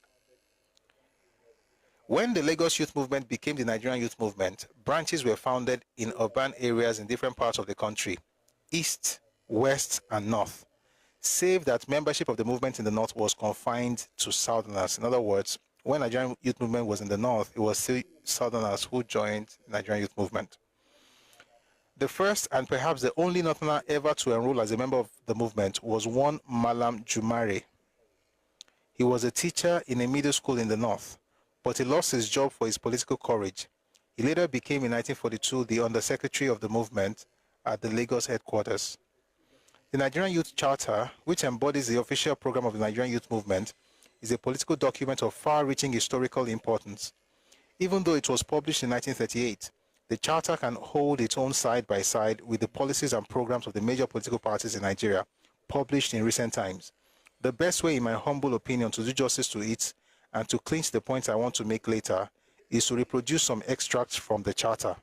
When the Lagos Youth Movement became the Nigerian Youth Movement, branches were founded in urban areas in different parts of the country, East, West, and North, save that membership of the movement in the North was confined to Southerners. In other words, when Nigerian Youth Movement was in the North, it was still Southerners who joined the Nigerian Youth Movement. The first and perhaps the only Northerner ever to enroll as a member of the movement was one Malam Jumare. He was a teacher in a middle school in the North, but he lost his job for his political courage. He later became, in 1942, the Undersecretary of the movement at the Lagos headquarters. The Nigerian Youth Charter, which embodies the official program of the Nigerian Youth Movement, is a political document of far-reaching historical importance. Even though it was published in 1938, the Charter can hold its own side by side with the policies and programs of the major political parties in Nigeria, published in recent times. The best way, in my humble opinion, to do justice to it and to clinch the points I want to make later is to reproduce some extracts from the Charter.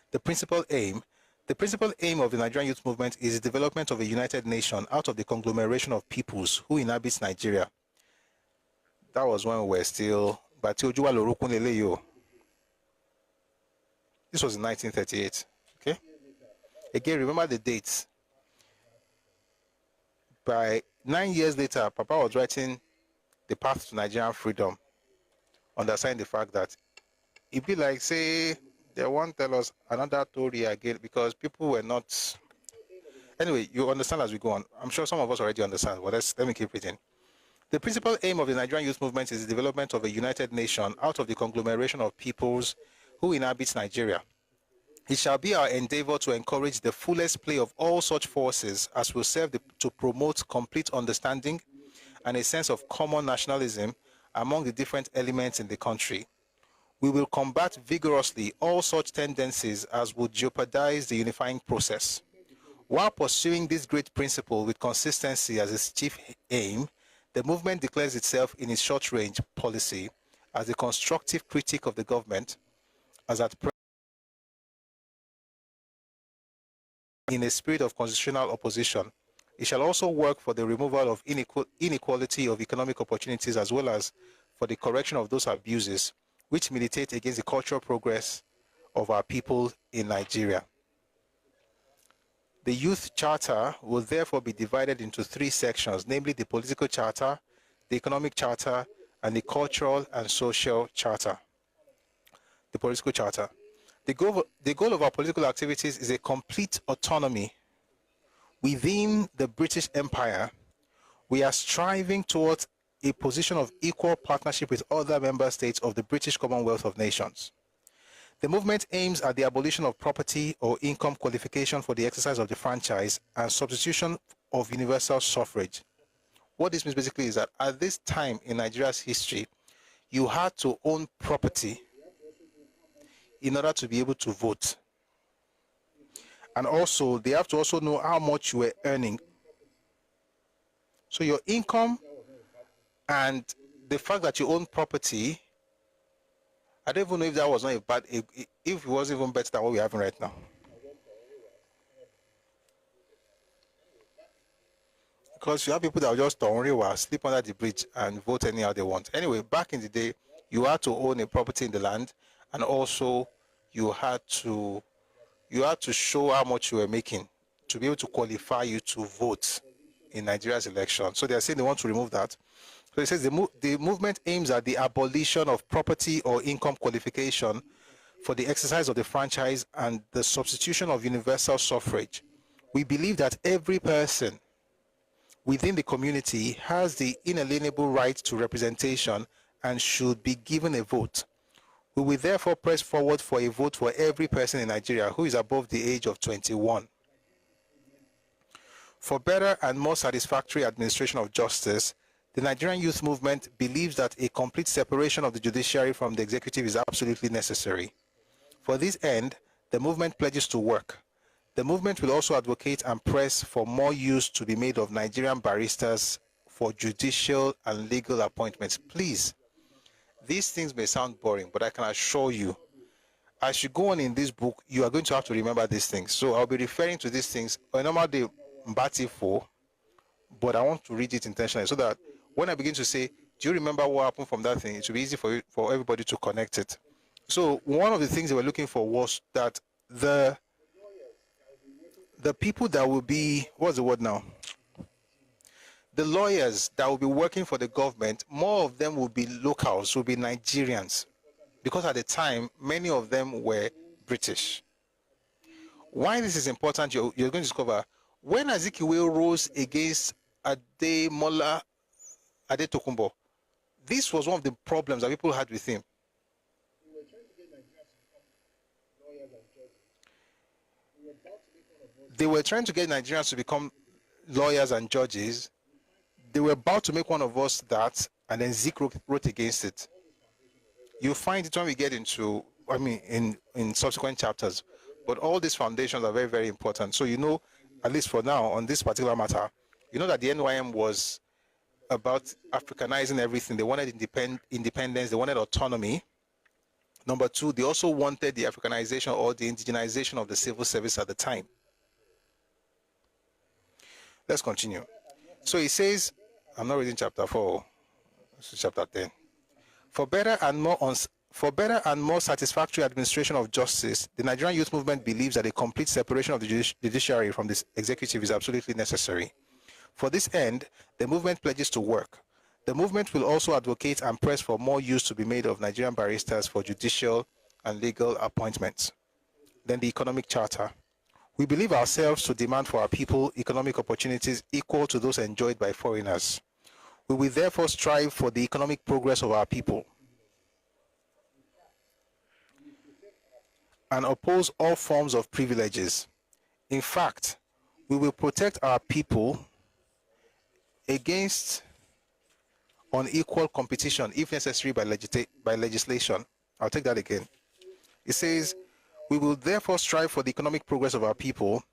The principal aim of the Nigerian Youth Movement is the development of a united nation out of the conglomeration of peoples who inhabit Nigeria. That was when we were still... This was in 1938, okay? Again, remember the dates. By 9 years later, Papa was writing The Path to Nigerian Freedom, understanding the fact that it'd be like, say, they won't tell us another story again because people were not... Anyway, you understand as we go on. I'm sure some of us already understand, but let me keep reading. The principal aim of the Nigerian Youth Movement is the development of a united nation out of the conglomeration of peoples who inhabit Nigeria. It shall be our endeavor to encourage the fullest play of all such forces as will serve to promote complete understanding and a sense of common nationalism among the different elements in the country. We will combat vigorously all such tendencies as would jeopardize the unifying process. While pursuing this great principle with consistency as its chief aim, the movement declares itself in its short-range policy as a constructive critic of the government, as at present in a spirit of constitutional opposition. It shall also work for the removal of inequality of economic opportunities as well as for the correction of those abuses which militate against the cultural progress of our people in Nigeria. The Youth Charter will therefore be divided into 3 sections, namely the Political Charter, the Economic Charter, and the Cultural and Social Charter. The Political Charter. The goal of our political activities is a complete autonomy within the British Empire. We are striving towards a position of equal partnership with other member states of the British Commonwealth of Nations. The movement aims at the abolition of property or income qualification for the exercise of the franchise and substitution of universal suffrage. What this means basically is that at this time in Nigeria's history, you had to own property in order to be able to vote. And also, they have to also know how much you were earning. So your income and the fact that you own property, I don't even know if that was not a bad, if it was even better than what we're having right now. Because you have people that will just sleep under the bridge and vote anyhow they want. Anyway, back in the day, you had to own a property in the land, and also you had to show how much you were making to be able to qualify you to vote in Nigeria's election. So they are saying they want to remove that. So it says the movement aims at the abolition of property or income qualification for the exercise of the franchise and the substitution of universal suffrage. We believe that every person within the community has the inalienable right to representation and should be given a vote. We will therefore press forward for a vote for every person in Nigeria who is above the age of 21. For better and more satisfactory administration of justice, the Nigerian youth movement believes that a complete separation of the judiciary from the executive is absolutely necessary. For this end, the movement pledges to work. The movement will also advocate and press for more use to be made of Nigerian barristers for judicial and legal appointments. Please, these things may sound boring, but I can assure you, as you go on in this book, you are going to have to remember these things. So I'll be referring to these things on a normal day, but I want to read it intentionally so that when I begin to say, do you remember what happened from that thing? It will be easy for everybody to connect it. So one of the things they were looking for was that the people that will be, what's the word now? The lawyers that will be working for the government, more of them will be locals, will be Nigerians. Because at the time, many of them were British. Why this is important, you're going to discover, when Azikiwe rose against Ademola Adetokunbo, this was one of the problems that people had with him. They were trying to get Nigerians to become lawyers and judges. They were about to make one of us that, and then Zik wrote against it. You find it when we get into, in subsequent chapters. But all these foundations are very, very important. So you know, at least for now, on this particular matter, you know that the NYM was about Africanizing everything. They wanted independence, they wanted autonomy. Number 2, they also wanted the Africanization or the indigenization of the civil service at the time. Let's continue. So he says, I'm not reading chapter 4, this is chapter 10. For better and more satisfactory administration of justice, the Nigerian youth movement believes that a complete separation of the judiciary from the executive is absolutely necessary. For this end, the movement pledges to work. The movement will also advocate and press for more use to be made of Nigerian barristers for judicial and legal appointments. Then the economic charter. We believe ourselves to demand for our people economic opportunities equal to those enjoyed by foreigners. We will therefore strive for the economic progress of our people and oppose all forms of privileges. In fact, we will protect our people against on equal competition, if necessary by legislation. I'll take that again. It says, we will therefore strive for the economic progress of our people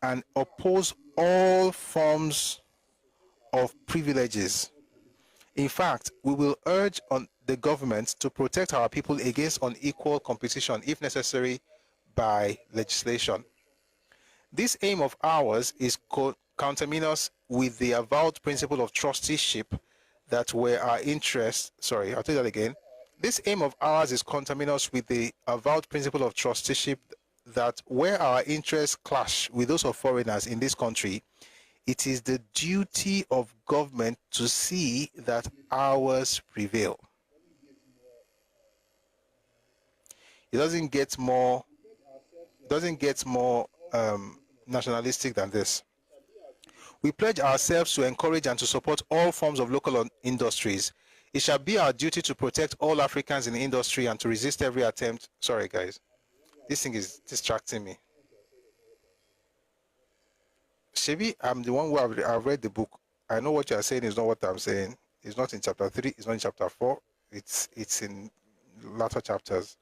and oppose all forms of privileges. In fact, we will urge on the government to protect our people against unequal competition, if necessary by legislation. This aim of ours is conterminous with the avowed principle of trusteeship that where our interests, I'll take that again. This aim of ours is conterminous with the avowed principle of trusteeship that where our interests clash with those of foreigners in this country, it is the duty of government to see that ours prevail. It doesn't get more nationalistic than this. We pledge ourselves to encourage and to support all forms of local industries. It shall be our duty to protect all Africans in the industry and to resist every attempt. Sorry, guys. This thing is distracting me. Shebi, I'm the one who I've read the book. I know what you're saying is not what I'm saying. It's not in chapter 3. It's not in chapter 4. It's in latter chapters.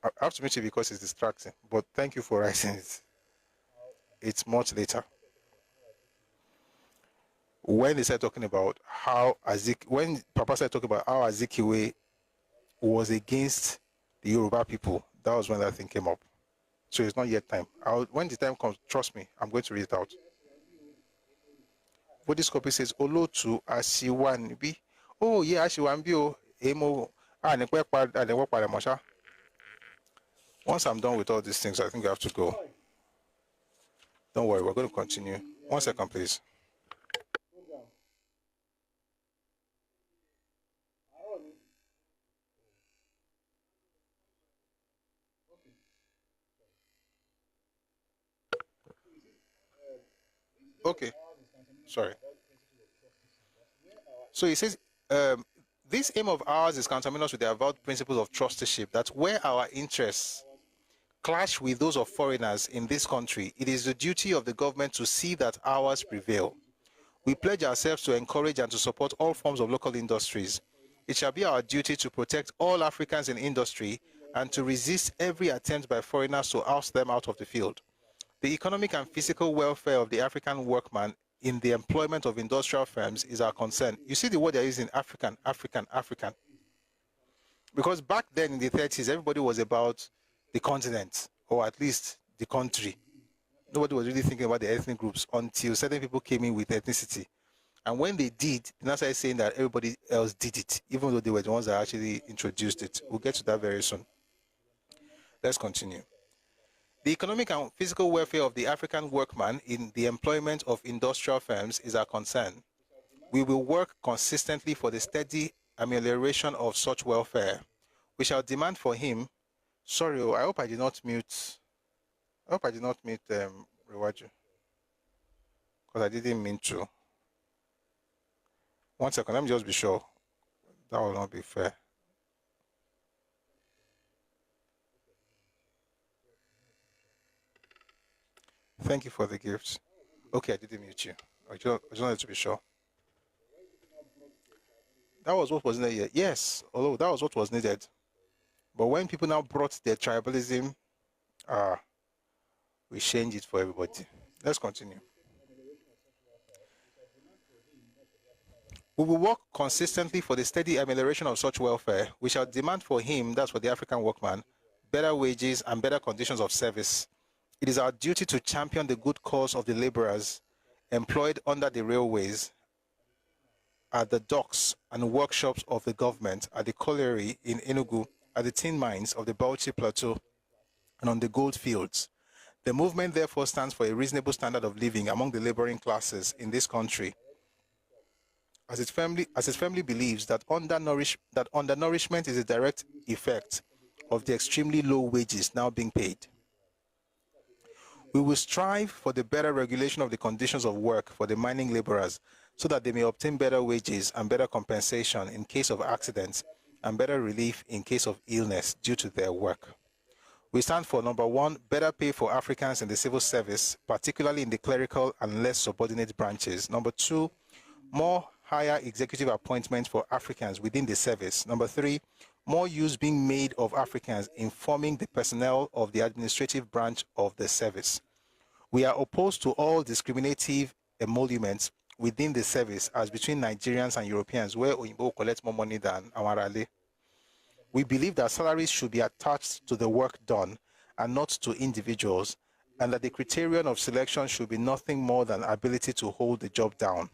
I have to mention it because it's distracting. But thank you for writing it. It's much later. When they started talking about how when Papa started talking about how Azikiwe was against the Yoruba people, that was when that thing came up. So it's not yet time. When the time comes, trust me, I'm going to read it out. But this copy says, Olotu Asiwanbi. Oh, yeah, Asiwanbi. Emo. Once I'm done with all these things, I think I have to go. Don't worry, we're going to continue. 1 second, please. Okay, sorry. So he says, this aim of ours is conterminous with the avowed principles of trusteeship, that where our interests clash with those of foreigners in this country, it is the duty of the government to see that ours prevail. We pledge ourselves to encourage and to support all forms of local industries. It shall be our duty to protect all Africans in industry and to resist every attempt by foreigners to oust them out of the field. The economic and physical welfare of the African workman in the employment of industrial firms is our concern. You see the word they're using, African. Because back then in the 30s, everybody was about the continent, or at least the country. Nobody was really thinking about the ethnic groups until certain people came in with ethnicity. And when they did, they now started saying that everybody else did it, even though they were the ones that actually introduced it. We'll get to that very soon. Let's continue. The economic and physical welfare of the African workman in the employment of industrial firms is our concern. We will work consistently for the steady amelioration of such welfare. We shall demand for him. Sorry, I hope I did not mute. Rewaju, because I didn't mean to. 1 second, let me just be sure. That will not be fair. Thank you for the gift. Okay, I didn't mute you. I just wanted to be sure. That was what was needed. Yes, although that was what was needed. But when people now brought their tribalism, we changed it for everybody. Let's continue. We will work consistently for the steady amelioration of such welfare. We shall demand for him, that's for the African workman, better wages and better conditions of service. It is our duty to champion the good cause of the laborers employed under the railways, at the docks and workshops of the government, at the colliery in Enugu, at the tin mines of the Bauchi Plateau, and on the gold fields. The movement therefore stands for a reasonable standard of living among the laboring classes in this country, as it firmly believes that undernourishment is a direct effect of the extremely low wages now being paid. We will strive for the better regulation of the conditions of work for the mining laborers so that they may obtain better wages and better compensation in case of accidents and better relief in case of illness due to their work. We stand for, number one, better pay for Africans in the civil service, particularly in the clerical and less subordinate branches. Number two, more higher executive appointments for Africans within the service. Number 3, more use being made of Africans in forming the personnel of the administrative branch of the service. We are opposed to all discriminative emoluments within the service as between Nigerians and Europeans, where Oyinbo collects more money than Amarale. We believe that salaries should be attached to the work done and not to individuals, and that the criterion of selection should be nothing more than ability to hold the job down.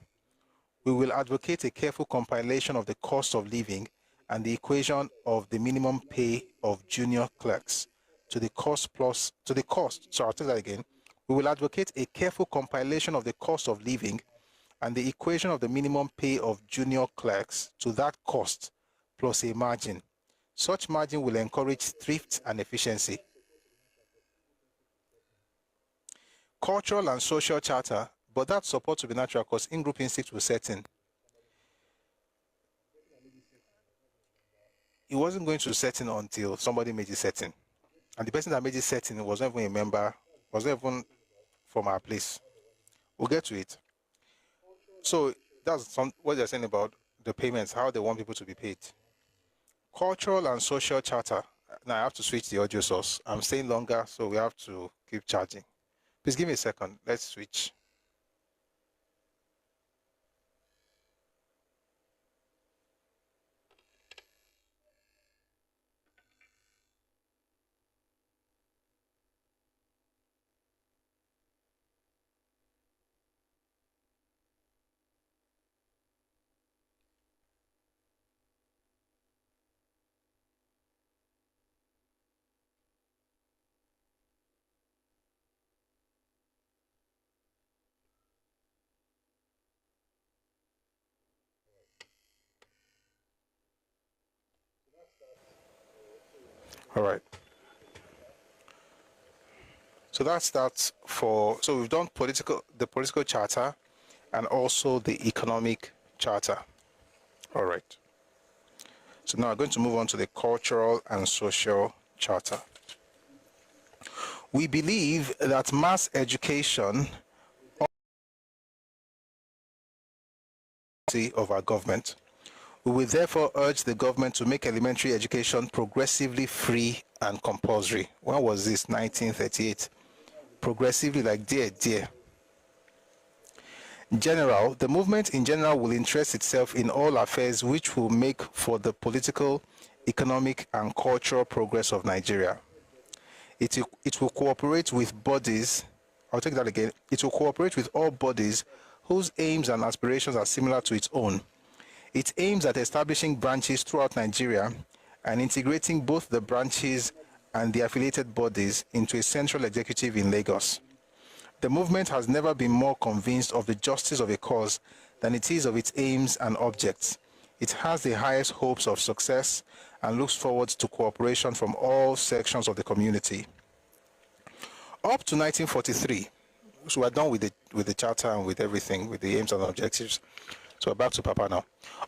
We will advocate a careful compilation of the cost of living and the equation of the minimum pay of junior clerks to the cost. So I'll take that again. We will advocate a careful compilation of the cost of living and the equation of the minimum pay of junior clerks to that cost plus a margin. Such margin will encourage thrift and efficiency. Cultural and social charter, but that support will be natural because in-group instinct will set in. It wasn't going to set in until somebody made it set in. And the person that made it set in was not even a member, was not even from our place. We'll get to it. So that's what they're saying about the payments, how they want people to be paid. Cultural and social charter. Now I have to switch the audio source. I'm staying longer, so we have to keep charging. Please give me a second. Let's switch. All right. So that's that for, so we've done the political charter and also the economic charter. All right. So now I'm going to move on to the cultural and social charter. We believe that mass education of our government. We will therefore urge the government to make elementary education progressively free and compulsory. When was this? 1938. Progressively, like dear. General, the movement in general will interest itself in all affairs which will make for the political, economic, and cultural progress of Nigeria. It will cooperate with bodies, I'll take that again, it will cooperate with all bodies whose aims and aspirations are similar to its own. It aims at establishing branches throughout Nigeria and integrating both the branches and the affiliated bodies into a central executive in Lagos. The movement has never been more convinced of the justice of a cause than it is of its aims and objects. It has the highest hopes of success and looks forward to cooperation from all sections of the community. Up to 1943, so we're done with the charter and with everything, with the aims and objectives. So we're back to Papa now.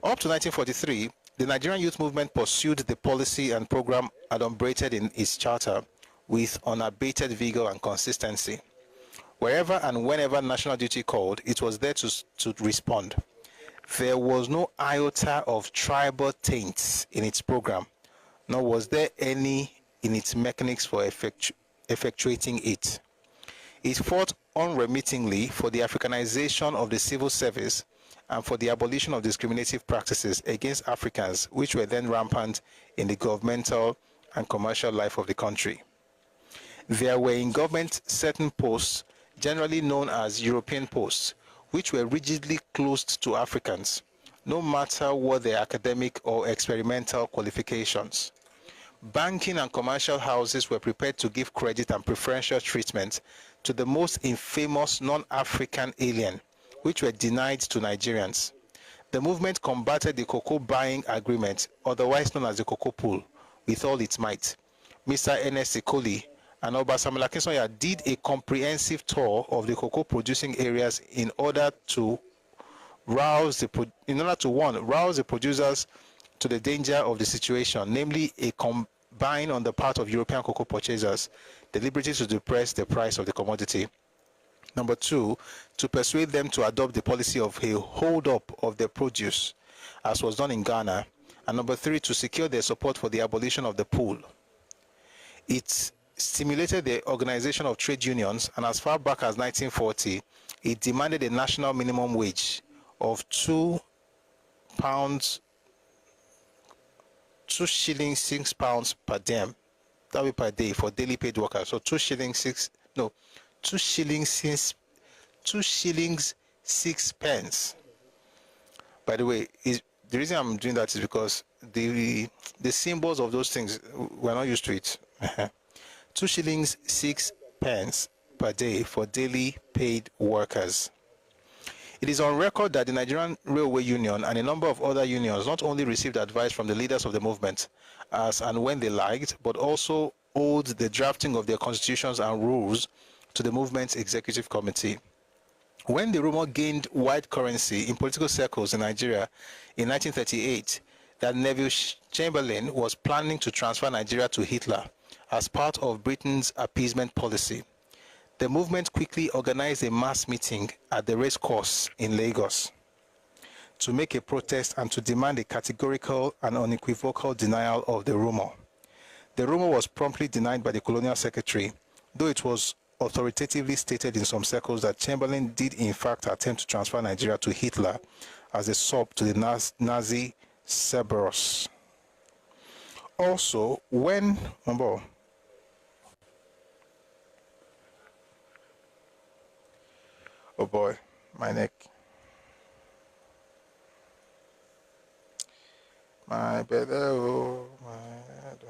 Up to 1943, the Nigerian youth movement pursued the policy and program adumbrated in its charter with unabated vigor and consistency. Wherever and whenever national duty called, it was there to respond. There was no iota of tribal taints in its program, nor was there any in its mechanics for effectuating it. It fought unremittingly for the Africanization of the civil service and for the abolition of discriminative practices against Africans, which were then rampant in the governmental and commercial life of the country. There were in government certain posts, generally known as European posts, which were rigidly closed to Africans, no matter what their academic or experimental qualifications. Banking and commercial houses were prepared to give credit and preferential treatment to the most infamous non-African alien, which were denied to Nigerians. The movement combated the cocoa buying agreement, otherwise known as the cocoa pool, with all its might. Mr. Ernest Ekoli and Obasanjo Akintoye did a comprehensive tour of the cocoa producing areas in order to rouse the producers to the danger of the situation, namely a combine on the part of European cocoa purchasers, deliberately to depress the price of the commodity. Number 2, to persuade them to adopt the policy of a hold-up of their produce, as was done in Ghana. And number 3, to secure their support for the abolition of the pool. It stimulated the organization of trade unions, and as far back as 1940, it demanded a national minimum wage of £2, £2.06 per diem. That will be per day for daily paid workers. So 2 shillings 6 pence. By the way, the reason I'm doing that is because the symbols of those things, we're not used to it. 2 shillings 6 pence per day for daily paid workers. It is on record that the Nigerian Railway Union and a number of other unions not only received advice from the leaders of the movement as and when they liked, but also owed the drafting of their constitutions and rules to the movement's executive committee. When the rumor gained wide currency in political circles in Nigeria in 1938 that Neville Chamberlain was planning to transfer Nigeria to Hitler as part of Britain's appeasement policy, the movement quickly organized a mass meeting at the racecourse in Lagos to make a protest and to demand a categorical and unequivocal denial of the rumor. The rumor was promptly denied by the colonial secretary, though it was authoritatively stated in some circles that Chamberlain did in fact attempt to transfer Nigeria to Hitler as a sop to the Nazi Cerberus. Also, when oh boy, my neck. My belly, oh, my head,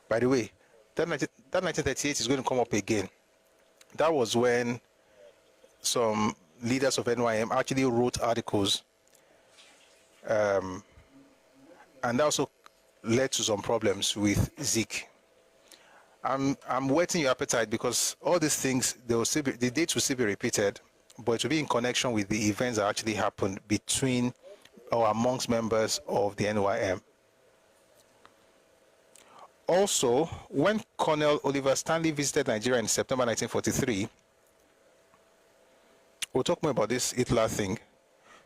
By the way, that 1938 is going to come up again. That was when some leaders of NYM actually wrote articles, and that also led to some problems with Zik. I'm whetting your appetite because all these things, the dates will still be repeated, but it will be in connection with the events that actually happened between or amongst members of the NYM. Also, when Colonel Oliver Stanley visited Nigeria in September 1943, we'll talk more about this Hitler thing,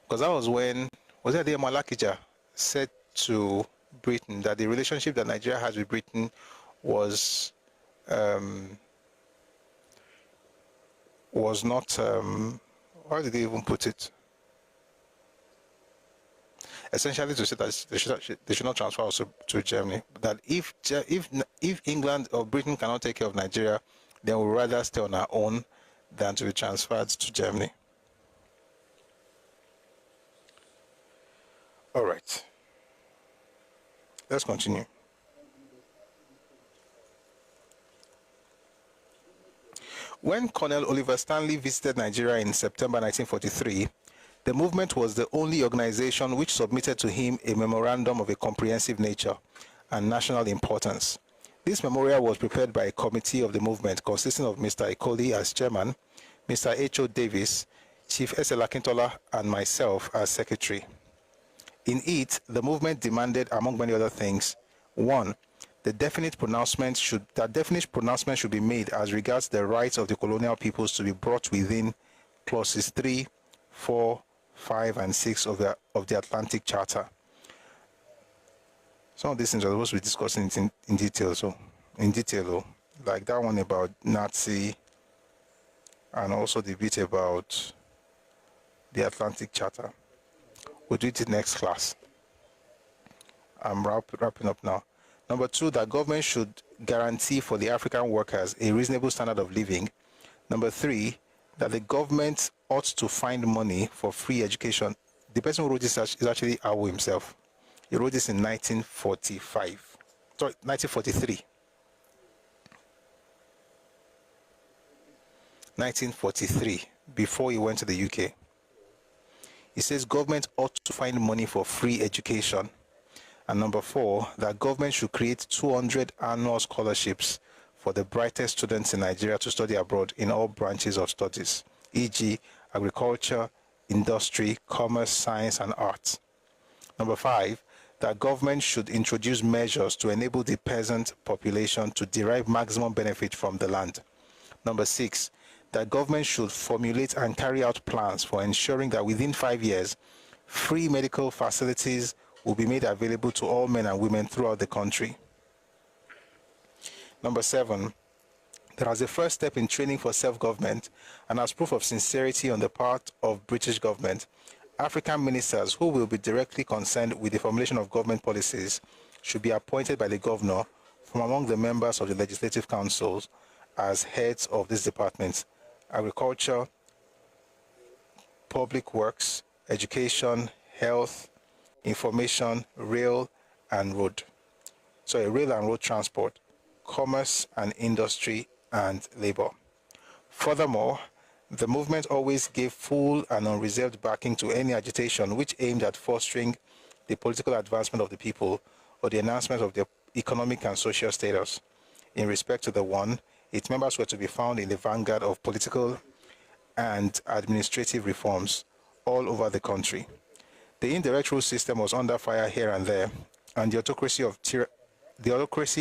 because that was when, was it Adeyemo Alakija said to Britain that the relationship that Nigeria has with Britain was not, how did they even put it? Essentially to say that they should not transfer also to Germany. That if England or Britain cannot take care of Nigeria, then we'd rather stay on our own than to be transferred to Germany. All right. Let's continue. When Colonel Oliver Stanley visited Nigeria in September 1943, the movement was the only organization which submitted to him a memorandum of a comprehensive nature and national importance. This memorial was prepared by a committee of the movement consisting of Mr. Ikoli as chairman, Mr. H.O. Davis, Chief S.L. Akintola, and myself as secretary. In it, the movement demanded, among many other things, 1. That definite pronouncement should be made as regards the rights of the colonial peoples to be brought within clauses 3, 4, 5, and 6 of the Atlantic Charter. Some of these things are supposed to be discussing it in detail, like that one about Nazi, and also the bit about the Atlantic Charter. We'll do it in next class. I'm wrapping up now. Number 2, that government should guarantee for the African workers a reasonable standard of living. Number 3, that the government ought to find money for free education. The person who wrote this is actually Awo himself. He wrote this in 1943. 1943, before he went to the UK. He says government ought to find money for free education. And number 4, that government should create 200 annual scholarships for the brightest students in Nigeria to study abroad in all branches of studies, e.g. agriculture, industry, commerce, science, and arts. Number 5, that government should introduce measures to enable the peasant population to derive maximum benefit from the land. Number 6, that government should formulate and carry out plans for ensuring that within 5 years, free medical facilities will be made available to all men and women throughout the country. Number 7, that as a first step in training for self-government and as proof of sincerity on the part of British government, African ministers who will be directly concerned with the formulation of government policies should be appointed by the governor from among the members of the legislative councils as heads of these departments: agriculture, public works, education, health, information, rail and road transport, commerce and industry, and labor. Furthermore, the movement always gave full and unreserved backing to any agitation which aimed at fostering the political advancement of the people or the enhancement of their economic and social status. In respect to the one, its members were to be found in the vanguard of political and administrative reforms all over the country. The indirect rule system was under fire here and there, and the autocracy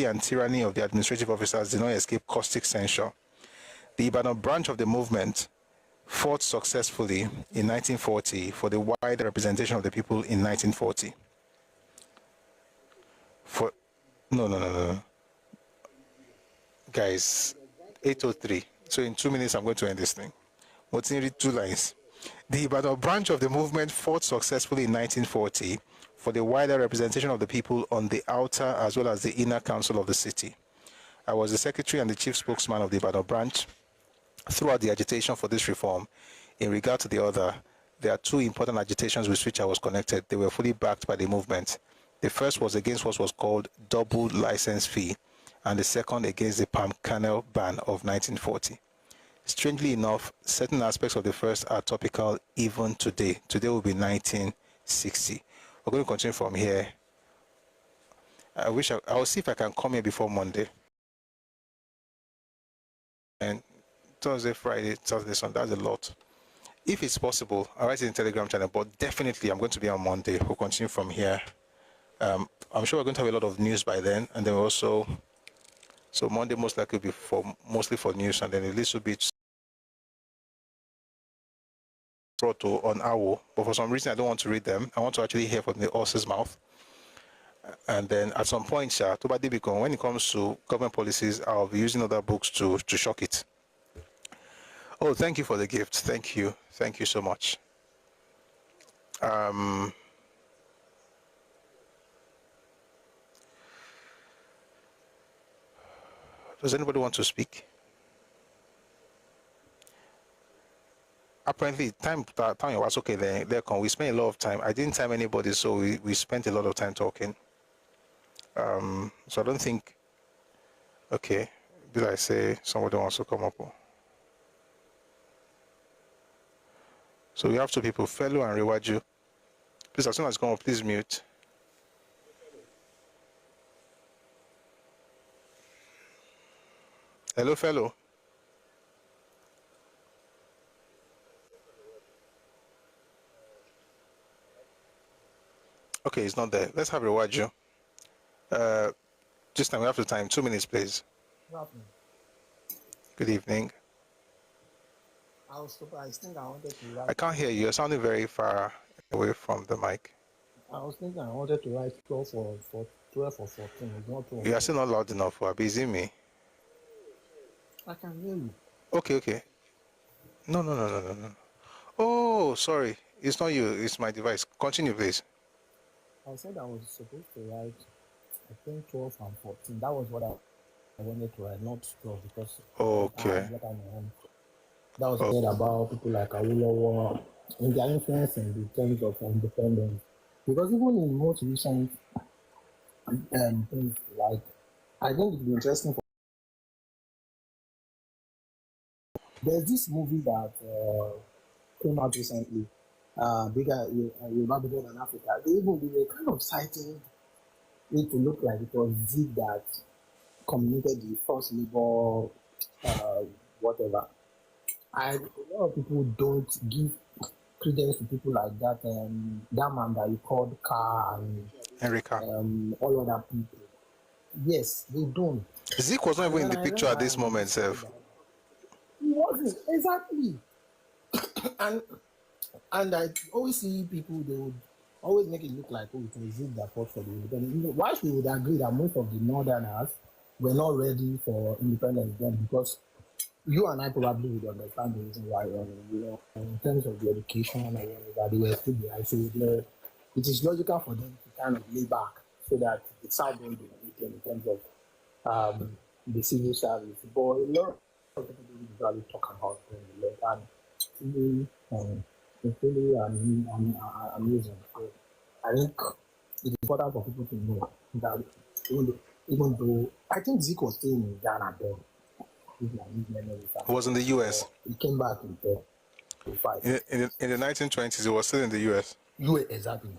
and tyranny of the administrative officers did not escape caustic censure. The Ibadan branch of the movement fought successfully in 1940 for the wider representation of the people in 1940. No. Guys, 8:03. So in 2 minutes, I'm going to end this thing. What's in read 2 lines? The Ibadan branch of the movement fought successfully in 1940 for the wider representation of the people on the outer as well as the inner council of the city. I was the secretary and the chief spokesman of the Ibadan branch. Throughout the agitation for this reform, in regard to the other, there are 2 important agitations with which I was connected. They were fully backed by the movement. The first was against what was called double license fee, and the second against the palm kernel ban of 1940. Strangely enough, certain aspects of the first are topical even today. Today will be 1960. We're going to continue from here. I'll see if I can come here before Monday. And Thursday, Friday, Saturday, Sunday, that's a lot. If it's possible, I'll write it in the Telegram channel, but definitely I'm going to be on Monday. We'll continue from here. I'm sure we're going to have a lot of news by then, and then also, so Monday most likely will be mostly for news, and then a little bit on Awo, but for some reason I don't want to read them. I want to actually hear from the horse's mouth. And then at some point, when it comes to government policies, I'll be using other books to shock it. Oh, thank you for the gift. Thank you so much. Does anybody want to speak? Apparently, time was okay there. We spent a lot of time. I didn't time anybody, so we spent a lot of time talking. So I don't think. Okay, did I say somebody wants to come up? So we have 2 people, Fellow and Rewaju. Please, as soon as you come up, please mute. Hello, Fellow. Okay, it's not there. Let's have Rewaju. Just now we have the time. 2 minutes, please. Good evening. I was surprised. I wanted to write. I can't hear you. You're sounding very far away from the mic. I was thinking I wanted to write 12 or 14. Not 12. You are still not loud enough. You are busy me. I can hear you. Okay. No. Oh, sorry. It's not you. It's my device. Continue, please. I said I was supposed to write, I think 12 and 14. That was what I wanted to write, not 12, because okay. That was said about people like Awolowo and their influence in the terms of independence. Because even in most recent things, like, I think it'd be interesting. There's this movie that came out recently, bigger than Africa. They were kind of citing it to look like it was Zig that communicated the forced labor, whatever. A lot of people don't give credence to people like that, that man that you called Car and Enrica. All other people. Yes, they don't. Zeke was not And even in then the I picture remember at I this moment, understood Seth. that he wasn't exactly. and and I always see people, they would always make it look like, oh, it was Zeke that fought for the independence. Whilst we would agree that most of the northerners were not ready for independence then, because you and I probably would understand the reason why, in terms of the education or whatever, they were still behind. So it is logical for them to kind of lay back so that the South don't dominate in terms of the civil service. But a lot of people don't usually talk about them a lot, and it's really amusing. So I think it's important for people to know that even though I think Zeke was still in Ghana then, if my memory is He was in the US. he came back in 5. In the 1920s, he was still in the US. US, exactly.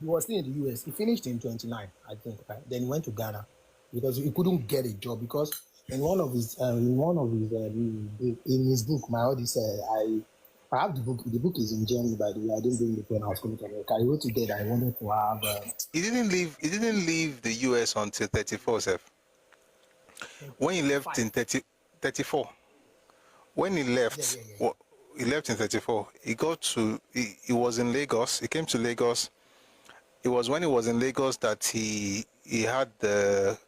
He was still in the US. He finished in 29, I think. Right? Then he went to Ghana because he couldn't get a job because in his book, my Odyssey, I have the book. The book is in Germany, by the way. I didn't bring it when I was coming to America. I wrote it there that I wanted to have. He didn't leave the US until 34, Seth. When he left in 34, when he left, he left in 34. He was in Lagos. He came to Lagos. It was when he was in Lagos that he had the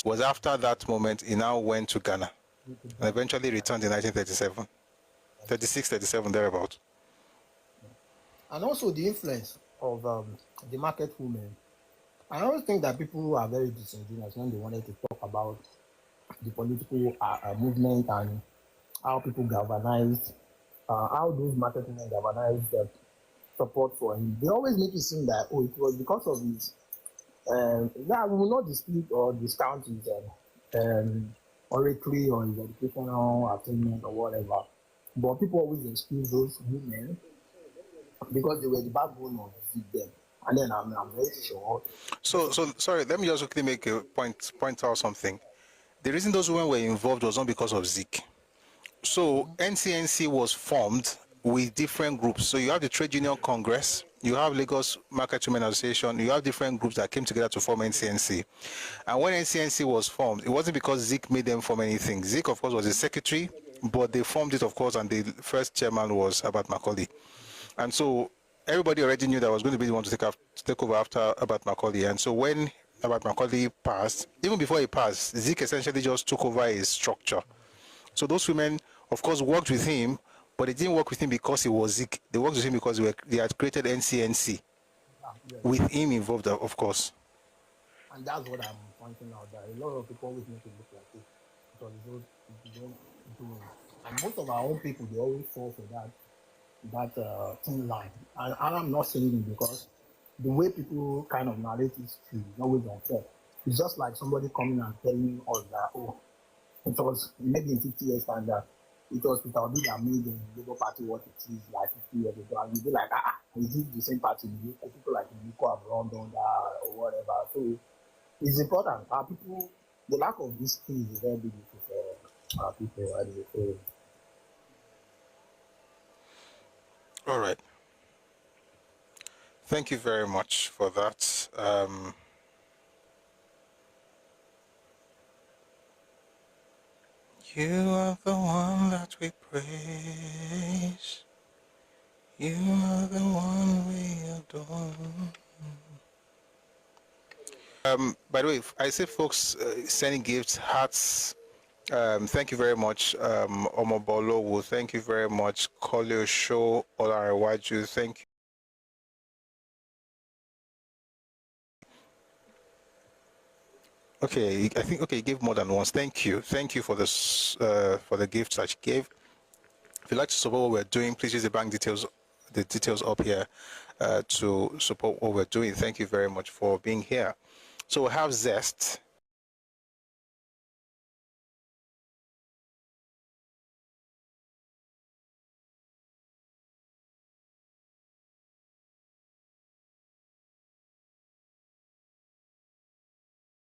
was after that moment he now went to Ghana and eventually returned in 1937, 36, 37 thereabout. And also the influence of the market women. I always think that people are very disingenuous when they wanted to talk about the political movement and how people galvanized, how those market women galvanized support for him. They always make it seem that, oh, it was because of his, yeah, we will not dispute or discount his oratory or his educational attainment or whatever. But people always excuse those women because they were the backbone of them. And then I'm very sure. So sorry, let me just quickly make a point out something. The reason those women were involved was not because of Zeke. So NCNC was formed with different groups. So you have the Trade Union Congress, you have Lagos Market Women Association, you have different groups that came together to form NCNC. And when NCNC was formed, it wasn't because Zeke made them form anything. Zeke, of course, was the secretary, but they formed it, of course, and the first chairman was Herbert Macaulay. And so everybody already knew that I was going to be the one to take over after Herbert Macaulay. And so when Herbert Macaulay passed, even before he passed, Zeke essentially just took over his structure. So those women, of course, worked with him, but they didn't work with him because he was Zeke. They worked with him because they had created NCNC with him involved, of course. And that's what I'm pointing out, that a lot of people always make it look like it because they don't do it. And most of our own people, they always fall for that thin line. And I'm not saying it because the way people kind of narrate history is always unfair. It's just like somebody coming and telling us that, oh, it was maybe in 50 years time that it was Peter Obi that made the Labour Party what it is like 50 years ago. And you'll be like, is it the same party? People like Nico have run down that or whatever. So it's important. People, the lack of history is very big issue for people. So, All right. Thank you very much for that. You are the one that we praise. You are the one we adore. By the way, I see folks sending gifts, hearts. Thank you very much, Awolowo. Thank you very much, Kolio Show, Olarewaju. Thank you. Okay, I think you gave more than once. Thank you for this for the gifts that you gave. If you'd like to support what we're doing, please use the bank details, the details up here, to support what we're doing. Thank you very much for being here. So we have Zest.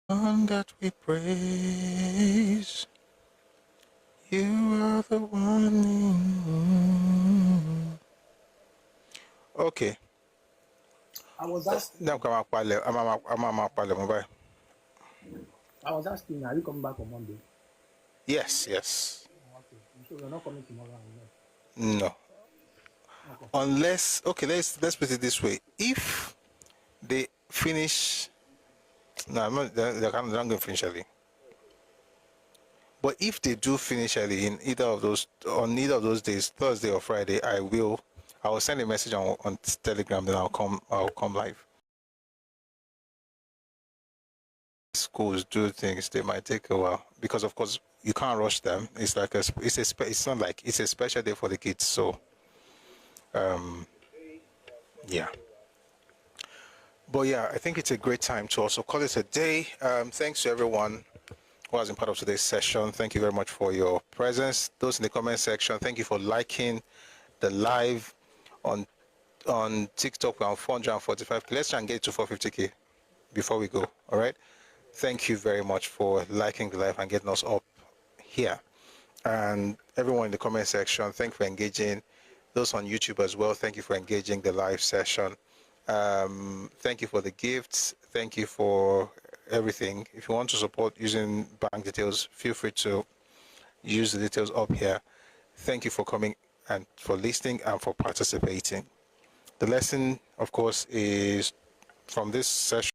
One that we praise. You are the one. Okay. I was asking. Now come up, mobile. I was asking. Are you coming back on Monday? Yes, yes. Okay. So you're not coming tomorrow, no? No. Okay. Unless, okay, let's put it this way. If they finish, no, I'm not, they're not going to finish early. But if they do finish early in either of those, on either of those days, Thursday or Friday, I will send a message on Telegram, then I'll come live. Schools do things, they might take a while because of course you can't rush them. It's like it's not like it's a special day for the kids. So yeah. But yeah, I think it's a great time to also call it a day. Thanks to everyone who has been part of today's session. Thank you very much for your presence. Those in the comment section, thank you for liking the live on TikTok. We're on 445. Let's try and get it to 450k before we go. All right. Thank you very much for liking the live and getting us up here. And everyone in the comment section, thank you for engaging. Those on YouTube as well, thank you for engaging the live session. Thank you for the gifts. Thank you for everything. If you want to support using bank details, feel free to use the details up here. Thank you for coming and for listening and for participating. The lesson, of course, is from this session.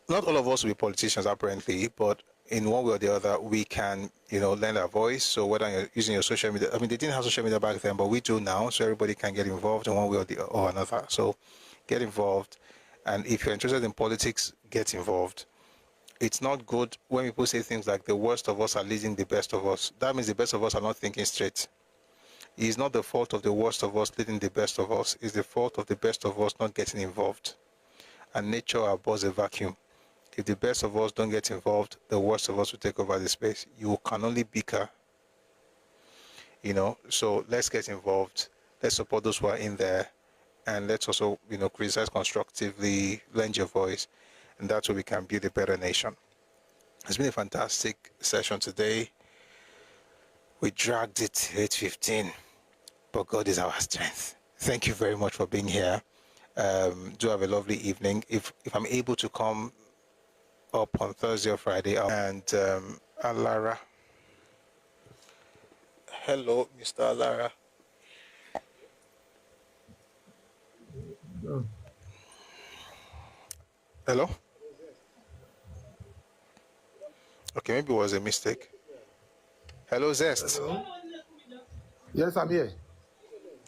Not all of us will be politicians, apparently, but in one way or the other, we can, lend our voice. So whether you're using your social media, I mean, they didn't have social media back then, but we do now. So everybody can get involved in one way or another. So get involved. And if you're interested in politics, get involved. It's not good when people say things like the worst of us are leading the best of us. That means the best of us are not thinking straight. It's not the fault of the worst of us leading the best of us. It's the fault of the best of us not getting involved. And nature abhors a vacuum. If the best of us don't get involved, the worst of us will take over the space. You can only bicker, So let's get involved. Let's support those who are in there. And let's also, criticize constructively, lend your voice. And that's where we can build a better nation. It's been a fantastic session today. We dragged it to 8:15, but God is our strength. Thank you very much for being here. Do have a lovely evening. If I'm able to come up on Thursday or Friday, and Alara. Hello, Mr. Alara. Hello? Okay, maybe it was a mistake. Hello, Zest. Hello? Yes, I'm here.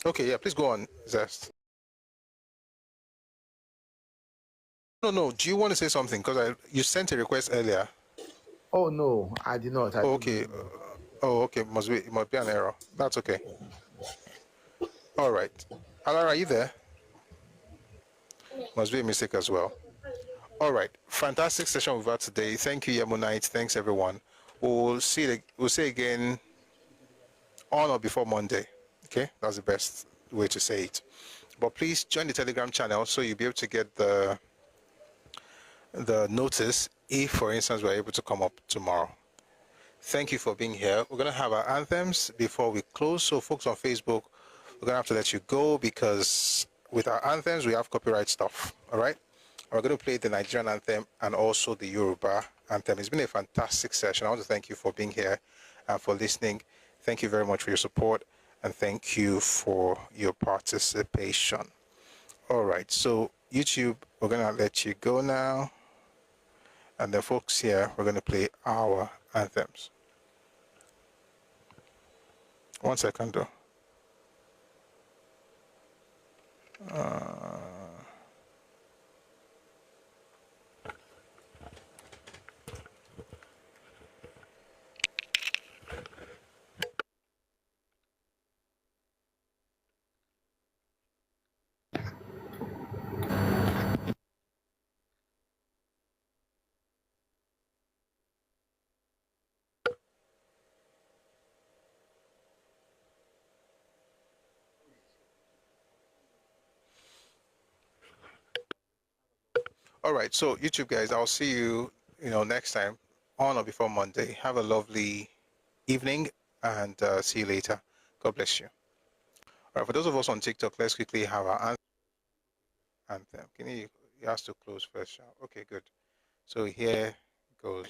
Okay, yeah, please go on, Zest. No. Do you want to say something? Because you sent a request earlier. Oh no, I did not. Okay. Okay. It must be an error. That's okay. All right. Alara, are you there? Must be a mistake as well. All right. Fantastic session we've had today. Thank you, Yamunite. Thanks, everyone. We'll see again on or before Monday. Okay? That's the best way to say it. But please join the Telegram channel so you'll be able to get the notice if, for instance, we're able to come up tomorrow. Thank you for being here. We're going to have our anthems before we close. So folks on Facebook, we're going to have to let you go because with our anthems, we have copyright stuff. All right? We're going to play the Nigerian anthem and also the Yoruba anthem. It's been a fantastic session. I want to thank you for being here and for listening. Thank you very much for your support and thank you for your participation. All right. So YouTube, we're going to let you go now. And the folks here, we're going to play our anthems. 1 second, though. All right, so YouTube guys, I'll see you, next time on or before Monday. Have a lovely evening and see you later. God bless you. All right, for those of us on TikTok, let's quickly have our anthem. Can you has to close first? Okay, good. So here goes.